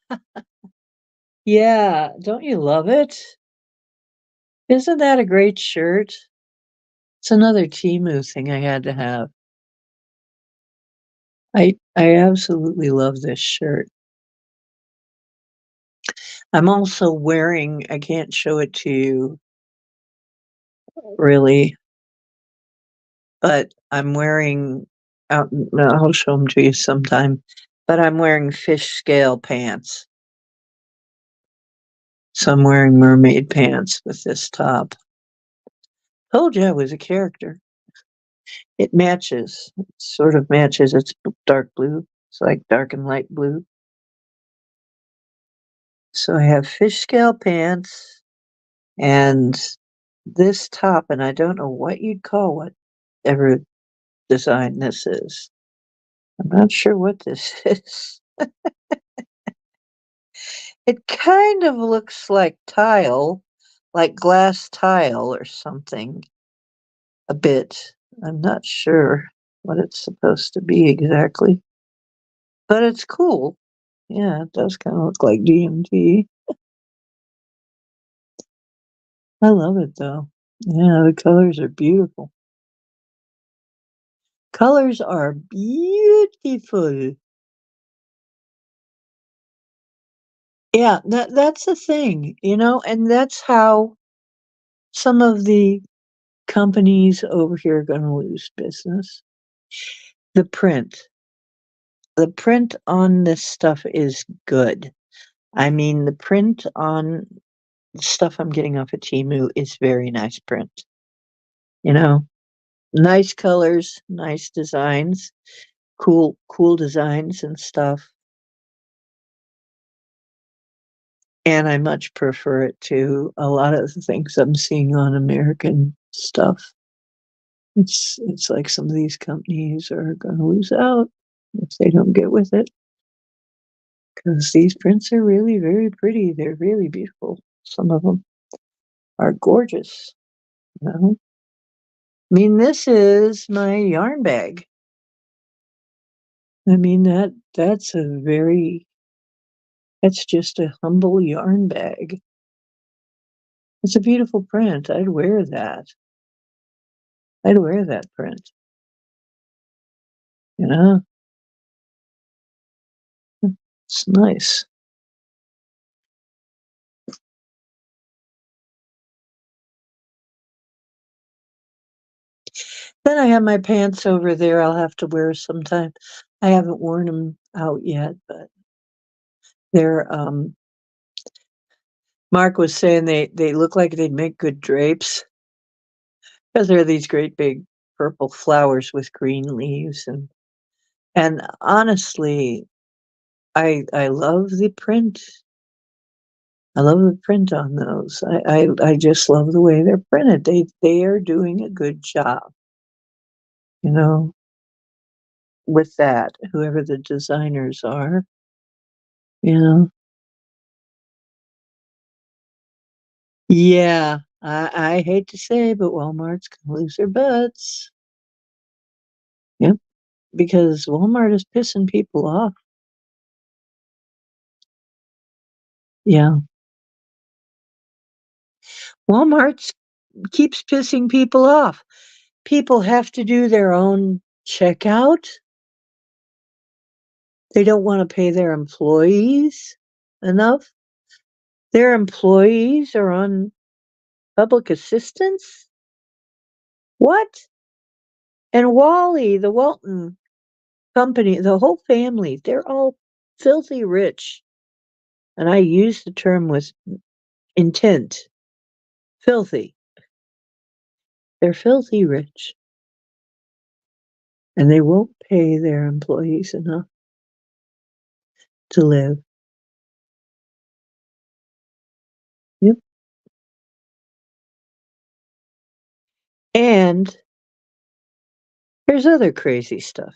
yeah. Don't you love it? Isn't that a great shirt? It's another Temu thing I had to have. I absolutely love this shirt. I'm also wearing, I can't show it to you really, but I'm wearing I'll show them to you sometime, but I'm wearing fish scale pants. So I'm wearing mermaid pants with this top. Told you I was a character. It matches. It sort of matches. It's dark blue. It's like dark and light blue. So I have fish scale pants and this top, and I don't know what you'd call whatever design this is. I'm not sure what this is. It kind of looks like tile, like glass tile or something. a bit. I'm not sure what it's supposed to be exactly, but it's cool. Yeah, it does kind of look like DMT. I love it though. Yeah, the colors are beautiful. Colors are beautiful. Yeah, that's the thing, and that's how some of the companies over here are gonna lose business. The print. The print on this stuff is good. I mean, the print on stuff I'm getting off of Temu is very nice print, you know? Nice colors, nice designs, cool designs and stuff, and I much prefer it to a lot of the things I'm seeing on American stuff. It's like some of these companies are gonna lose out if they don't get with it, because these prints are really very pretty, they're really beautiful. Some of them are gorgeous, you know? I mean, this is my yarn bag. I mean, that's just a humble yarn bag. It's a beautiful print, I'd wear that. I'd wear that print, you know? It's nice. Then I have my pants over there I'll have to wear sometime. I haven't worn them out yet, but they're, Mark was saying they look like they'd make good drapes because 'cause they're these great big purple flowers with green leaves, and honestly, I love the print. I love the print on those. I just love the way they're printed. They are doing a good job, you know, with that, whoever the designers are, you know? Yeah, I hate to say, but Walmart's gonna lose their butts. Yep, because Walmart is pissing people off. Yeah. Walmart keeps pissing people off. People have to do their own checkout. They don't wanna pay their employees enough. Their employees are on public assistance? What? And Wally, the Walton company, the whole family, they're all filthy rich. And I use the term with intent. Filthy. They're filthy rich. And they won't pay their employees enough to live. Yep. And there's other crazy stuff.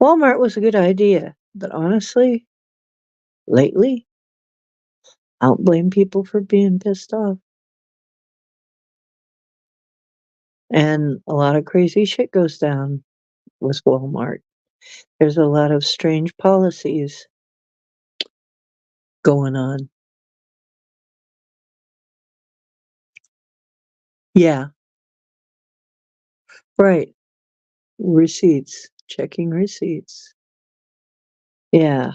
Walmart was a good idea, but honestly, lately, I don't blame people for being pissed off. And a lot of crazy shit goes down with Walmart. There's a lot of strange policies going on. Yeah, right. Receipts, checking receipts. Yeah,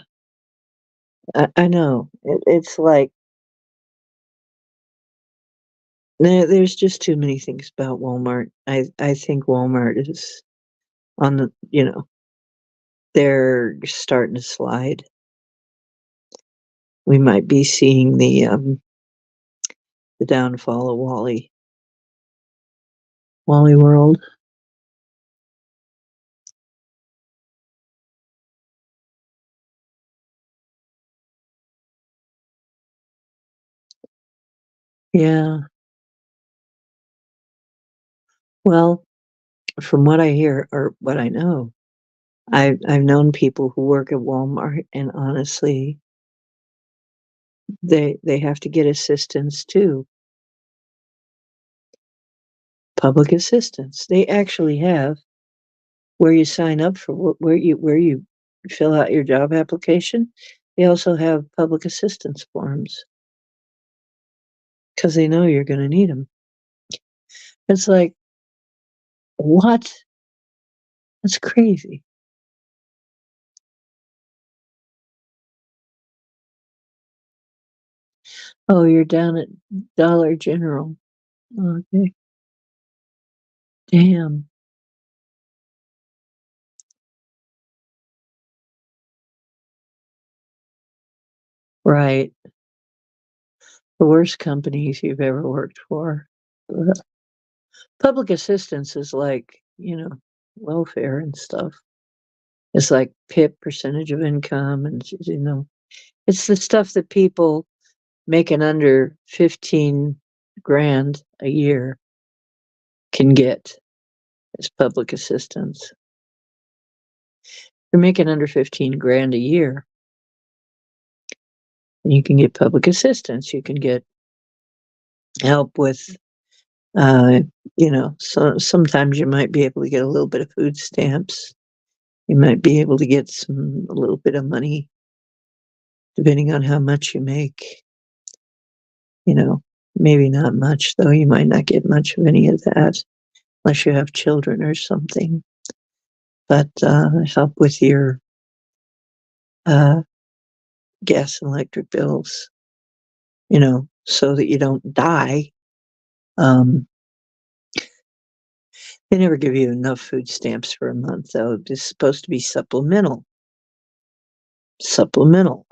I know. It's like there's just too many things about Walmart. I think Walmart is on they're starting to slide. We might be seeing the downfall of Wally World. Yeah. Well, from what I hear or what I know, I've known people who work at Walmart, and honestly, they have to get assistance too. public assistance. They actually have where you sign up for where you fill out your job application. They also have public assistance forms because they know you're going to need them. It's like, what? That's crazy. Oh, you're down at Dollar General. Okay. Damn. Right. The worst companies you've ever worked for. Ugh. Public assistance is like, welfare and stuff. It's like PIP, percentage of income, and it's the stuff that people making under 15 grand a year can get as public assistance. You're making under 15 grand a year, and you can get public assistance. You can get help with, so sometimes you might be able to get a little bit of food stamps. You might be able to get a little bit of money, depending on how much you make. Maybe not much, though. You might not get much of any of that unless you have children or something. But help with your uh, gas and electric bills, so that you don't die. Um, they never give you enough food stamps for a month, though. It's supposed to be supplemental. Supplemental.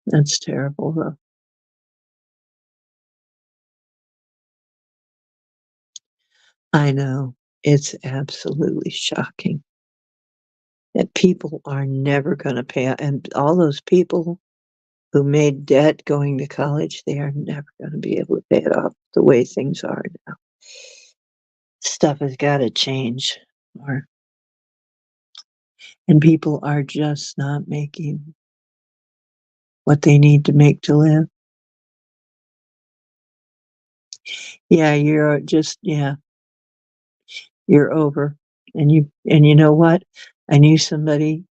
That's terrible, though. I know. It's absolutely shocking that people are never going to pay. And all those people who made debt going to college, they are never going to be able to pay it off the way things are now. Stuff has got to change, or and people are just not making what they need to make to live. Yeah, you're over. And you know what? I knew somebody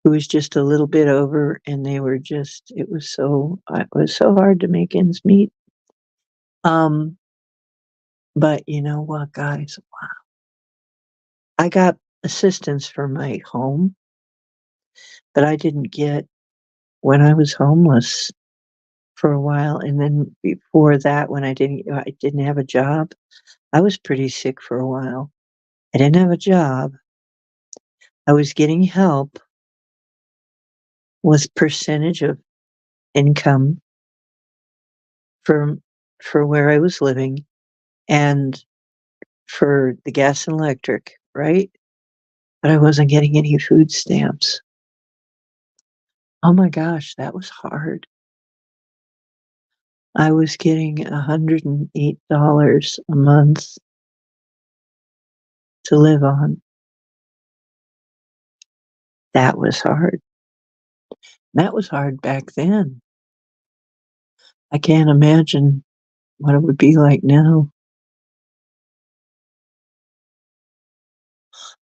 who was just a little bit over, and it was so hard to make ends meet. Um, but you know what, guys? I got assistance for my home, but I didn't get when I was homeless for a while, and then before that, when I didn't have a job. I was pretty sick for a while. I didn't have a job. I was getting help with percentage of income for where I was living and for the gas and electric, right? But I wasn't getting any food stamps. Oh my gosh, that was hard. I was getting $108 a month to live on. That was hard. That was hard back then. I can't imagine what it would be like now.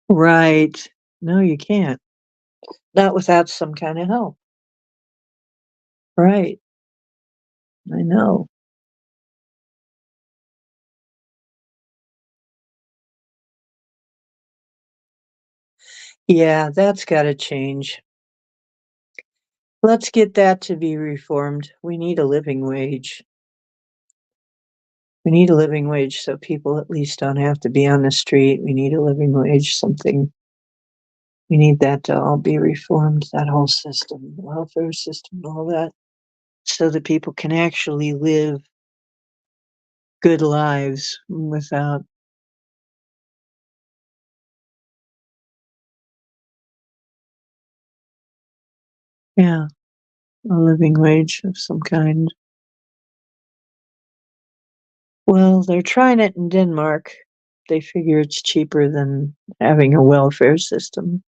Right. No, you can't. Not without some kind of help. Right. I know. Yeah, that's gotta change. Let's get that to be reformed. We need a living wage. We need a living wage so people at least don't have to be on the street. We need a living wage, something. We need that to all be reformed, that whole system, welfare system, all that, so that people can actually live good lives without. Yeah, a living wage of some kind. Well, they're trying it in Denmark. They figure it's cheaper than having a welfare system,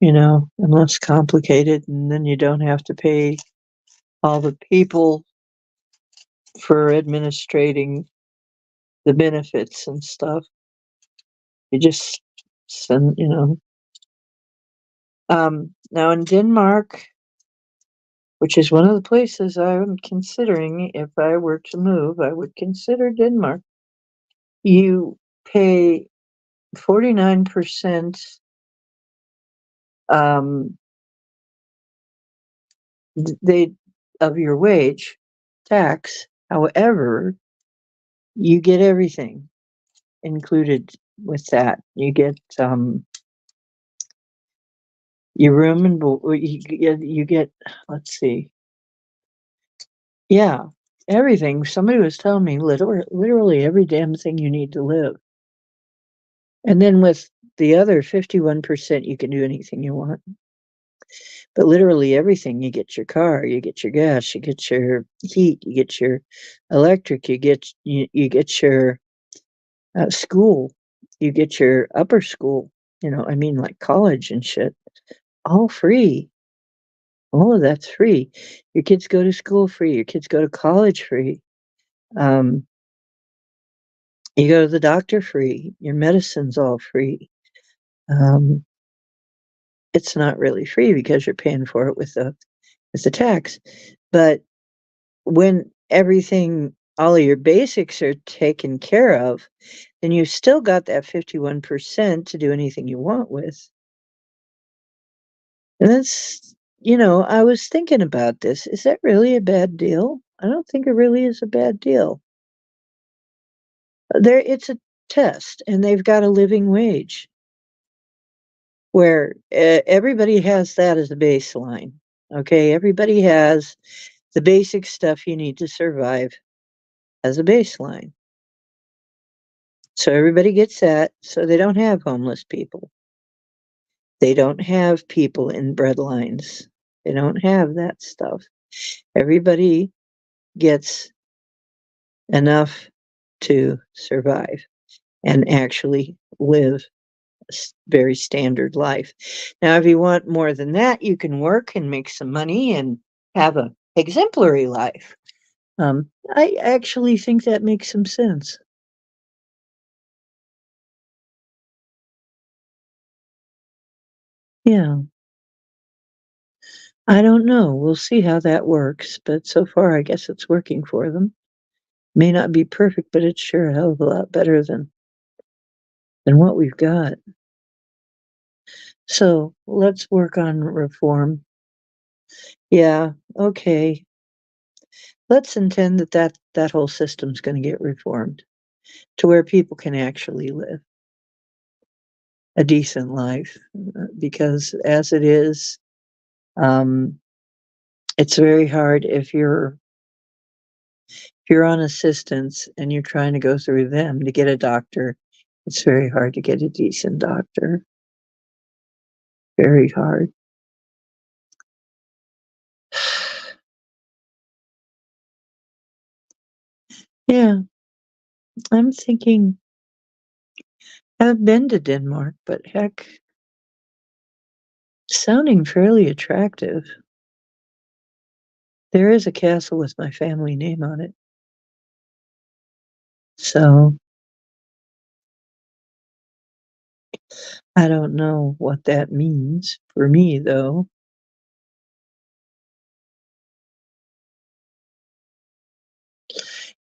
and less complicated, and then you don't have to pay all the people for administrating the benefits and stuff. You just send, now in Denmark, which is one of the places I'm considering if I were to move, I would consider Denmark. You pay 49% um, they of your wage tax. However, you get everything included with that. You get your room and you get. Let's see. Yeah, everything. Somebody was telling me literally every damn thing you need to live. And then with the other 51%, you can do anything you want. But literally everything, you get your car, you get your gas, you get your heat, you get your electric, you get your school, you get your upper school, I mean, like college and shit, all free. All of that's free. Your kids go to school free. Your kids go to college free. Um, you go to the doctor free. Your medicine's all free. Um, it's not really free because you're paying for it with the tax. But when everything, all of your basics are taken care of, then you've still got that 51% to do anything you want with. And that's, I was thinking about this. Is that really a bad deal? I don't think it really is a bad deal. It's a test, and they've got a living wage where everybody has that as a baseline. Okay, everybody has the basic stuff you need to survive as a baseline. So everybody gets that. So they don't have homeless people. They don't have people in bread lines. They don't have that stuff. Everybody gets enough to survive and actually live a very standard life. Now, if you want more than that, you can work and make some money and have a exemplary life. I actually think that makes some sense. Yeah. I don't know. We'll see how that works, but so far I guess it's working for them. May not be perfect, but it's sure a hell of a lot better than what we've got. So let's work on reform. Yeah, okay. Let's intend that whole system's going to get reformed to where people can actually live a decent life, because as it is, um, it's very hard if you're on assistance and you're trying to go through them to get a doctor. It's very hard to get a decent doctor. Very hard. Yeah, I'm thinking I've been to Denmark, but heck, sounding fairly attractive. There is a castle with my family name on it. So I don't know what that means for me, though.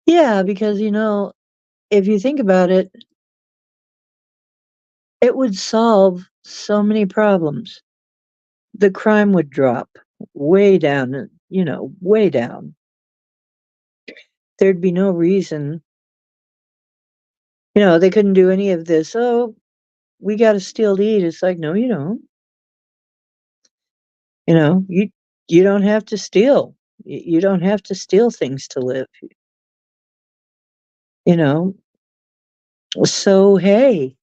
Yeah, because, if you think about it, it would solve so many problems. The crime would drop way down, way down. There'd be no reason, they couldn't do any of this. Oh, we got to steal to eat. It's like, no, you don't. You don't have to steal. You don't have to steal things to live. You know. So hey,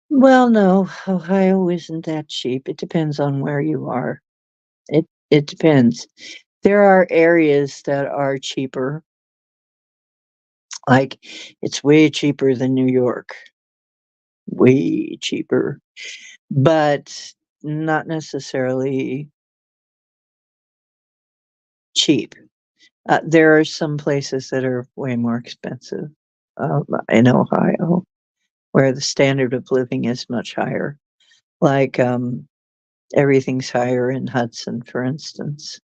well, no, Ohio isn't that cheap. It depends on where you are. It depends. There are areas that are cheaper. Like it's way cheaper than New York. Way cheaper. But not necessarily cheap. There are some places that are way more expensive, in Ohio, where the standard of living is much higher. Like, everything's higher in Hudson, for instance.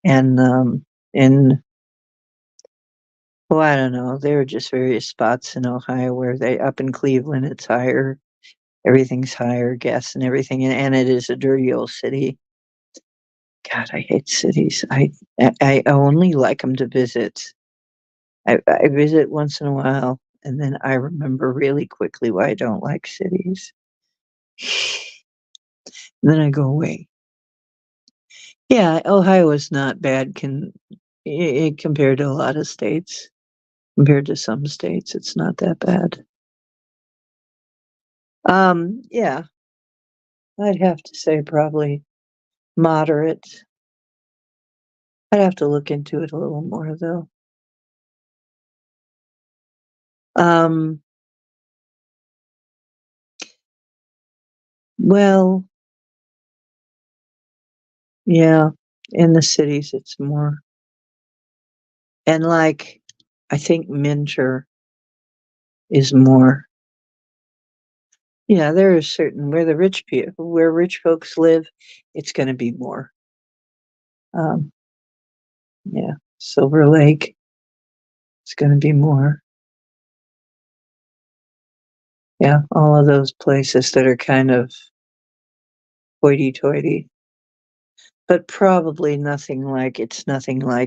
And, in well, I don't know, there are just various spots in Ohio where they up in Cleveland, it's higher, everything's higher, gas and everything, and it is a dirty old city. God, I hate cities. I only like them to visit. I visit once in a while, and then I remember really quickly why I don't like cities. And then I go away. Yeah, Ohio is not bad compared to a lot of states. Compared to some states, it's not that bad. Yeah, I'd have to say probably moderate. I'd have to look into it a little more though. Um, well, yeah, in the cities it's more. And like I think Minter is more. Yeah, there is certain where rich folks live, it's gonna be more. Um, yeah, Silver Lake, it's gonna be more. Yeah, all of those places that are kind of hoity-toity, but probably nothing like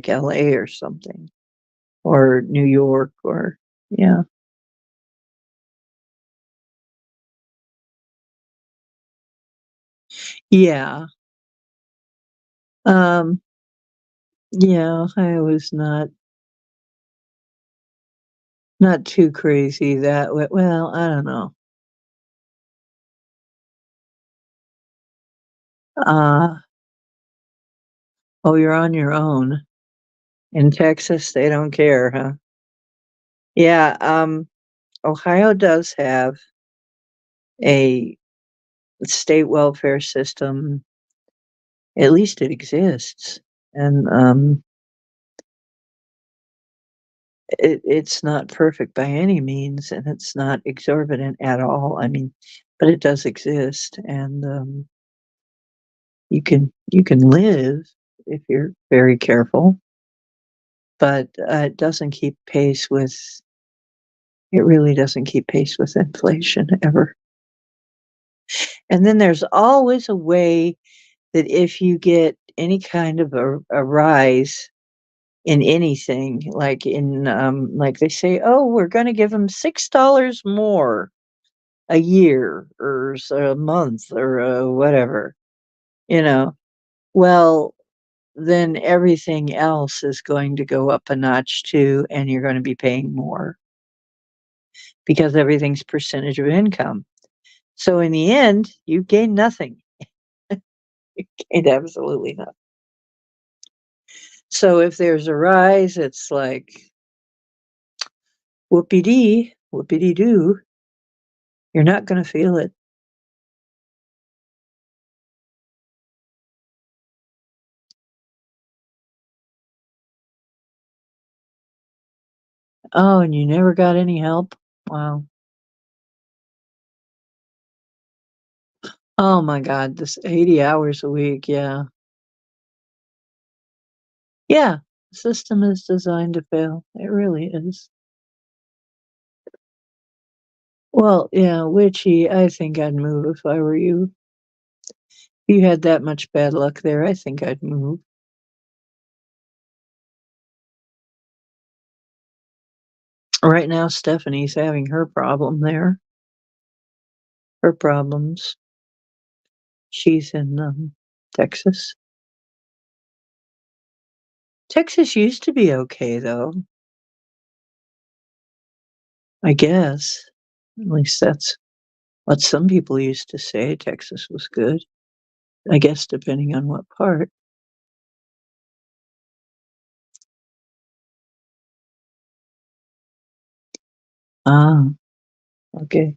LA or something, or New York or yeah. Yeah, um, yeah, I was not too crazy that way well, I don't know. Uh, oh, you're on your own. In Texas, they don't care, huh? Yeah, Ohio does have a state welfare system, at least it exists, and, it's not perfect by any means, and it's not exorbitant at all, I mean, but it does exist, and, you can live if you're very careful, but, it really doesn't keep pace with inflation ever. And then there's always a way that if you get any kind of a rise in anything, like they say, "Oh, we're gonna give them $6 more a year or a month or, whatever," you know? Well, then everything else is going to go up a notch too, and you're gonna be paying more because everything's percentage of income. So in the end, you gain nothing. You gained absolutely nothing. So if there's a rise, it's like, whoopee-dee, whoopity-doo, you're not gonna feel it. Oh, and you never got any help? Wow. Oh my god, this 80 hours a week, yeah. Yeah, the system is designed to fail. It really is. Well, yeah, witchy, I think I'd move if I were you. If you had that much bad luck there, I think I'd move. Right now, Stephanie's having her problem there. Her problems. She's in, Texas. Texas used to be okay, though, I guess. At least that's what some people used to say, Texas was good. I guess depending on what part. Ah, okay.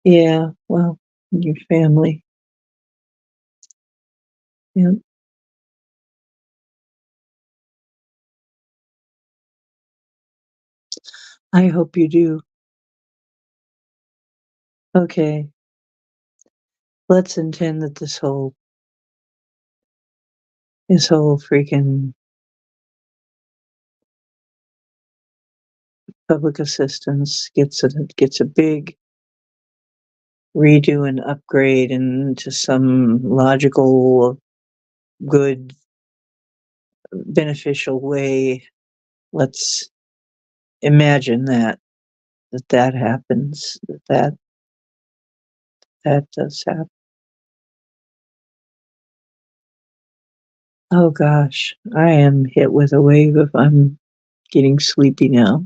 Yeah, well, your family. Yeah. I hope you do. Okay. Let's intend that this whole freaking public assistance gets a big redo and upgrade into some logical, good, beneficial way. Let's imagine that happens, that does happen. Oh gosh, I am hit with a wave of I'm getting sleepy now.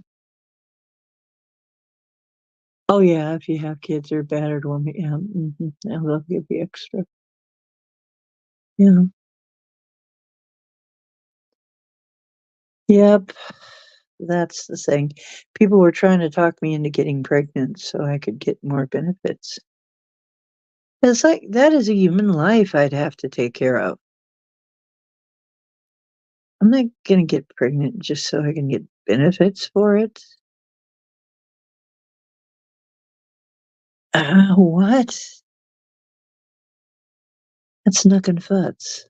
Oh yeah, if you have kids or battered women, yeah, and they'll give you extra. Yeah. Yep. That's the thing. People were trying to talk me into getting pregnant so I could get more benefits. It's like that is a human life I'd have to take care of. I'm not gonna get pregnant just so I can get benefits for it. What? That's nook and futs.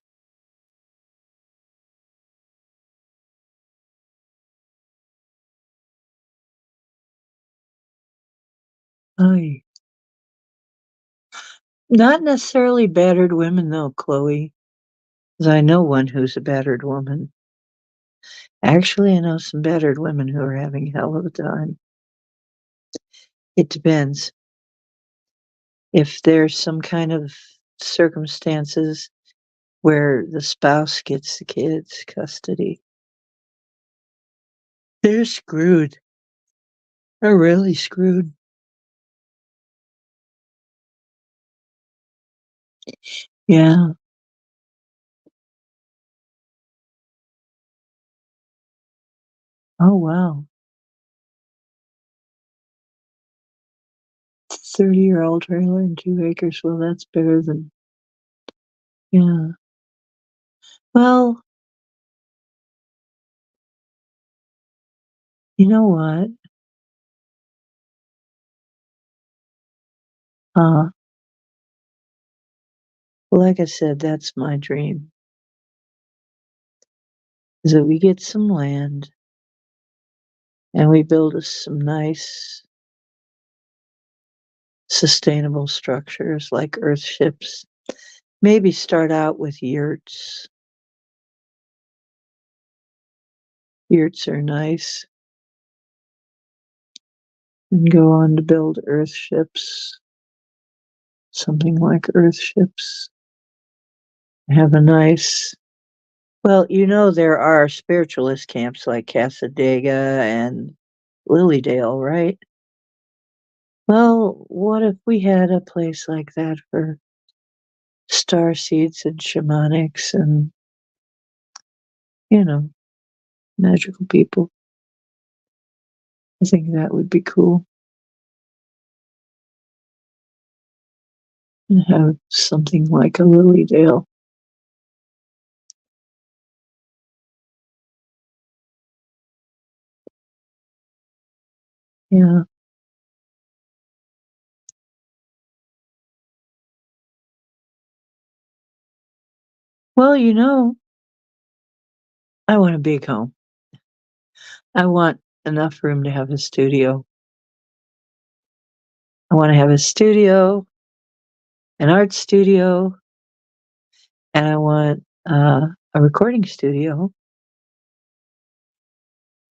Ay. Not necessarily battered women though, Chloe. 'Cause I know one who's a battered woman. Actually, I know some battered women who are having hell of a time. It depends. If there's some kind of circumstances where the spouse gets the kids custody, they're screwed. They're really screwed. Yeah. Oh, wow. 30-year-old trailer and 2 acres. Well, that's bigger than yeah. Well, you know what? Uh, like I said, that's my dream, is that we get some land and we build us some nice sustainable structures like earth ships. Maybe start out with yurts. Yurts are nice. And go on to build earth ships, something like earth ships. Have a nice well, there are spiritualist camps like Casadega and Lilydale, right? Well, what if we had a place like that for starseeds and shamanics and, you know, magical people? I think that would be cool. And have something like a Lilydale. Yeah. Well, I want a big home. I want enough room to have a studio. I want to have a studio, an art studio, and I want a recording studio.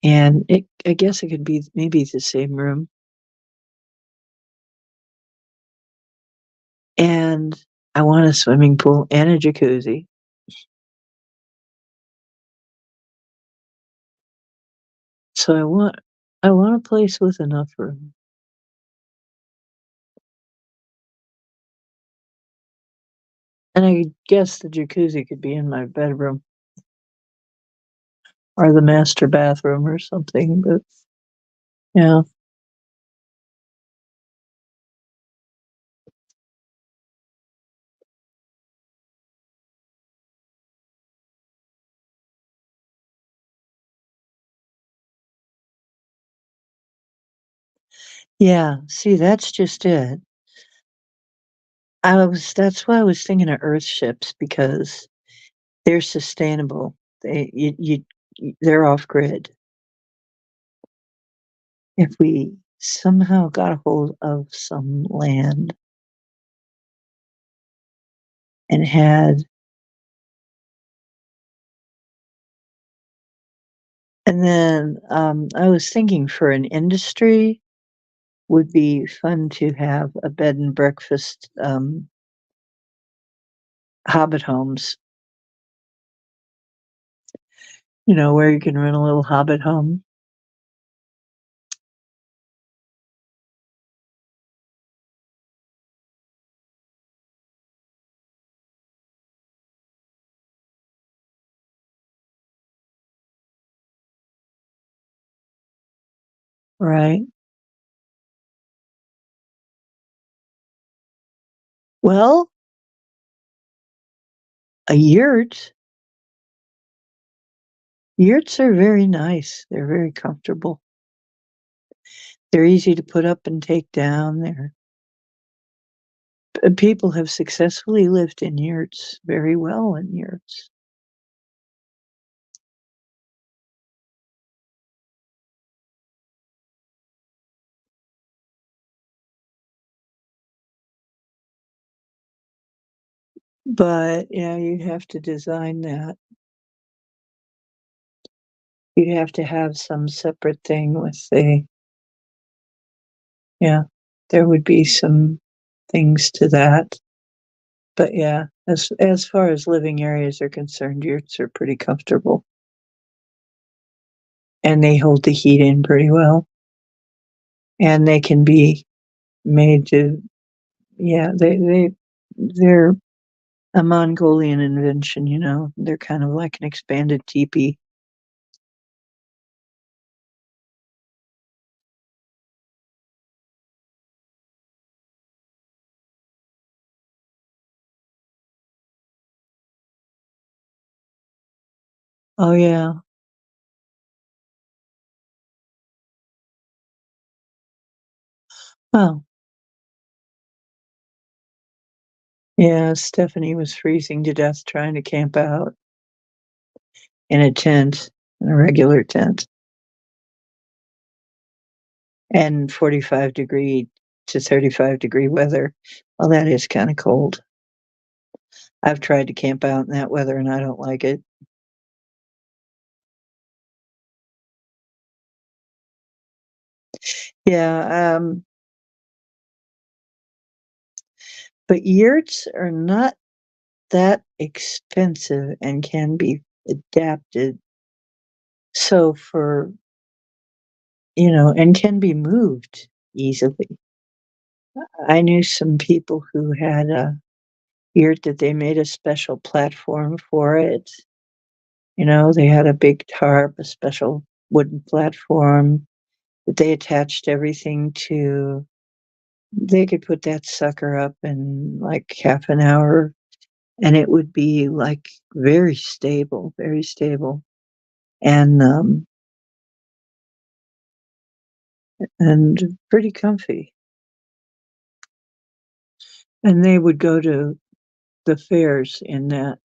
And I guess it could be maybe the same room. And I want a swimming pool and a jacuzzi. So I want a place with enough room. And I guess the jacuzzi could be in my bedroom or the master bathroom or something. But yeah, Yeah, see, that's just it. That's why I was thinking of Earth ships because they're sustainable. They're off grid. If we somehow got a hold of some land and had and then, I was thinking for an industry, would be fun to have a bed and breakfast, hobbit homes, where you can rent a little hobbit home. Right. Well, a yurts are very nice. They're very comfortable. They're easy to put up and take down. People have successfully lived in yurts very well in yurts. But, yeah, you'd have to design that. You'd have to have some separate thing with yeah, there would be some things to that. But yeah, as far as living areas are concerned, yurts are pretty comfortable, and they hold the heat in pretty well, and they can be made to yeah, they're a Mongolian invention, They're kind of like an expanded teepee. Oh, yeah. Oh, yeah, Stephanie was freezing to death trying to camp out in a tent, in a regular tent, and 45-degree to 35-degree weather. Well, that is kinda cold. I've tried to camp out in that weather, and I don't like it. Yeah, but yurts are not that expensive and can be adapted. So and can be moved easily. I knew some people who had a yurt that they made a special platform for it. They had a big tarp, a special wooden platform that they attached everything to. They could put that sucker up in like half an hour and it would be like very stable, and and pretty comfy. And they would go to the fairs in that.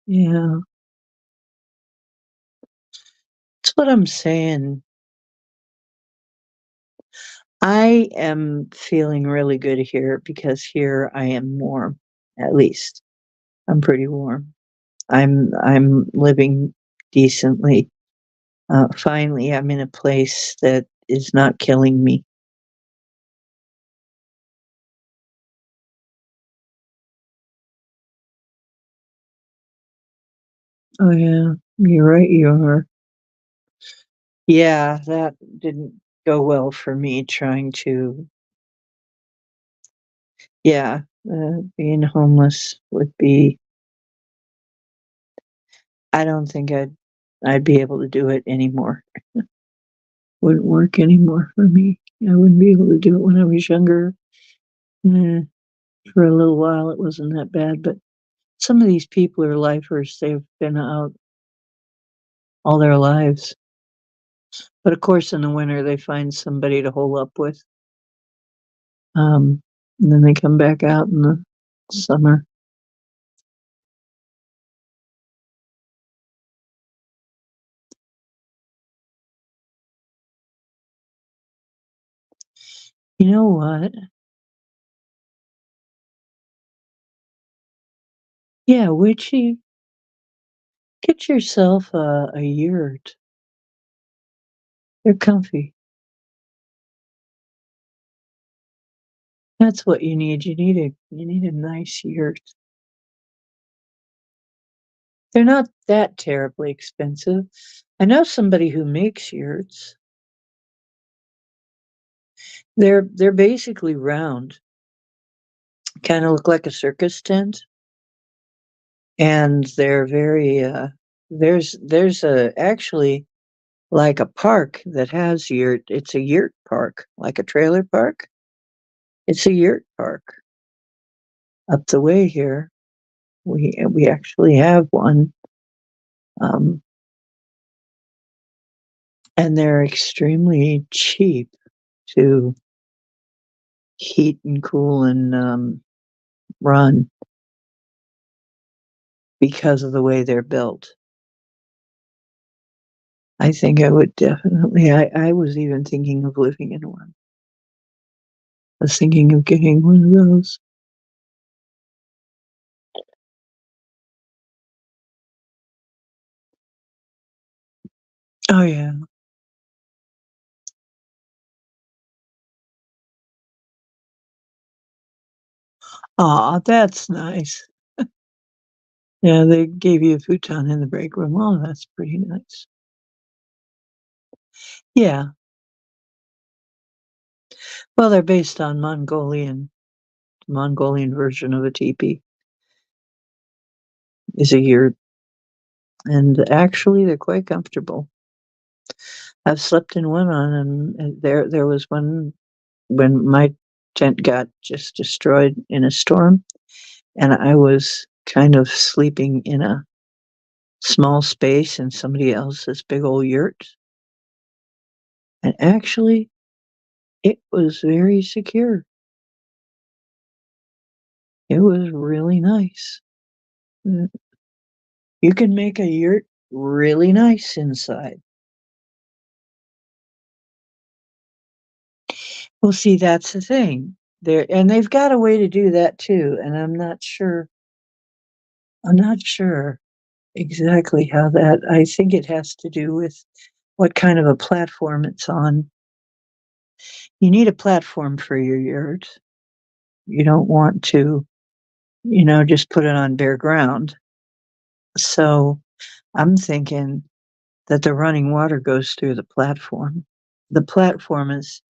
Yeah, that's what I'm saying. I am feeling really good here because here I am warm, at least. I'm pretty warm. I'm living decently. Finally, I'm in a place that is not killing me. Oh, yeah. You're right, you are. Yeah, that didn't go well for me trying to yeah, being homeless would be I don't think I'd be able to do it anymore. Wouldn't work anymore for me. I wouldn't be able to do it when I was younger. Mm. For a little while, it wasn't that bad, but some of these people are lifers. They've been out all their lives. But of course, in the winter, they find somebody to hole up with. And then they come back out in the summer. You know what? Yeah, Witchy, get yourself a yurt. They're comfy. That's what you need. You need a nice yurt. They're not that terribly expensive. I know somebody who makes yurts. They're basically round, kind of look like a circus tent, and they're very. There's a actually like a park that has yurt. It's a yurt park, like a trailer park. It's a yurt park up the way here. We actually have one, um, and they're extremely cheap to heat and cool and run because of the way they're built. I think I would definitely. I was even thinking of living in one. I was thinking of getting one of those. Oh yeah. Aw, that's nice. Yeah, they gave you a futon in the break room. Oh, that's pretty nice. Yeah. Well, they're based on Mongolian version of a teepee is a yurt, and actually they're quite comfortable. I've slept in one on, and there was one when my tent got just destroyed in a storm, and I was kind of sleeping in a small space in somebody else's big old yurt, and actually it was very secure. It was really nice. Mm, you can make a yurt really nice inside. Well, see, that's the thing. They've got a way to do that too, and I'm not sure exactly how that. I think it has to do with what kind of a platform it's on. You need a platform for your yurt. You don't want to, just put it on bare ground. So, I'm thinking that the running water goes through the platform. The platform is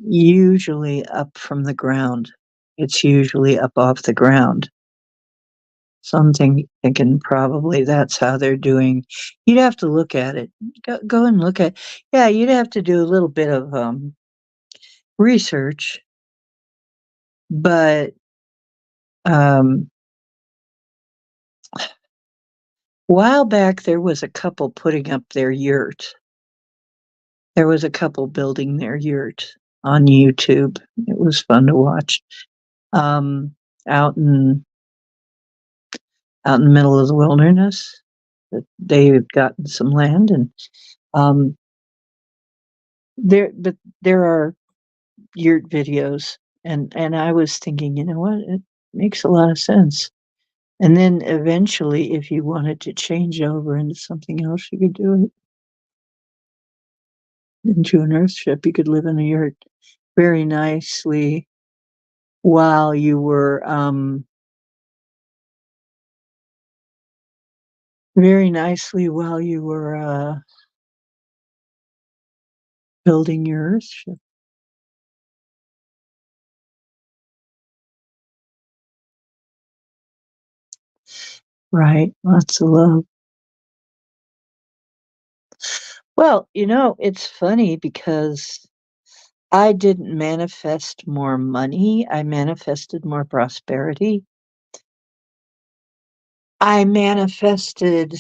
usually up from the ground. It's usually up off the ground. So I'm thinking probably that's how they're doing. You'd have to look at it. Go and look at. Yeah, you'd have to do a little bit of research, but um, while back there was a couple putting up their yurt. There was a couple building their yurt on YouTube. It was fun to watch. Um, out in the middle of the wilderness, that they had gotten some land, and um, there are yurt videos, and I was thinking, you know what, it makes a lot of sense. And then eventually, if you wanted to change over into something else, you could do it into an earthship. You could live in a yurt very nicely while you were building your earthship. Right, lots of love. Well, it's funny because I didn't manifest more money, I manifested more prosperity. I manifested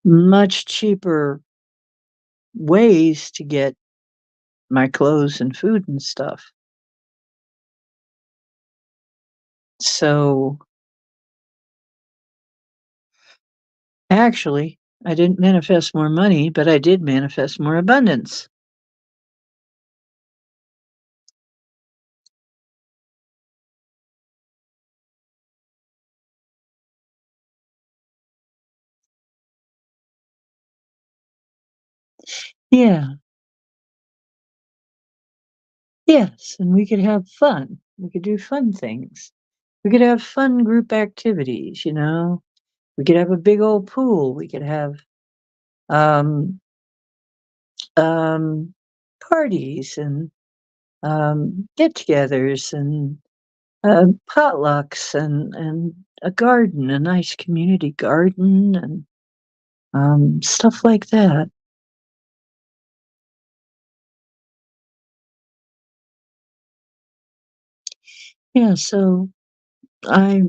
much cheaper ways to get my clothes and food and stuff. So, actually, I didn't manifest more money, but I did manifest more abundance. Yeah, yes, and we could have fun. We could do fun things. We could have fun group activities, you know? We could have a big old pool. We could have, um, um, parties and, get-togethers and, potlucks and a garden, a nice community garden and, stuff like that. Yeah, so I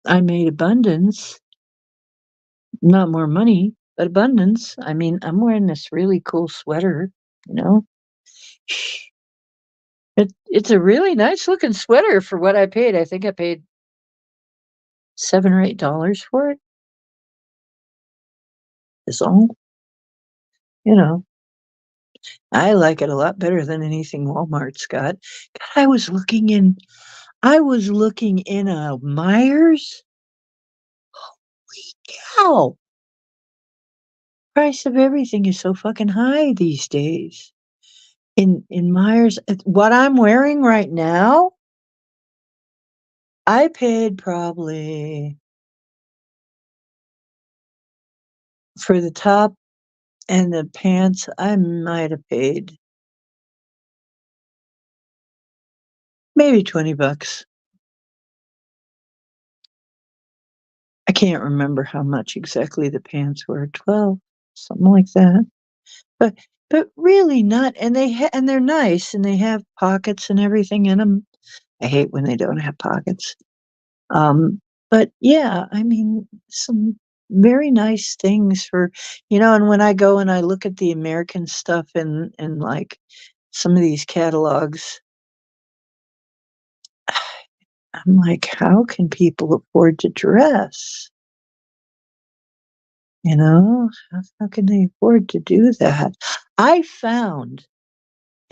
I made abundance, not more money, but abundance. I mean, I'm wearing this really cool sweater, you know? It's a really nice looking sweater for what I paid. I think I paid 7 or $8 for it, is all. You know, I like it a lot better than anything Walmart's got. God, I was looking in a Myers. Cow! Price of everything is so fucking high these days. In Myers, what I'm wearing right now, I paid probably for the top and the pants, I might have paid maybe $20. I can't remember how much exactly the pants were, 12, something like that. But but really not, and they're nice, and they have pockets and everything in them. I hate when they don't have pockets. Um, but yeah, I mean, some very nice things for, and when I go and I look at the American stuff in like some of these catalogs, I'm like, how can people afford to dress? You know, how can they afford to do that? I found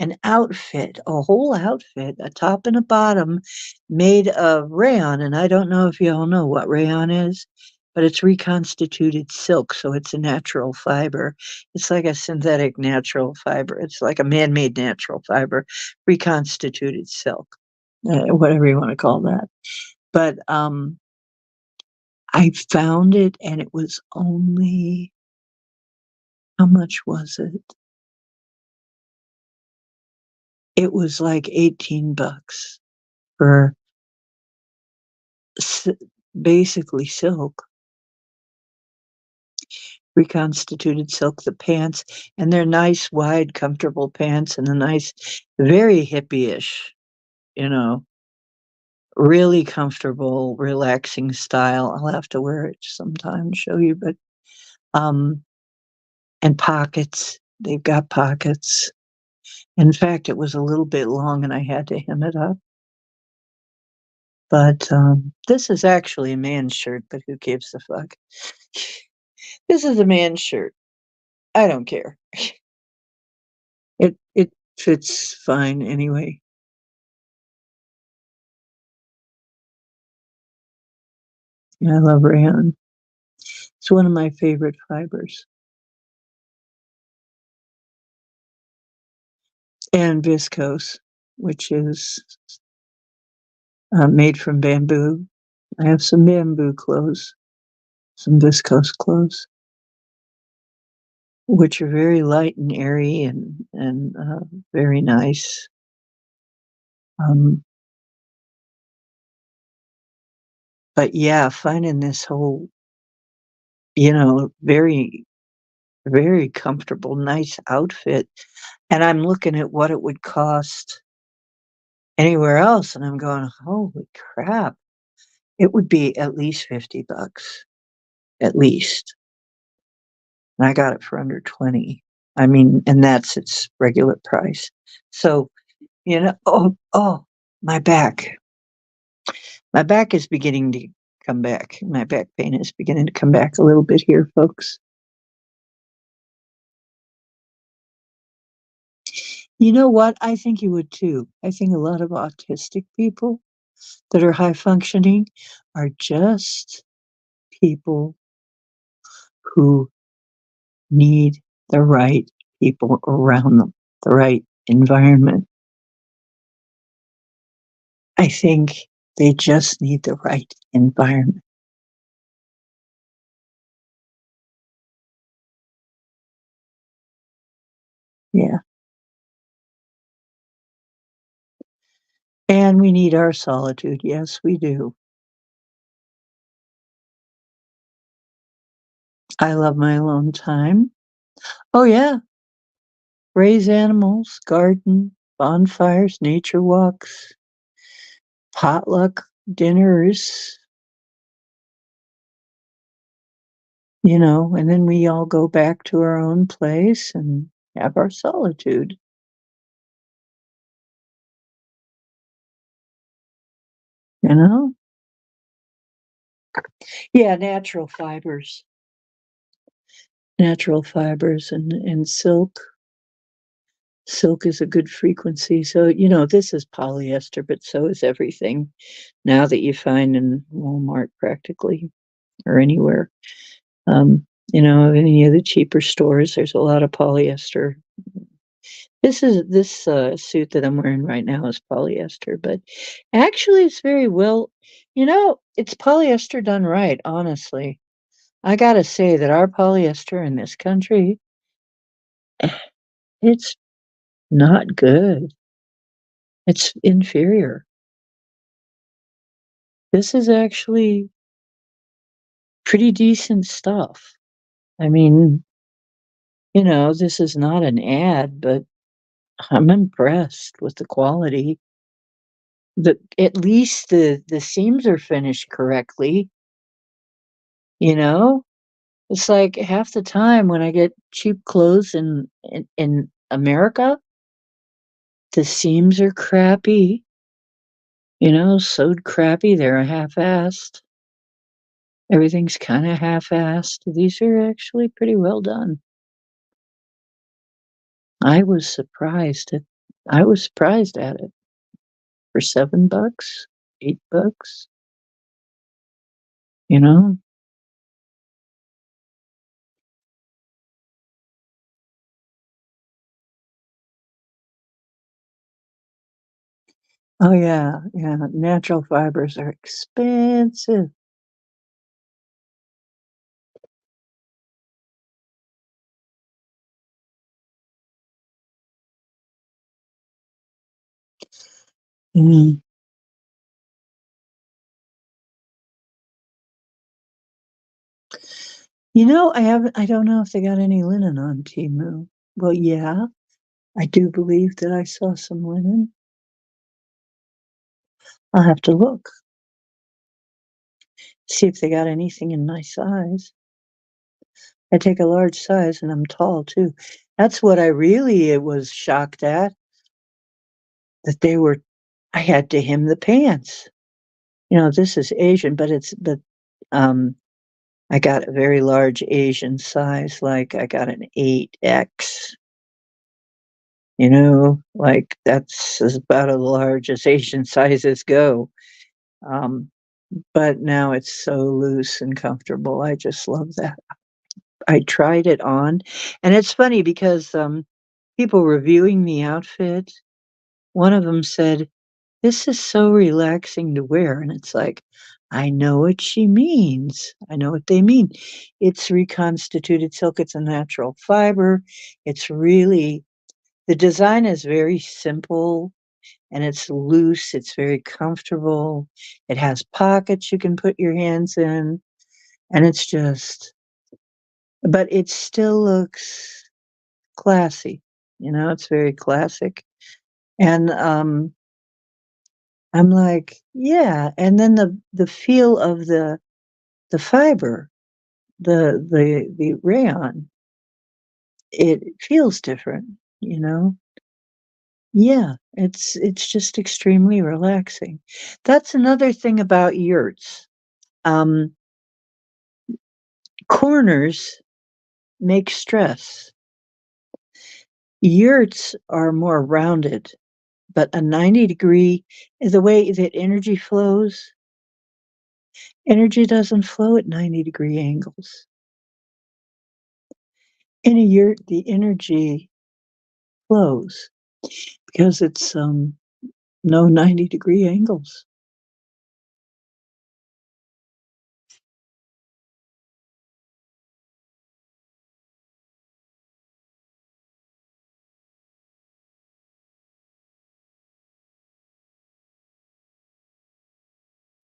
an outfit, a whole outfit, a top and a bottom made of rayon, and I don't know if you all know what rayon is, but it's reconstituted silk, so it's a natural fiber. It's like a synthetic natural fiber. It's like a man-made natural fiber, reconstituted silk, whatever you want to call that. But I found it, and it was only how much was it? It was like 18 bucks for s basically silk, reconstituted silk, the pants, and they're nice, wide, comfortable pants and a nice very hippie-ish, you know, really comfortable, relaxing style. I'll have to wear it sometime to show you, but, um and pockets. They've got pockets. In fact, it was a little bit long and I had to hem it up. But, this is actually a man's shirt, but who gives a fuck? This is a man's shirt. I don't care. It fits fine anyway. I love rayon. It's one of my favorite fibers. And viscose, which is, made from bamboo. I have some bamboo clothes, some viscose clothes, which are very light and airy and very nice. Um, but yeah, finding this whole, very very comfortable, nice outfit, and I'm looking at what it would cost anywhere else, and I'm going, "Holy crap." It would be at least $50, at least, and I got it for under 20. I mean, and that's its regular price. So, my back. My back is beginning to come back. My back pain is beginning to come back a little bit here, folks. You know what? I think you would too. I think a lot of autistic people that are high functioning are just people who need the right people around them, the right environment. I think they just need the right environment. Yeah. And we need our solitude. Yes, we do. I love my alone time. Oh, yeah. Raise animals, garden, bonfires, nature walks, potluck dinners, and then we all go back to our own place and have our solitude, you know? Yeah, natural fibers and silk. Silk is a good frequency. So, this is polyester, but so is everything now that you find in Walmart practically or anywhere. Any of the cheaper stores, there's a lot of polyester. This suit that I'm wearing right now is polyester, but actually it's very well, it's polyester done right, honestly. I gotta say that our polyester in this country, it's not good. It's inferior. This is actually pretty decent stuff. I mean, this is not an ad, but I'm impressed with the quality. At least the seams are finished correctly, you know? It's like half the time when I get cheap clothes in America, the seams are crappy, sewed crappy, they're half-assed. Everything's kinda half-assed. These are actually pretty well done. I was surprised at I was surprised at it. For $7, $8, you know? Oh, yeah, yeah, natural fibers are expensive. Mm. I don't know if they got any linen on Temu. Well, yeah, I do believe that I saw some linen. I'll have to look, see if they got anything in my size. I take a large size and I'm tall too. That's what I really was shocked at, that I had to hem the pants. This is Asian, um, I got a very large Asian size, like I got an 8X, like that's about as large as Asian sizes go. Um, but now it's so loose and comfortable. I just love that. I tried it on, and it's funny because people reviewing the outfit, one of them said, "This is so relaxing to wear," and it's like, I know what she means. I know what they mean. It's reconstituted silk, it's a natural fiber. It's really the design is very simple, and it's loose, it's very comfortable. It has pockets you can put your hands in, and it's just but it still looks classy. It's very classic. And I'm like, yeah. And then the feel of the fiber, the rayon, it feels different. Yeah, it's just extremely relaxing. That's another thing about yurts. Um, Corners make stress. Yurts are more rounded, but a 90-degree, the way that energy doesn't flow at 90-degree angles. In a yurt, the energy flows because it's no 90-degree angles.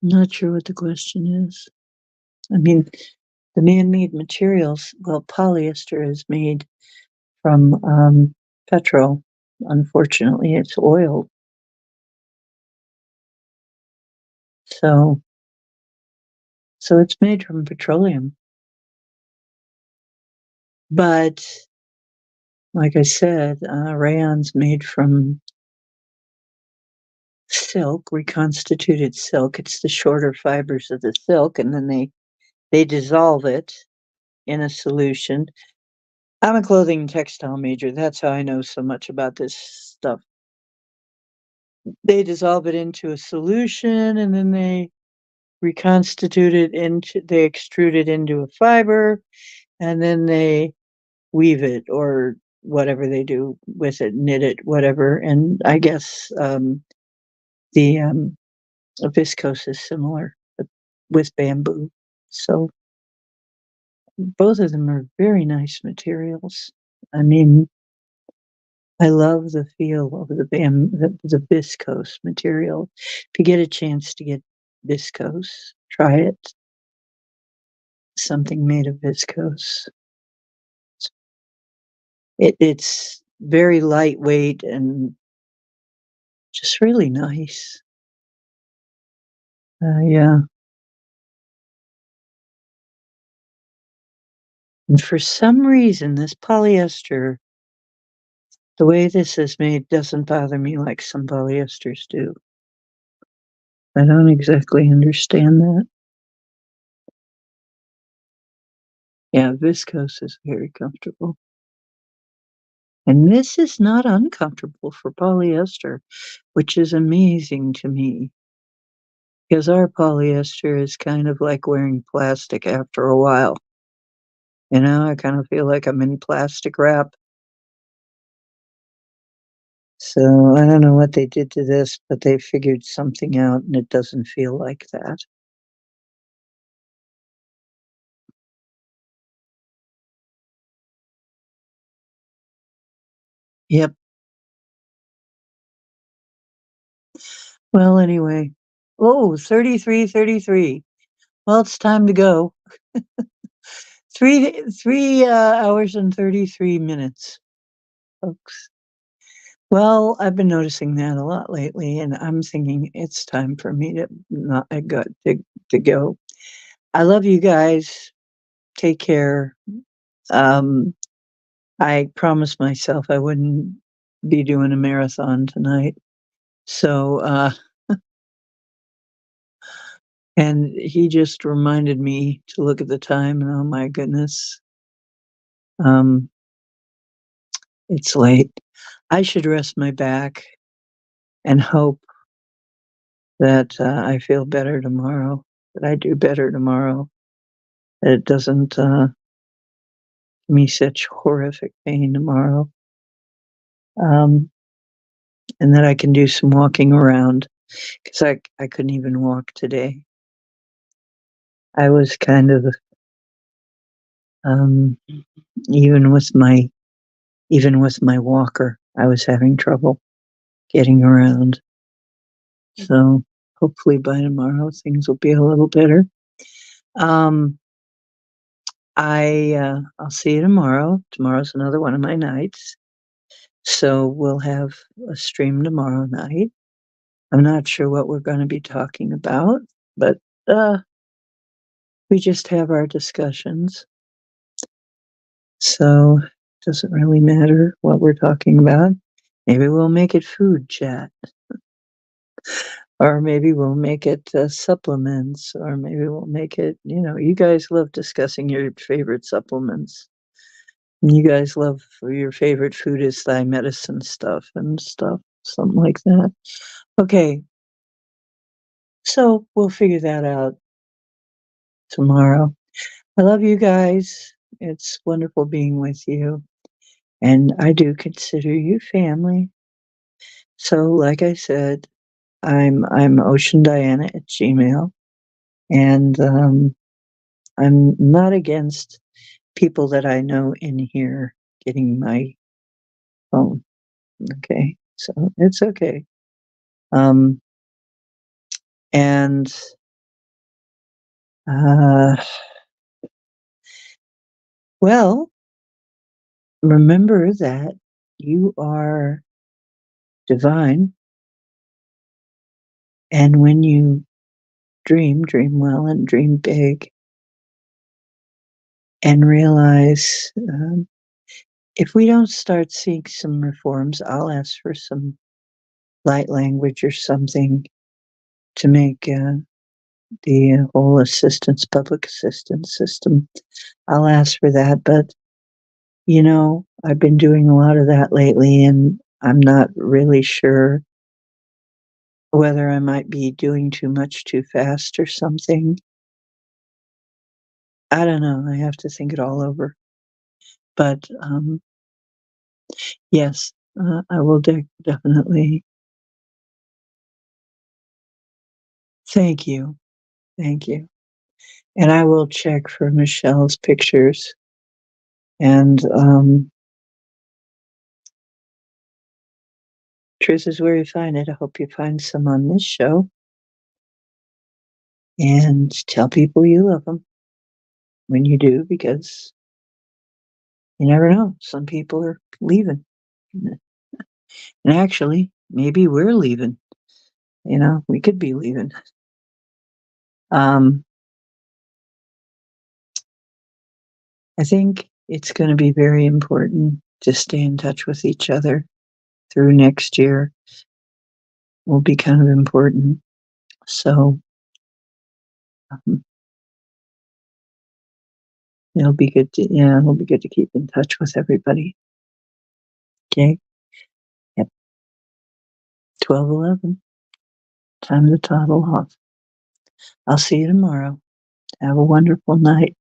Not sure what the question is. I mean, the man-made materials, well, polyester is made from petrol. Unfortunately, it's oil. So it's made from petroleum. But like I said, rayon's made from silk, reconstituted silk. It's the shorter fibers of the silk, and then they dissolve it in a solution. I'm a clothing and textile major. That's how I know so much about this stuff. They dissolve it into a solution, and then they they extrude it into a fiber, and then they weave it or whatever they do with it, knit it, whatever. And I guess the viscose is similar with bamboo. So both of them are very nice materials. I mean, I love the feel of the viscose material. If you get a chance to get viscose, try it. Something made of viscose. It's very lightweight and just really nice. Yeah. And for some reason, this polyester, the way this is made, doesn't bother me like some polyesters do. I don't exactly understand that. Yeah, viscose is very comfortable. And this is not uncomfortable for polyester, which is amazing to me. Because our polyester is kind of like wearing plastic after a while. I kind of feel like I'm in plastic wrap. So I don't know what they did to this, but they figured something out and it doesn't feel like that. Yep. Well, anyway. Oh, 33, 33. Well, it's time to go. 3 hours and 33 minutes, folks. Well, I've been noticing that a lot lately, and I'm thinking it's time for me to not go to go. I love you guys. Take care. Um, I promised myself I wouldn't be doing a marathon tonight. So, and he just reminded me to look at the time, and oh my goodness, um, it's late. I should rest my back and hope that I feel better tomorrow, that I do better tomorrow, that it doesn't give me such horrific pain tomorrow, um, and that I can do some walking around because I couldn't even walk today. I was kind of um, even with my walker, I was having trouble getting around. So hopefully by tomorrow things will be a little better. Um, I'll see you tomorrow. Tomorrow's another one of my nights. So we'll have a stream tomorrow night. I'm not sure what we're going to be talking about, but we just have our discussions. So it doesn't really matter what we're talking about. Maybe we'll make it food chat. Or maybe we'll make it supplements, or maybe we'll make it, you guys love discussing your favorite supplements. You guys love your favorite food is thy medicine stuff and stuff, something like that. Okay, so we'll figure that out tomorrow. I love you guys. It's wonderful being with you. And I do consider you family. So, like I said, I'm oceandiana@gmail, and I'm not against people that I know in here getting my phone. Okay, so it's okay. Um, and uh, well, remember that you are divine, and when you dream well and dream big, and realize if we don't start seeing some reforms, I'll ask for some light language or something to make the whole public assistance system. I'll ask for that, but I've been doing a lot of that lately, and I'm not really sure whether I might be doing too much too fast or something. I don't know. I have to think it all over. But yes, I will definitely. Thank you. Thank you. And I will check for Michelle's pictures. And truth is where you find it. I hope you find some on this show. And tell people you love them when you do, because you never know. Some people are leaving. And actually, maybe we're leaving. We could be leaving. Um, I think it's going to be very important to stay in touch with each other through next year. Will be kind of important. So um, it'll be good to keep in touch with everybody. Okay. Yep. 12:11. Time to toddle off. I'll see you tomorrow. Have a wonderful night.